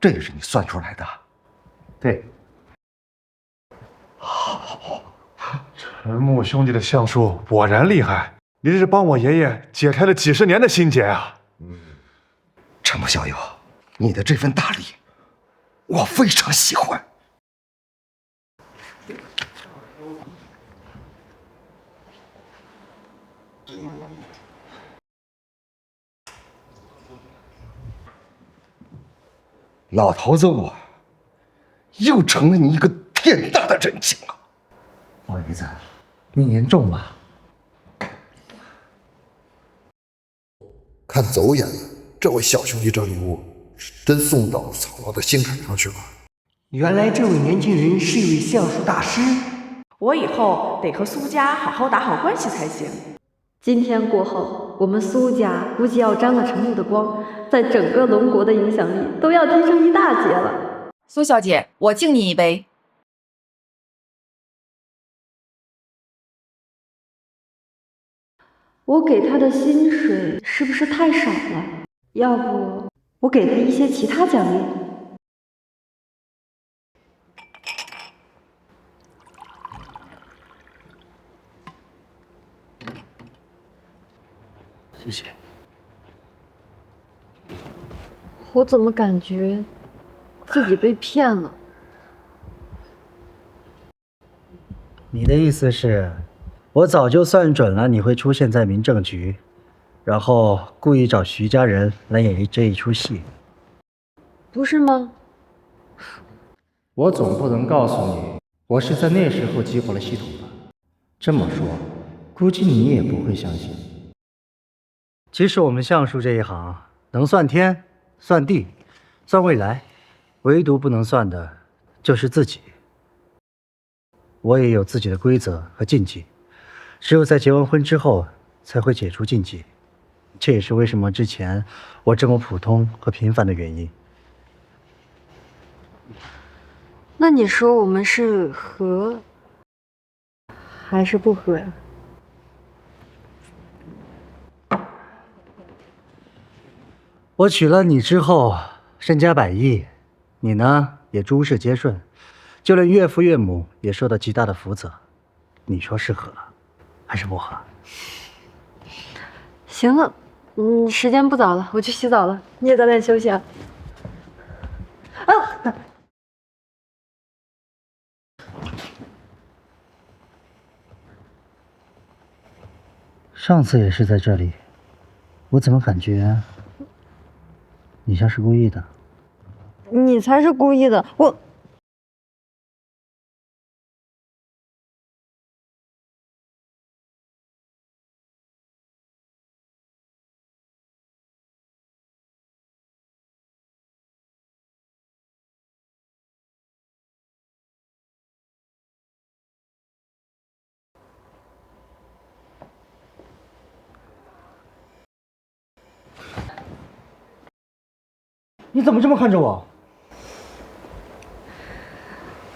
这也是你算出来的？对。陈木兄弟的相术果然厉害，你这是帮我爷爷解开了几十年的心结啊！陈木小友，你的这份大礼，我非常喜欢。老头子，我又成了你一个天大的人情了。老爷子，你严重了。看走眼了，这位小兄弟这礼物是真送到曹老的心坎上去了。原来这位年轻人是一位相术大师，我以后得和苏家好好打好关系才行。今天过后，我们苏家估计要沾了陈木的光，在整个龙国的影响力都要提升一大截了。苏小姐，我敬你一杯。我给他的薪水是不是太少了？要不我给他一些其他奖励？谢谢。我怎么感觉自己被骗了？你的意思是，我早就算准了你会出现在民政局，然后故意找徐家人来演这一出戏，不是吗？我总不能告诉你，我是在那时候激活了系统吧？这么说，估计你也不会相信。其实我们相术这一行能算天、算地、算未来，唯独不能算的就是自己。我也有自己的规则和禁忌，只有在结完婚之后才会解除禁忌。这也是为什么之前我这么普通和平凡的原因。那你说我们是合还是不合呀？我娶了你之后，身家100亿，你呢也诸事皆顺，就连岳父岳母也受到极大的福泽。你说是合还是不合？行了，时间不早了，我去洗澡了，你也早点休息啊。上次也是在这里，我怎么感觉你像是故意的？你才是故意的，我。你怎么这么看着我？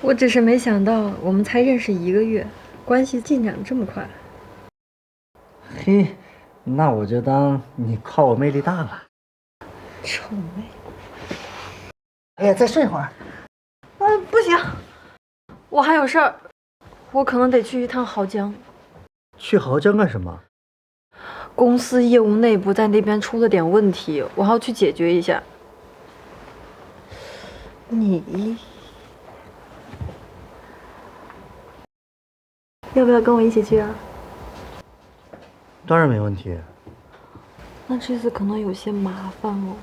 我只是没想到我们才认识1个月，关系进展的这么快。嘿，那我就当你夸我魅力大了。臭美。哎呀，再睡会儿。不行，我还有事儿，我可能得去一趟濠江。去濠江干什么？公司业务内部在那边出了点问题，我要去解决一下。你要不要跟我一起去啊？当然没问题。那这次可能有些麻烦哦。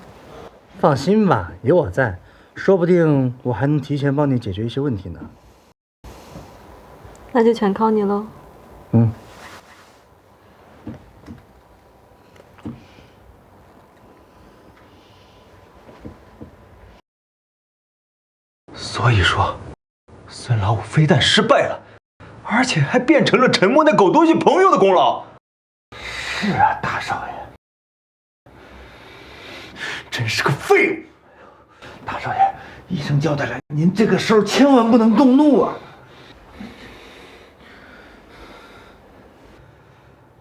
放心吧，有我在，说不定我还能提前帮你解决一些问题呢。那就全靠你喽。嗯。所以说，孙老五非但失败了，而且还变成了陈默那狗东西朋友的功劳。是啊，大少爷，真是个废物。大少爷，医生交代了，您这个时候千万不能动怒啊。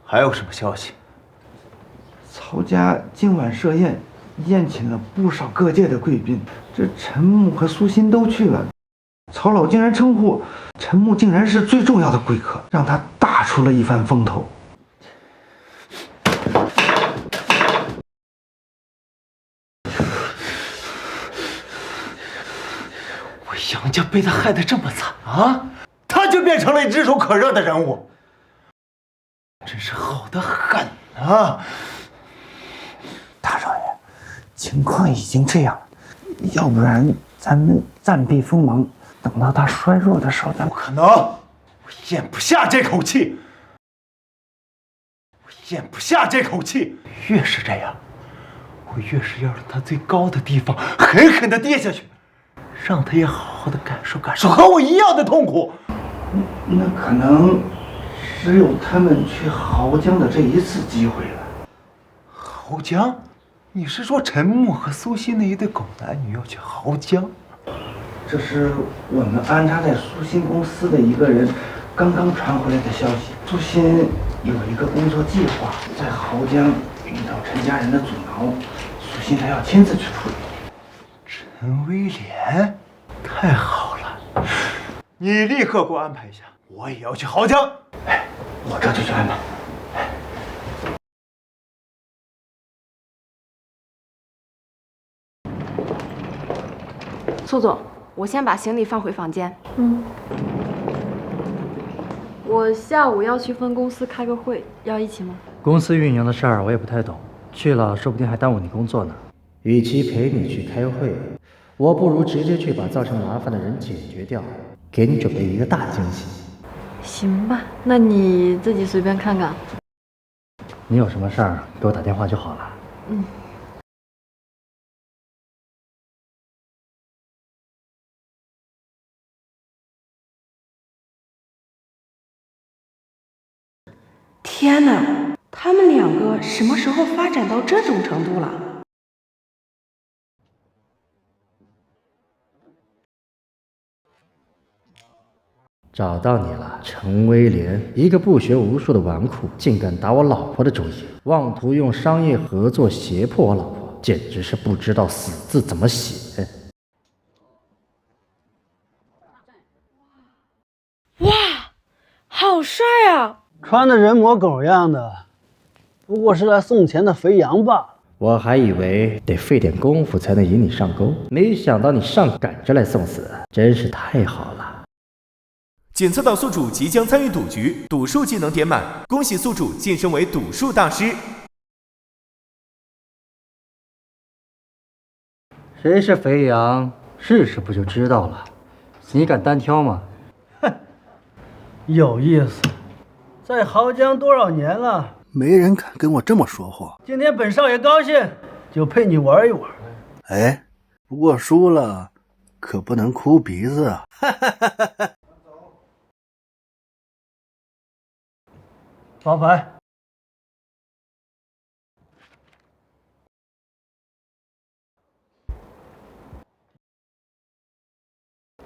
还有什么消息？曹家今晚设宴，宴请了不少各界的贵宾，这陈木和苏欣都去了。曹老竟然称呼陈木竟然是最重要的贵客，让他大出了一番风头。我杨家被他害得这么惨啊，他却变成了炙手可热的人物，真是好得很啊！大少爷，情况已经这样了，要不然咱们暂避锋芒，等到他衰弱的时候再。不可能，我咽不下这口气，越是这样，我越是要让他最高的地方狠狠地跌下去，让他也好好的感受感受和我一样的痛苦。那可能只有他们去濠江的这一次机会了。濠江？你是说陈木和苏欣那一对狗男女要去濠江？这是我们安插在苏欣公司的一个人刚刚传回来的消息。苏欣有一个工作计划，在濠江遇到陈家人的阻挠，苏欣她要亲自去处理。陈威廉，太好了！你立刻给我安排一下，我也要去濠江。哎，我这就去安排。苏总，我先把行李放回房间。我下午要去分公司开个会，要一起吗？公司运营的事儿我也不太懂，去了说不定还耽误你工作呢。与其陪你去开会，我不如直接去把造成麻烦的人解决掉，给你准备一个大惊喜。行吧，那你自己随便看看。你有什么事儿给我打电话就好了。嗯。天哪，他们两个什么时候发展到这种程度了？找到你了，陈威廉，一个不学无术的纨绔，竟敢打我老婆的主意，妄图用商业合作胁迫我老婆，简直是不知道死字怎么写。哇，好帅啊！穿的人模狗样的，不过是来送钱的肥羊罢了。我还以为得费点功夫才能引你上钩，没想到你上赶着来送死，真是太好了。检测到宿主即将参与赌局，赌术技能点满，恭喜宿主晋升为赌术大师。谁是肥羊，试试不就知道了。你敢单挑吗？哼，有意思。在濠江多少年了，没人敢跟我这么说话。今天本少爷高兴，就陪你玩一玩。哎，不过输了可不能哭鼻子啊！发牌。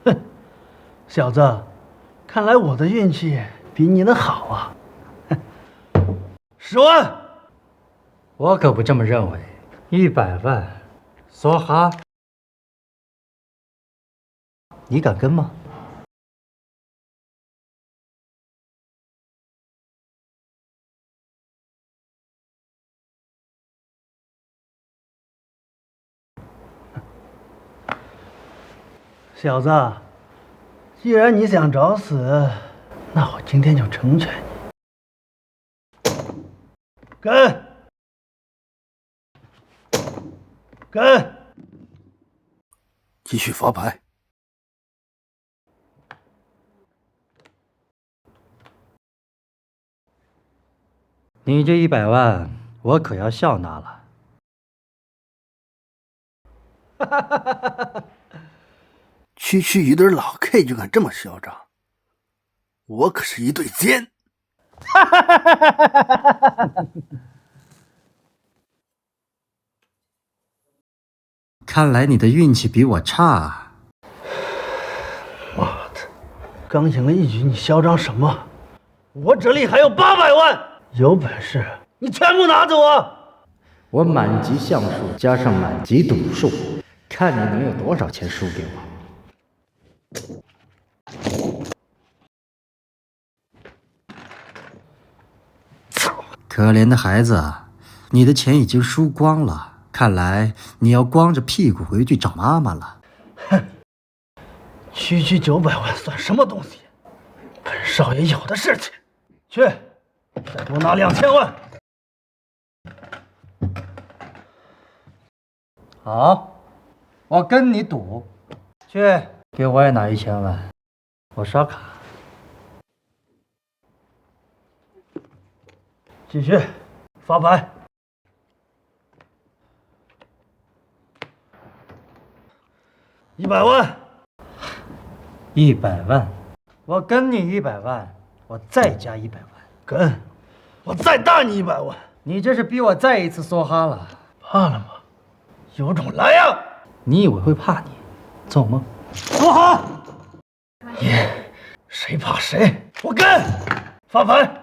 哼，小子，看来我的运气比你的好啊。10万，我可不这么认为。100万，梭哈，你敢跟吗？小子，既然你想找死，那我今天就成全你。跟，继续发牌。你这100万，我可要笑纳了。哈哈哈哈哈！区区一对老 K 就敢这么嚣张，我可是一对尖！哈哈哈哈哈！看来你的运气比我差啊！妈的，刚赢了一局，你嚣张什么？我这里还有800万，有本事你全部拿走啊！我满级橡树加上满级赌术，看你能有多少钱输给我。可怜的孩子，你的钱已经输光了，看来你要光着屁股回去找妈妈了。哼，区区900万算什么东西？本少爷有的是钱。去，再给我拿2000万。好，我跟你赌。去，给我也拿1000万，我刷卡。继续发牌。100万，100万，我跟你100万，我再加100万，跟，我再大你100万。你这是逼我再一次梭哈了。怕了吗？有种来呀！你以为会怕你？做梦！梭哈！谁怕谁？我跟，发牌。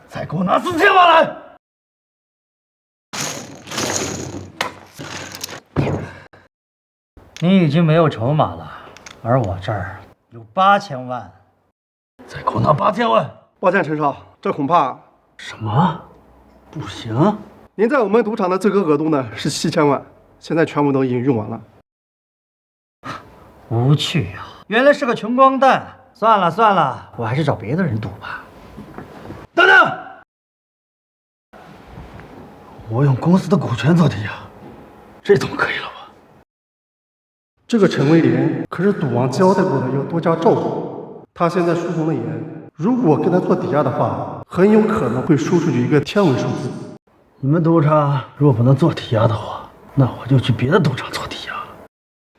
再给我拿4000万来！你已经没有筹码了，而我这儿有8000万。再给我拿8000万！抱歉，陈少，这恐怕……什么？不行！您在我们赌场的最高额度呢是7000万，现在全部都已经用完了。无趣啊！原来是个穷光蛋。算了算了，我还是找别的人赌吧。等等，我用公司的股权做抵押，这总可以了吧？这个陈威廉可是赌王交代过的要多加照顾，他现在输红了眼，如果跟他做抵押的话，很有可能会输出去一个天文数字。你们赌场若不能做抵押的话，那我就去别的赌场做抵押了。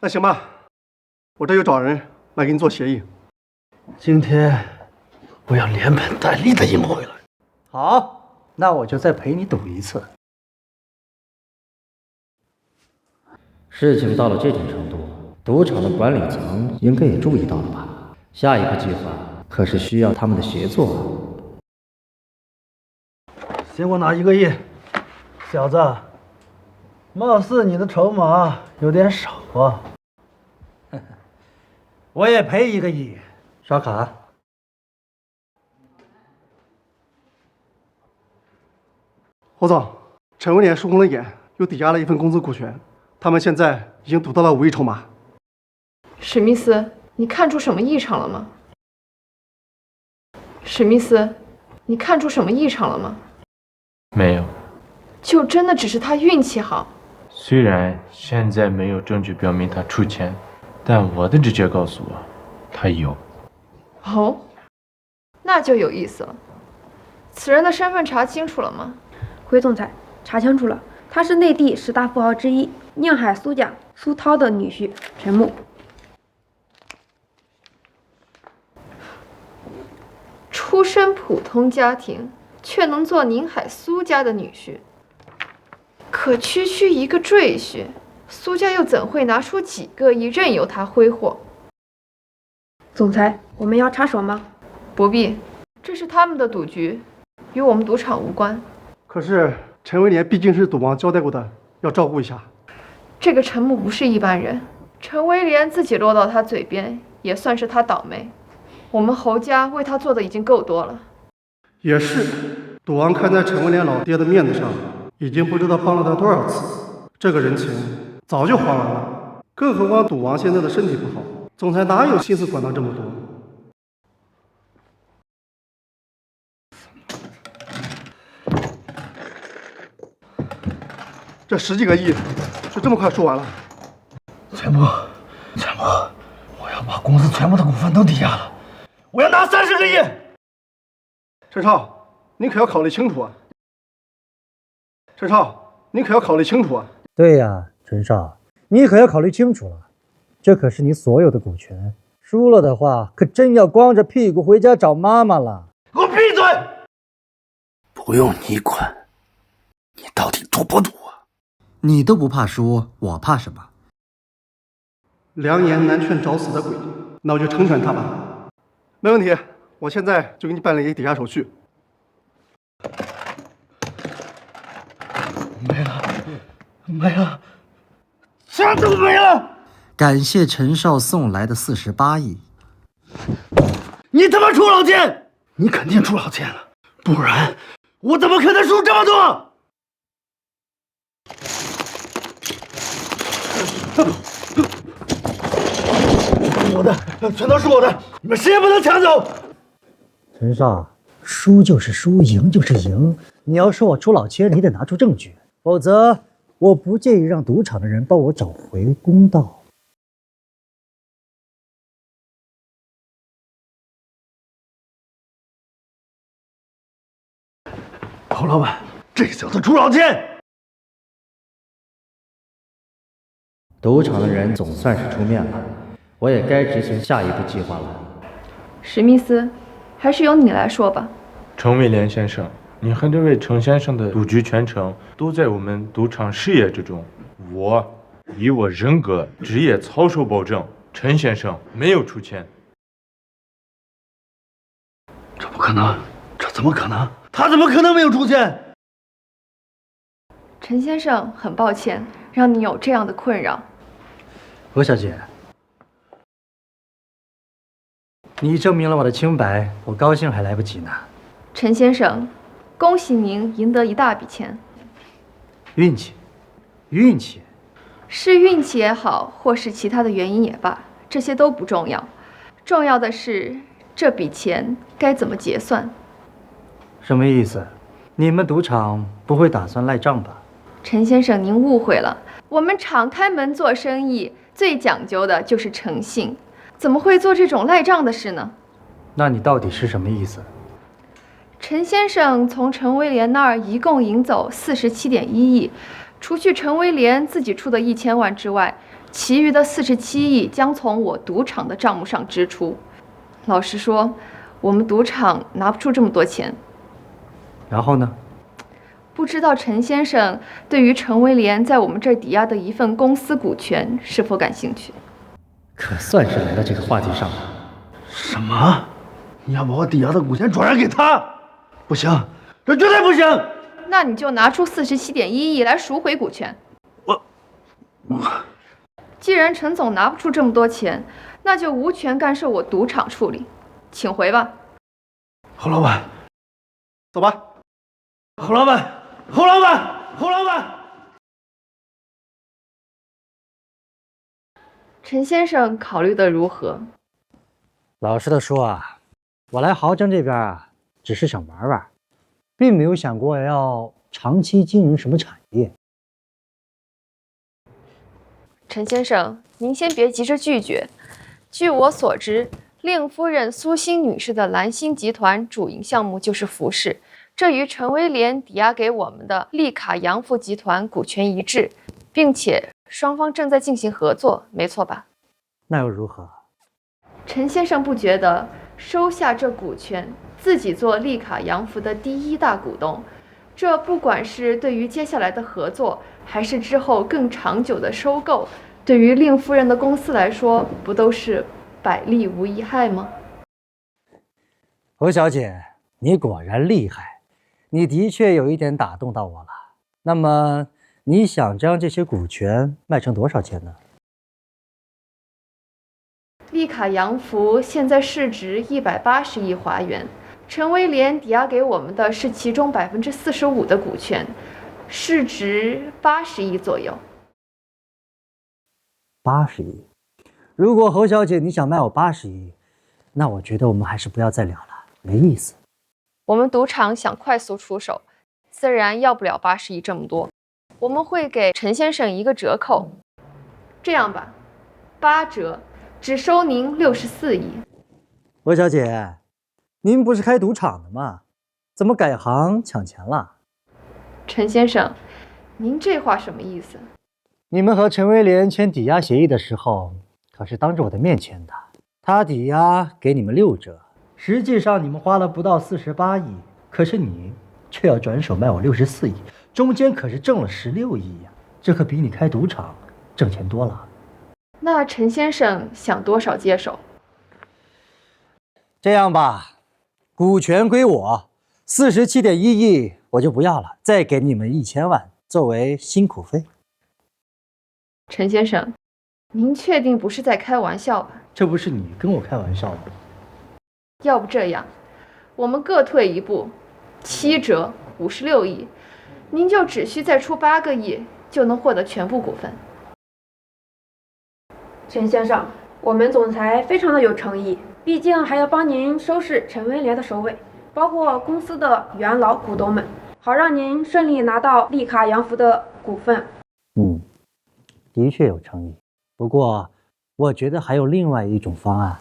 那行吧，我这就找人来给你做协议。今天我要连本带利的赢回来。好，那我就再陪你赌一次。事情到了这种程度，赌场的管理层应该也注意到了吧？下一步计划可是需要他们的协作啊。先给我拿1个亿，小子，貌似你的筹码有点少啊。我也赔1个亿。刷卡。侯总，陈威廉输红了眼，又抵押了一份公司股权，他们现在已经赌到了5亿筹码。史密斯，你看出什么异常了吗？史密斯，你看出什么异常了吗？没有。就真的只是他运气好？虽然现在没有证据表明他出钱，但我的直觉告诉我，他有。哦，那就有意思了。此人的身份查清楚了吗？回总裁，查清楚了，他是内地10大富豪之一，宁海苏家苏涛的女婿陈木。身普通家庭，却能做宁海苏家的女婿。可区区一个赘婿，苏家又怎会拿出几个亿任由他挥霍？总裁，我们要插手吗？不必，这是他们的赌局，与我们赌场无关。可是陈威廉毕竟是赌王交代过的，要照顾一下。这个陈木不是一般人，陈威廉自己落到他嘴边，也算是他倒霉。我们侯家为他做的已经够多了。也是，赌王看在陈威廉老爹的面子上，已经不知道帮了他多少次，这个人情早就还完了。更何况赌王现在的身体不好，总裁哪有心思管到这么多？这10几个亿就这么快说完了？全部，我要把公司全部的股份都抵押了，我要拿30个亿。陈少，你可要考虑清楚啊！陈少，你可要考虑清楚啊！对呀，陈少，你可要考虑清楚了，这可是你所有的股权，输了的话，可真要光着屁股回家找妈妈了。给我闭嘴！不用你管，你到底赌不赌啊？你都不怕输，我怕什么？良言难劝找死的鬼，那我就成全他吧。没问题，我现在就给你办理一个抵押手续。没了，全都没了！感谢陈少送来的48亿。你他妈出老千！你肯定出老千了，不然我怎么可能输这么多？我的，全都是我的，你们谁也不能抢走！陈少，输就是输，赢就是赢。你要说我出老千，你得拿出证据，否则我不介意让赌场的人帮我找回公道。侯老板，这小子出老千！赌场的人总算是出面了，我也该执行下一步计划了。史密斯，还是由你来说吧。陈威廉先生，你和这位陈先生的赌局全程都在我们赌场事业之中。我以我人格、职业操守保证，陈先生没有出钱。这不可能，这怎么可能？他怎么可能没有出钱？陈先生，很抱歉让你有这样的困扰。何小姐，你证明了我的清白，我高兴还来不及呢。陈先生，恭喜您赢得一大笔钱。运气，运气，是运气也好，或是其他的原因也罢，这些都不重要。重要的是这笔钱该怎么结算。什么意思？你们赌场不会打算赖账吧？陈先生，您误会了。我们敞开门做生意，最讲究的就是诚信，怎么会做这种赖账的事呢？那你到底是什么意思？陈先生从陈威廉那儿一共赢走47.1亿，除去陈威廉自己出的1000万之外，其余的47亿将从我赌场的账目上支出。老实说，我们赌场拿不出这么多钱。然后呢？不知道陈先生对于陈威廉在我们这儿抵押的一份公司股权是否感兴趣？可算是来到这个话题上了。什么？你要把我抵押的股权转让给他？不行，这绝对不行！那你就拿出47.1亿来赎回股权。既然陈总拿不出这么多钱，那就无权干涉我赌场处理，请回吧。侯老板，走吧。侯老板，侯老板，侯老板。陈先生考虑的如何？老实的说啊，我来豪江这边啊，只是想玩玩，并没有想过要长期经营什么产业。陈先生，您先别急着拒绝。据我所知，令夫人苏欣女士的蓝星集团主营项目就是服饰，这与陈威廉抵押给我们的利卡洋服集团股权一致，并且双方正在进行合作，没错吧？那又如何？陈先生不觉得收下这股权，自自己做利卡洋服的第一大股东。这不管是对于接下来的合作，还是之后更长久的收购，对于令夫人的公司来说，不都是百利无一害吗？侯小姐，你果然厉害，你的确有一点打动到我了。那么，你想将这些股权卖成多少钱呢？利卡洋服现在市值180亿华元。陈威廉抵押给我们的是其中45%的股权，市值80亿左右。80亿？如果侯小姐你想卖我80亿，那我觉得我们还是不要再聊了，没意思。我们赌场想快速出手，自然要不了80亿这么多，我们会给陈先生一个折扣。这样吧，8折，只收您64亿。侯小姐。您不是开赌场的吗？怎么改行抢钱了？陈先生，您这话什么意思？你们和陈威廉签抵押协议的时候，可是当着我的面签的。他抵押给你们6折，实际上你们花了不到48亿，可是你却要转手卖我64亿，中间可是挣了16亿呀！这可比你开赌场挣钱多了。那陈先生想多少接手？这样吧。股权归我，47.1亿我就不要了，再给你们1000万作为辛苦费。陈先生，您确定不是在开玩笑吧？这不是你跟我开玩笑吗？要不这样，我们各退一步，7折56亿，您就只需再出8个亿，就能获得全部股份。陈先生，我们总裁非常的有诚意。毕竟还要帮您收拾陈威廉的首尾，包括公司的元老股东们，好让您顺利拿到利卡洋服的股份。的确有诚意。不过，我觉得还有另外一种方案。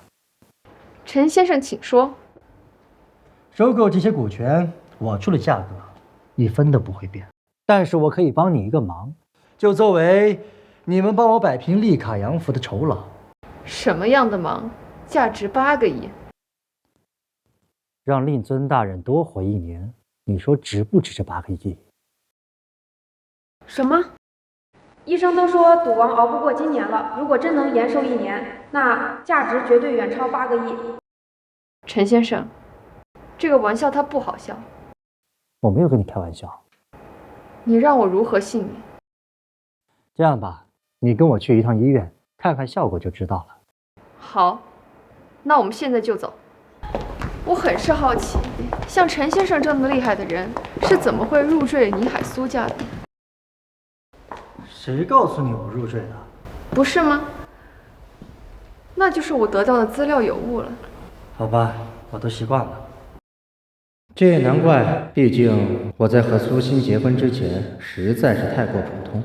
陈先生，请说。收购这些股权，我出的价格，你分的不会变。但是我可以帮你一个忙，就作为你们帮我摆平利卡洋服的酬劳。什么样的忙？价值8个亿，让令尊大人多活1年，你说值不值这8个亿？什么？医生都说赌王熬不过今年了，如果真能延寿1年，那价值绝对远超8个亿。陈先生，这个玩笑它不好笑。我没有跟你开玩笑。你让我如何信你？这样吧，你跟我去一趟医院，看看效果就知道了。好。那我们现在就走。我很是好奇，像陈先生这么厉害的人，是怎么会入赘倪海苏家的？谁告诉你我入赘的？不是吗？那就是我得到的资料有误了。好吧，我都习惯了。这也难怪，毕竟我在和苏欣结婚之前实在是太过普通，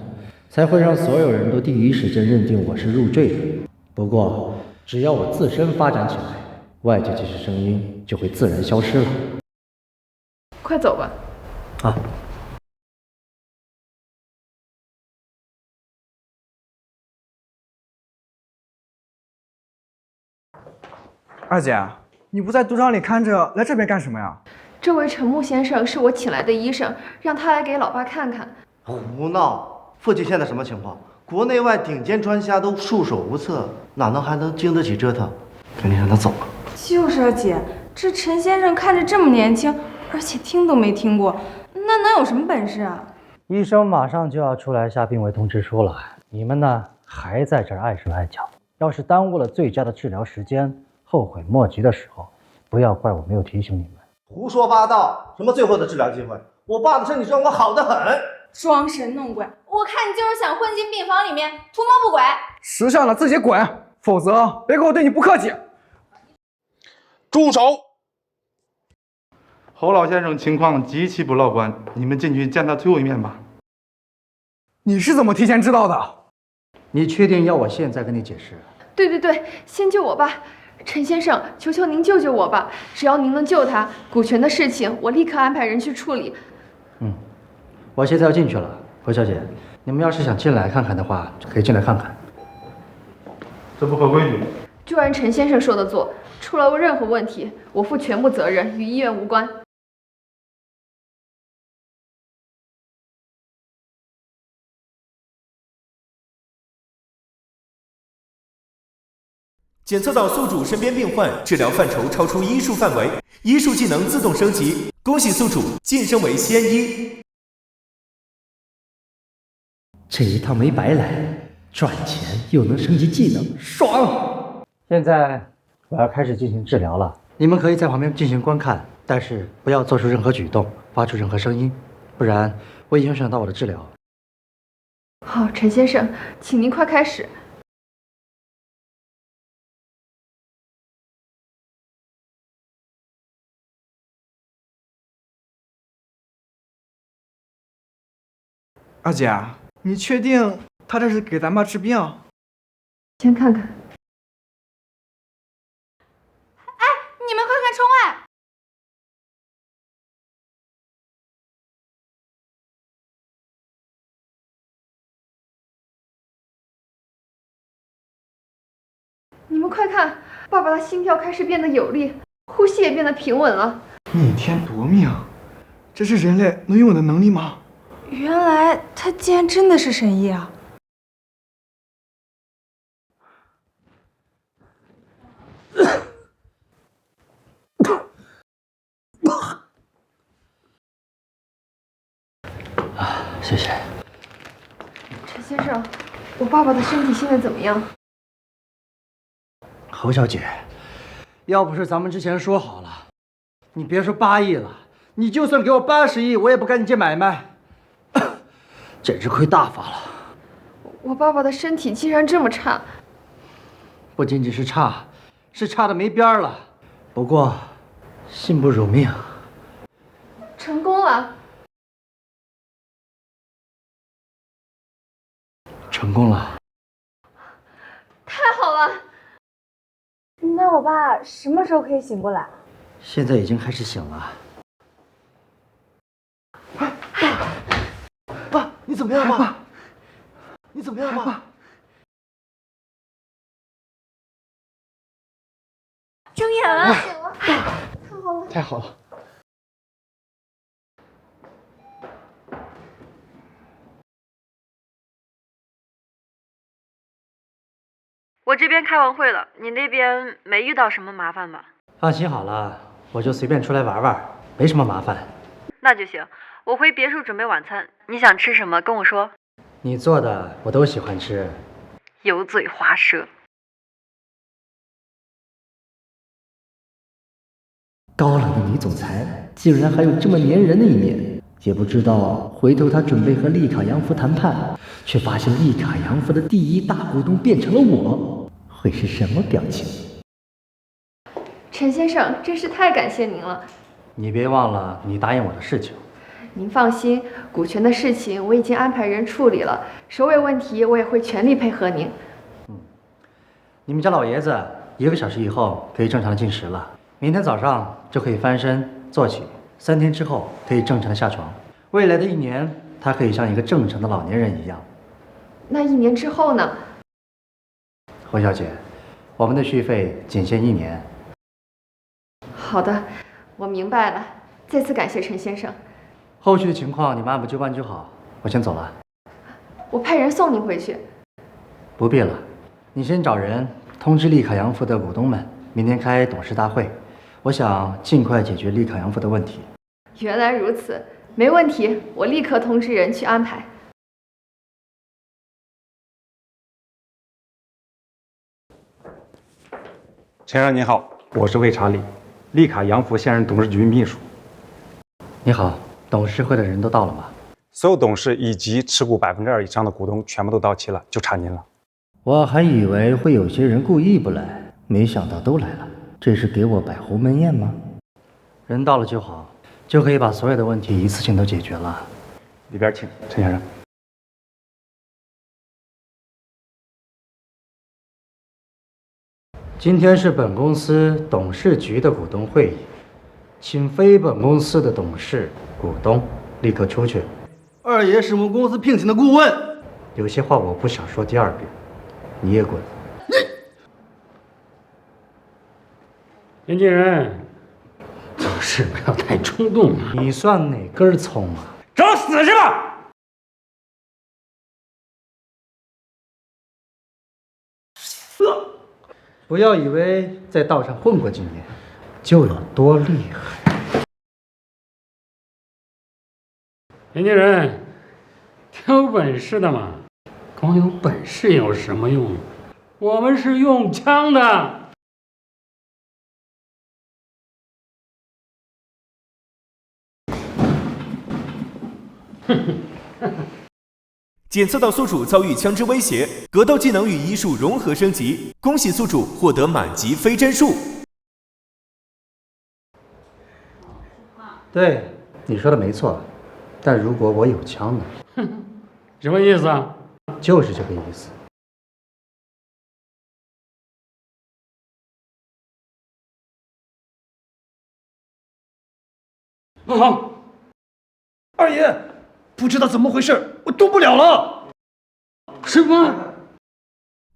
才会让所有人都第一时间认定我是入赘的。不过，只要我自身发展起来，外界这些声音就会自然消失了。快走吧。啊。二姐，你不在赌场里看着，来这边干什么呀？这位陈木先生是我请来的医生，让他来给老爸看看。胡闹！父亲现在什么情况？国内外顶尖专家都束手无策，哪能还能经得起折腾？赶紧让他走吧。就是啊，姐，这陈先生看着这么年轻，而且听都没听过，那能有什么本事啊？医生马上就要出来下病危通知书了，你们呢还在这儿碍手碍脚，要是耽误了最佳的治疗时间，后悔莫及的时候，不要怪我没有提醒你们。胡说八道！什么最后的治疗机会？我爸的身体状况好得很。装神弄鬼，我看你就是想混进病房里面图谋不轨。识相了自己滚，否则别给我对你不客气。住手！侯老先生情况极其不乐观，你们进去见他最后一面吧。你是怎么提前知道的？你确定要我现在跟你解释？对，先救我吧，陈先生，求求您救救我吧！只要您能救他，股权的事情我立刻安排人去处理。我现在要进去了，侯小姐，你们要是想进来看看的话，可以进来看看。这不合规矩。就按陈先生说的做，出了任何问题，我负全部责任，与医院无关。检测到宿主身边病患治疗范畴超出医术范围，医术技能自动升级，恭喜宿主晋升为仙医。这一趟没白来，赚钱又能升级技能，爽！现在我要开始进行治疗了，你们可以在旁边进行观看，但是不要做出任何举动，发出任何声音，不然会影响到我的治疗。好，陈先生，请您快开始。二姐，你确定他这是给咱爸治病？先看看。哎，你们快看窗外！你们快看，爸爸的心跳开始变得有力，呼吸也变得平稳了。逆天夺命，这是人类能拥有的能力吗？原来他竟然真的是神医啊！谢谢。陈先生，我爸爸的身体现在怎么样？侯小姐，要不是咱们之前说好了，你别说8亿了，你就算给我80亿，我也不跟你接买卖。简直亏大发了！我爸爸的身体竟然这么差，不仅仅是差，是差的没边了。不过，信不如命。成功了！成功了！太好了！那我爸什么时候可以醒过来？现在已经开始醒了。爸，你怎么样，爸？你怎么样，爸？睁眼了！太好了！太好了！我这边开完会了，你那边没遇到什么麻烦吧？放心好了，我就随便出来玩玩，没什么麻烦。那就行，我回别墅准备晚餐，你想吃什么跟我说。你做的我都喜欢吃。油嘴滑舌。高冷的女总裁竟然还有这么粘人的一面，也不知道回头她准备和利卡杨福谈判，却发现利卡杨福的第一大股东变成了我，会是什么表情？陈先生，真是太感谢您了。你别忘了你答应我的事情。您放心，股权的事情我已经安排人处理了，首尾问题我也会全力配合您。你们家老爷子1个小时以后可以正常的进食了，明天早上就可以翻身坐起，3天之后可以正常的下床。未来的1年，他可以像一个正常的老年人一样。那1年之后呢？侯小姐，我们的续费仅限1年。好的，我明白了。再次感谢陈先生。后续的情况你们按部就班就好。我先走了。我派人送您回去。不必了，你先找人通知利卡杨福的股东们，明天开董事大会。我想尽快解决利卡杨福的问题。原来如此，没问题，我立刻通知人去安排。陈先生您好，我是魏查理，利卡杨福现任董事局秘书。你好，董事会的人都到了吗？所有董事以及持股2%以上的股东全部都到齐了，就差您了。我还以为会有些人故意不来，没想到都来了。这是给我摆鸿门宴吗？人到了就好，就可以把所有的问题一次性都解决了。里边请，陈先生。今天是本公司董事局的股东会议，请非本公司的董事、股东立刻出去。二爷是我们公司聘请的顾问，有些话我不想说第2遍，你也滚。年轻人，做事不要太冲动啊！你算哪根葱啊？找死是吧？不要以为在道上混过几年就有多厉害。年轻人，挺有本事的嘛！光有本事有什么用？我们是用枪的。检测到宿主遭遇枪支威胁，格斗技能与医术融合升级，恭喜宿主获得满级飞帧数。对，你说的没错，但如果我有枪呢？什么意思啊？就是这个意思。不好，二爷，不知道怎么回事，我动不了了。什么？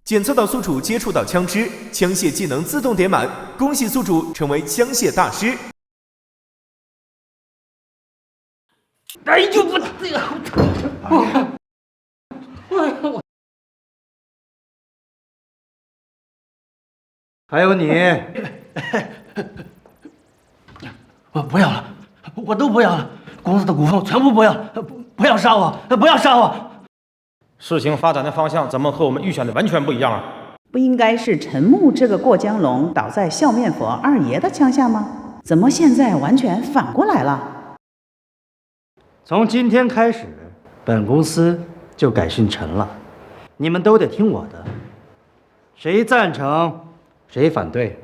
检测到宿主接触到枪支，枪械技能自动点满，恭喜宿主成为枪械大师。哎呦我！还有你，我不要了，我都不要了，公司的股份我全部不要，不要杀我，不要杀我！事情发展的方向怎么和我们预想的完全不一样啊？不应该是陈木这个过江龙倒在笑面佛二爷的枪下吗？怎么现在完全反过来了？从今天开始，本公司就改姓陈了，你们都得听我的，谁赞成谁反对，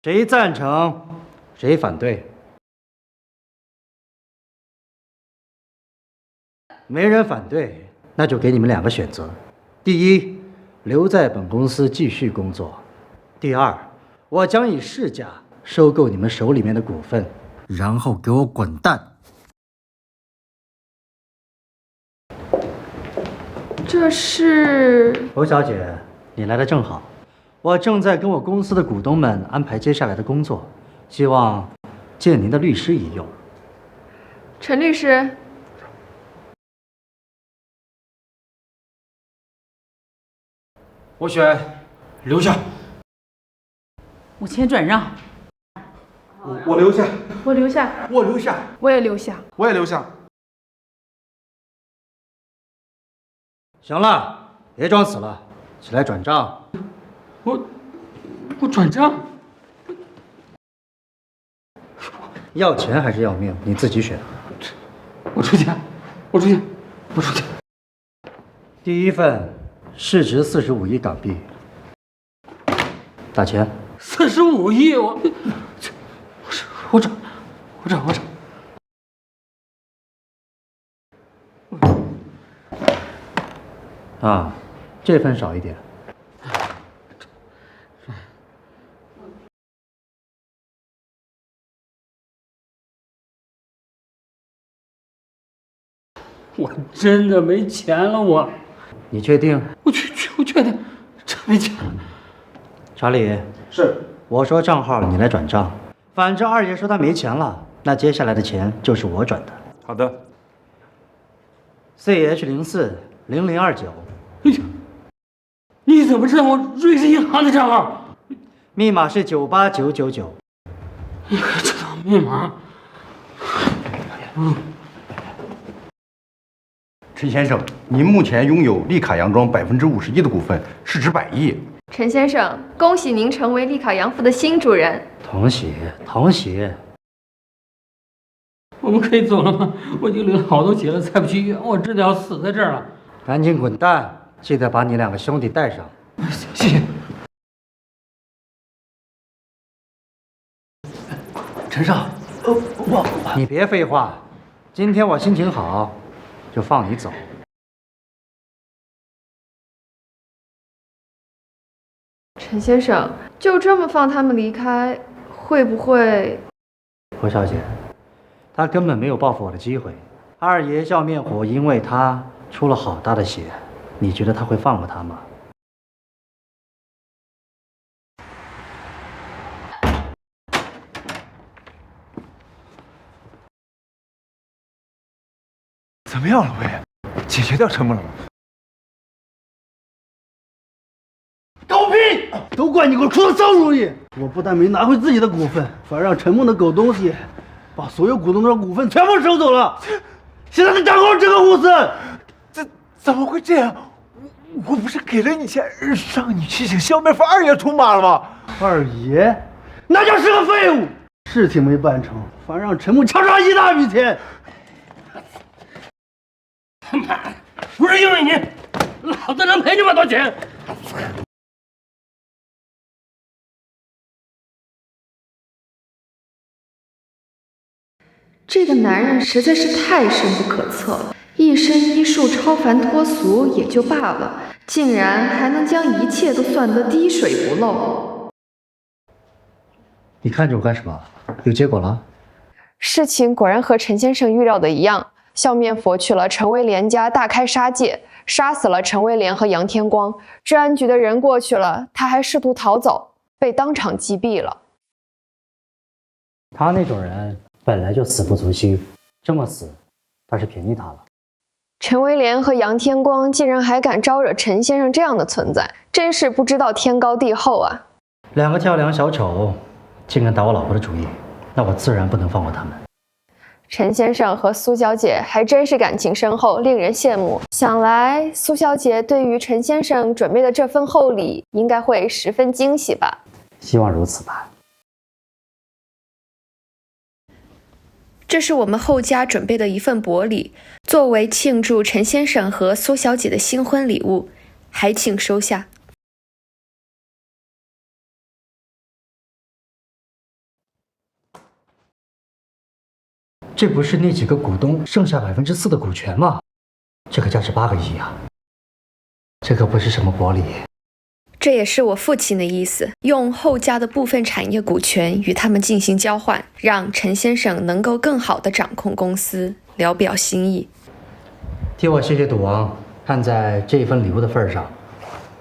谁赞成谁反对。没人反对，那就给你们两个选择：第一，留在本公司继续工作；第二，我将以市价收购你们手里面的股份，然后给我滚蛋。这是侯小姐，你来的正好，我正在跟我公司的股东们安排接下来的工作，希望借您的律师一用。陈律师。我选留下。我签转让。我留下。我留下。我留下。我也留下。我也留下。行了，别装死了，起来转账。我转账？要钱还是要命？你自己选。我出钱，我出钱，我出钱。第一份市值45亿港币，打钱。45亿，我涨。啊，这份少一点。我真的没钱了，我。你确定？我确定，真没钱了。查理，是。我说账号，你来转账。反正二爷说他没钱了，那接下来的钱就是我转的。好的。CH040029。哎呀，你怎么知道我瑞士银行的账号？密码是98999。你还知道密码？陈先生，您目前拥有利卡洋装51%的股份，市值100亿。陈先生，恭喜您成为利卡洋服的新主人。同喜。我们可以走了吗？我已经领了好多血了，再不去医院，我真的要死在这儿了。赶紧滚蛋！记得把你两个兄弟带上。谢谢。陈少，你别废话，今天我心情好，就放你走。陈先生，就这么放他们离开，会不会？侯小姐，他根本没有报复我的机会。二爷笑面虎因为他出了好大的血，你觉得他会放过他吗？么样了，喂？解决掉陈木了吗？狗屁！都怪你给我出的馊主意！我不但没拿回自己的股份，反而让陈梦的狗东西把所有股东的股份全部收走了。现在他掌控了整个公司。怎么会这样？我不是给了你钱，让你去请消灭府二爷出马了吗？二爷，那就是个废物，事情没办成，反而让陈木敲诈一大笔钱。他妈的，不是因为你，老子能赔这么多钱。这个男人实在是太深不可测了，一身医术超凡脱俗也就罢了，竟然还能将一切都算得滴水不漏。你看着我干什么？有结果了？事情果然和陈先生预料的一样，笑面佛去了陈威廉家大开杀戒，杀死了陈威廉和杨天光。治安局的人过去了，他还试图逃走，被当场击毙了。他那种人本来就死不足惜，这么死，倒是便宜他了。陈威廉和杨天光竟然还敢招惹陈先生这样的存在，真是不知道天高地厚啊！两个跳梁小丑竟然打我老婆的主意，那我自然不能放过他们。陈先生和苏小姐还真是感情深厚，令人羡慕。想来苏小姐对于陈先生准备的这份厚礼，应该会十分惊喜吧？希望如此吧。这是我们后家准备的一份薄礼，作为庆祝陈先生和苏小姐的新婚礼物，还请收下。这不是那几个股东剩下4%的股权吗？这个价值8个亿啊！这可不是什么薄礼。这也是我父亲的意思，用后家的部分产业股权与他们进行交换，让陈先生能够更好地掌控公司，聊表心意。替我谢谢赌王，看在这一份礼物的份上，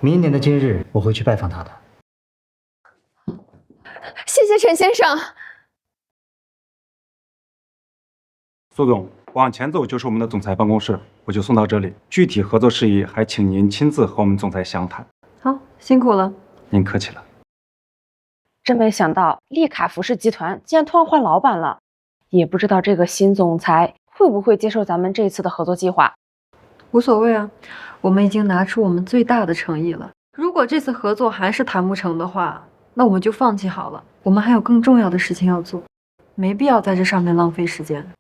明年的今日我会去拜访他的。谢谢陈先生。苏总，往前走就是我们的总裁办公室，我就送到这里。具体合作事宜还请您亲自和我们总裁详谈。好，辛苦了。您客气了。真没想到丽卡服饰集团竟然突然换老板了，也不知道这个新总裁会不会接受咱们这次的合作计划。无所谓啊，我们已经拿出我们最大的诚意了。如果这次合作还是谈不成的话，那我们就放弃好了。我们还有更重要的事情要做，没必要在这上面浪费时间。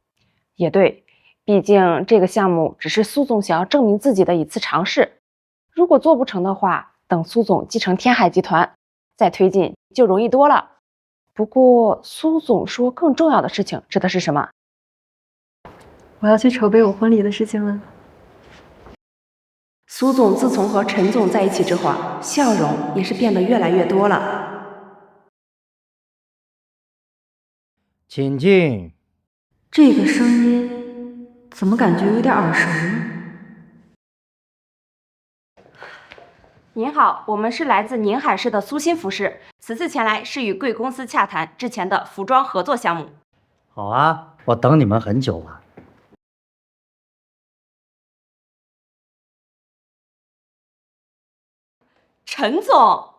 也对，毕竟这个项目只是苏总想要证明自己的一次尝试。如果做不成的话，等苏总继承天海集团，再推进就容易多了。不过苏总说更重要的事情指的是什么？我要去筹备我婚礼的事情了。苏总自从和陈总在一起之后啊，笑容也是变得越来越多了。请进。这个声音怎么感觉有点耳熟呢？您好，我们是来自宁海市的苏新服饰，此次前来是与贵公司洽谈之前的服装合作项目。好啊，我等你们很久了。陈总，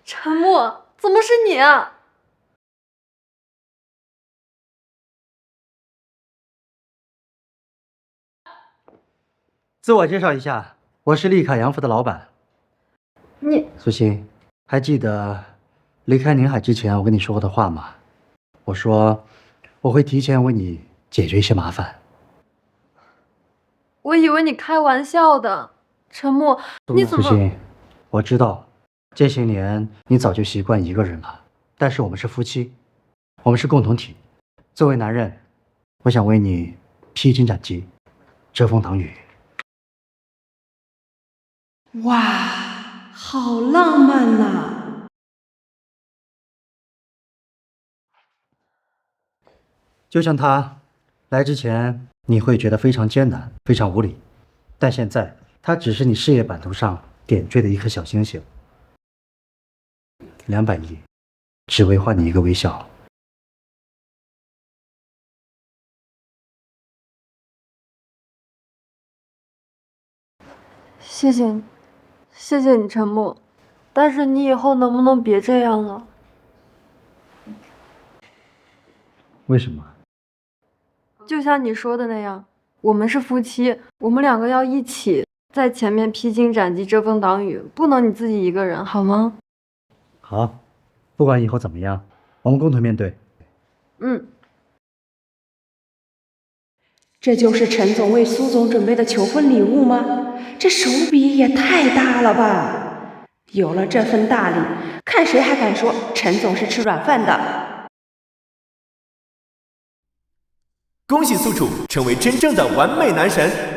陈木，怎么是你啊？自我介绍一下，我是丽卡洋服的老板。你苏欣，还记得离开宁海之前我跟你说过的话吗？我说我会提前为你解决一些麻烦。我以为你开玩笑的，陈木，你怎么？苏欣，我知道这些年你早就习惯一个人了，但是我们是夫妻，我们是共同体。作为男人，我想为你披荆斩棘，遮风挡雨。哇，好浪漫呐！就像他来之前，你会觉得非常艰难，非常无理，但现在他只是你事业版图上点缀的一颗小星星。200亿，只为换你一个微笑。谢谢你，谢谢你，陈木。但是你以后能不能别这样了？为什么？就像你说的那样，我们是夫妻，我们2个要一起在前面披荆斩棘、遮风挡雨，不能你自己一个人，好吗？好，不管以后怎么样，我们共同面对。嗯。这就是陈总为苏总准备的求婚礼物吗？这手笔也太大了吧！有了这份大礼，看谁还敢说陈总是吃软饭的。恭喜宿主成为真正的完美男神。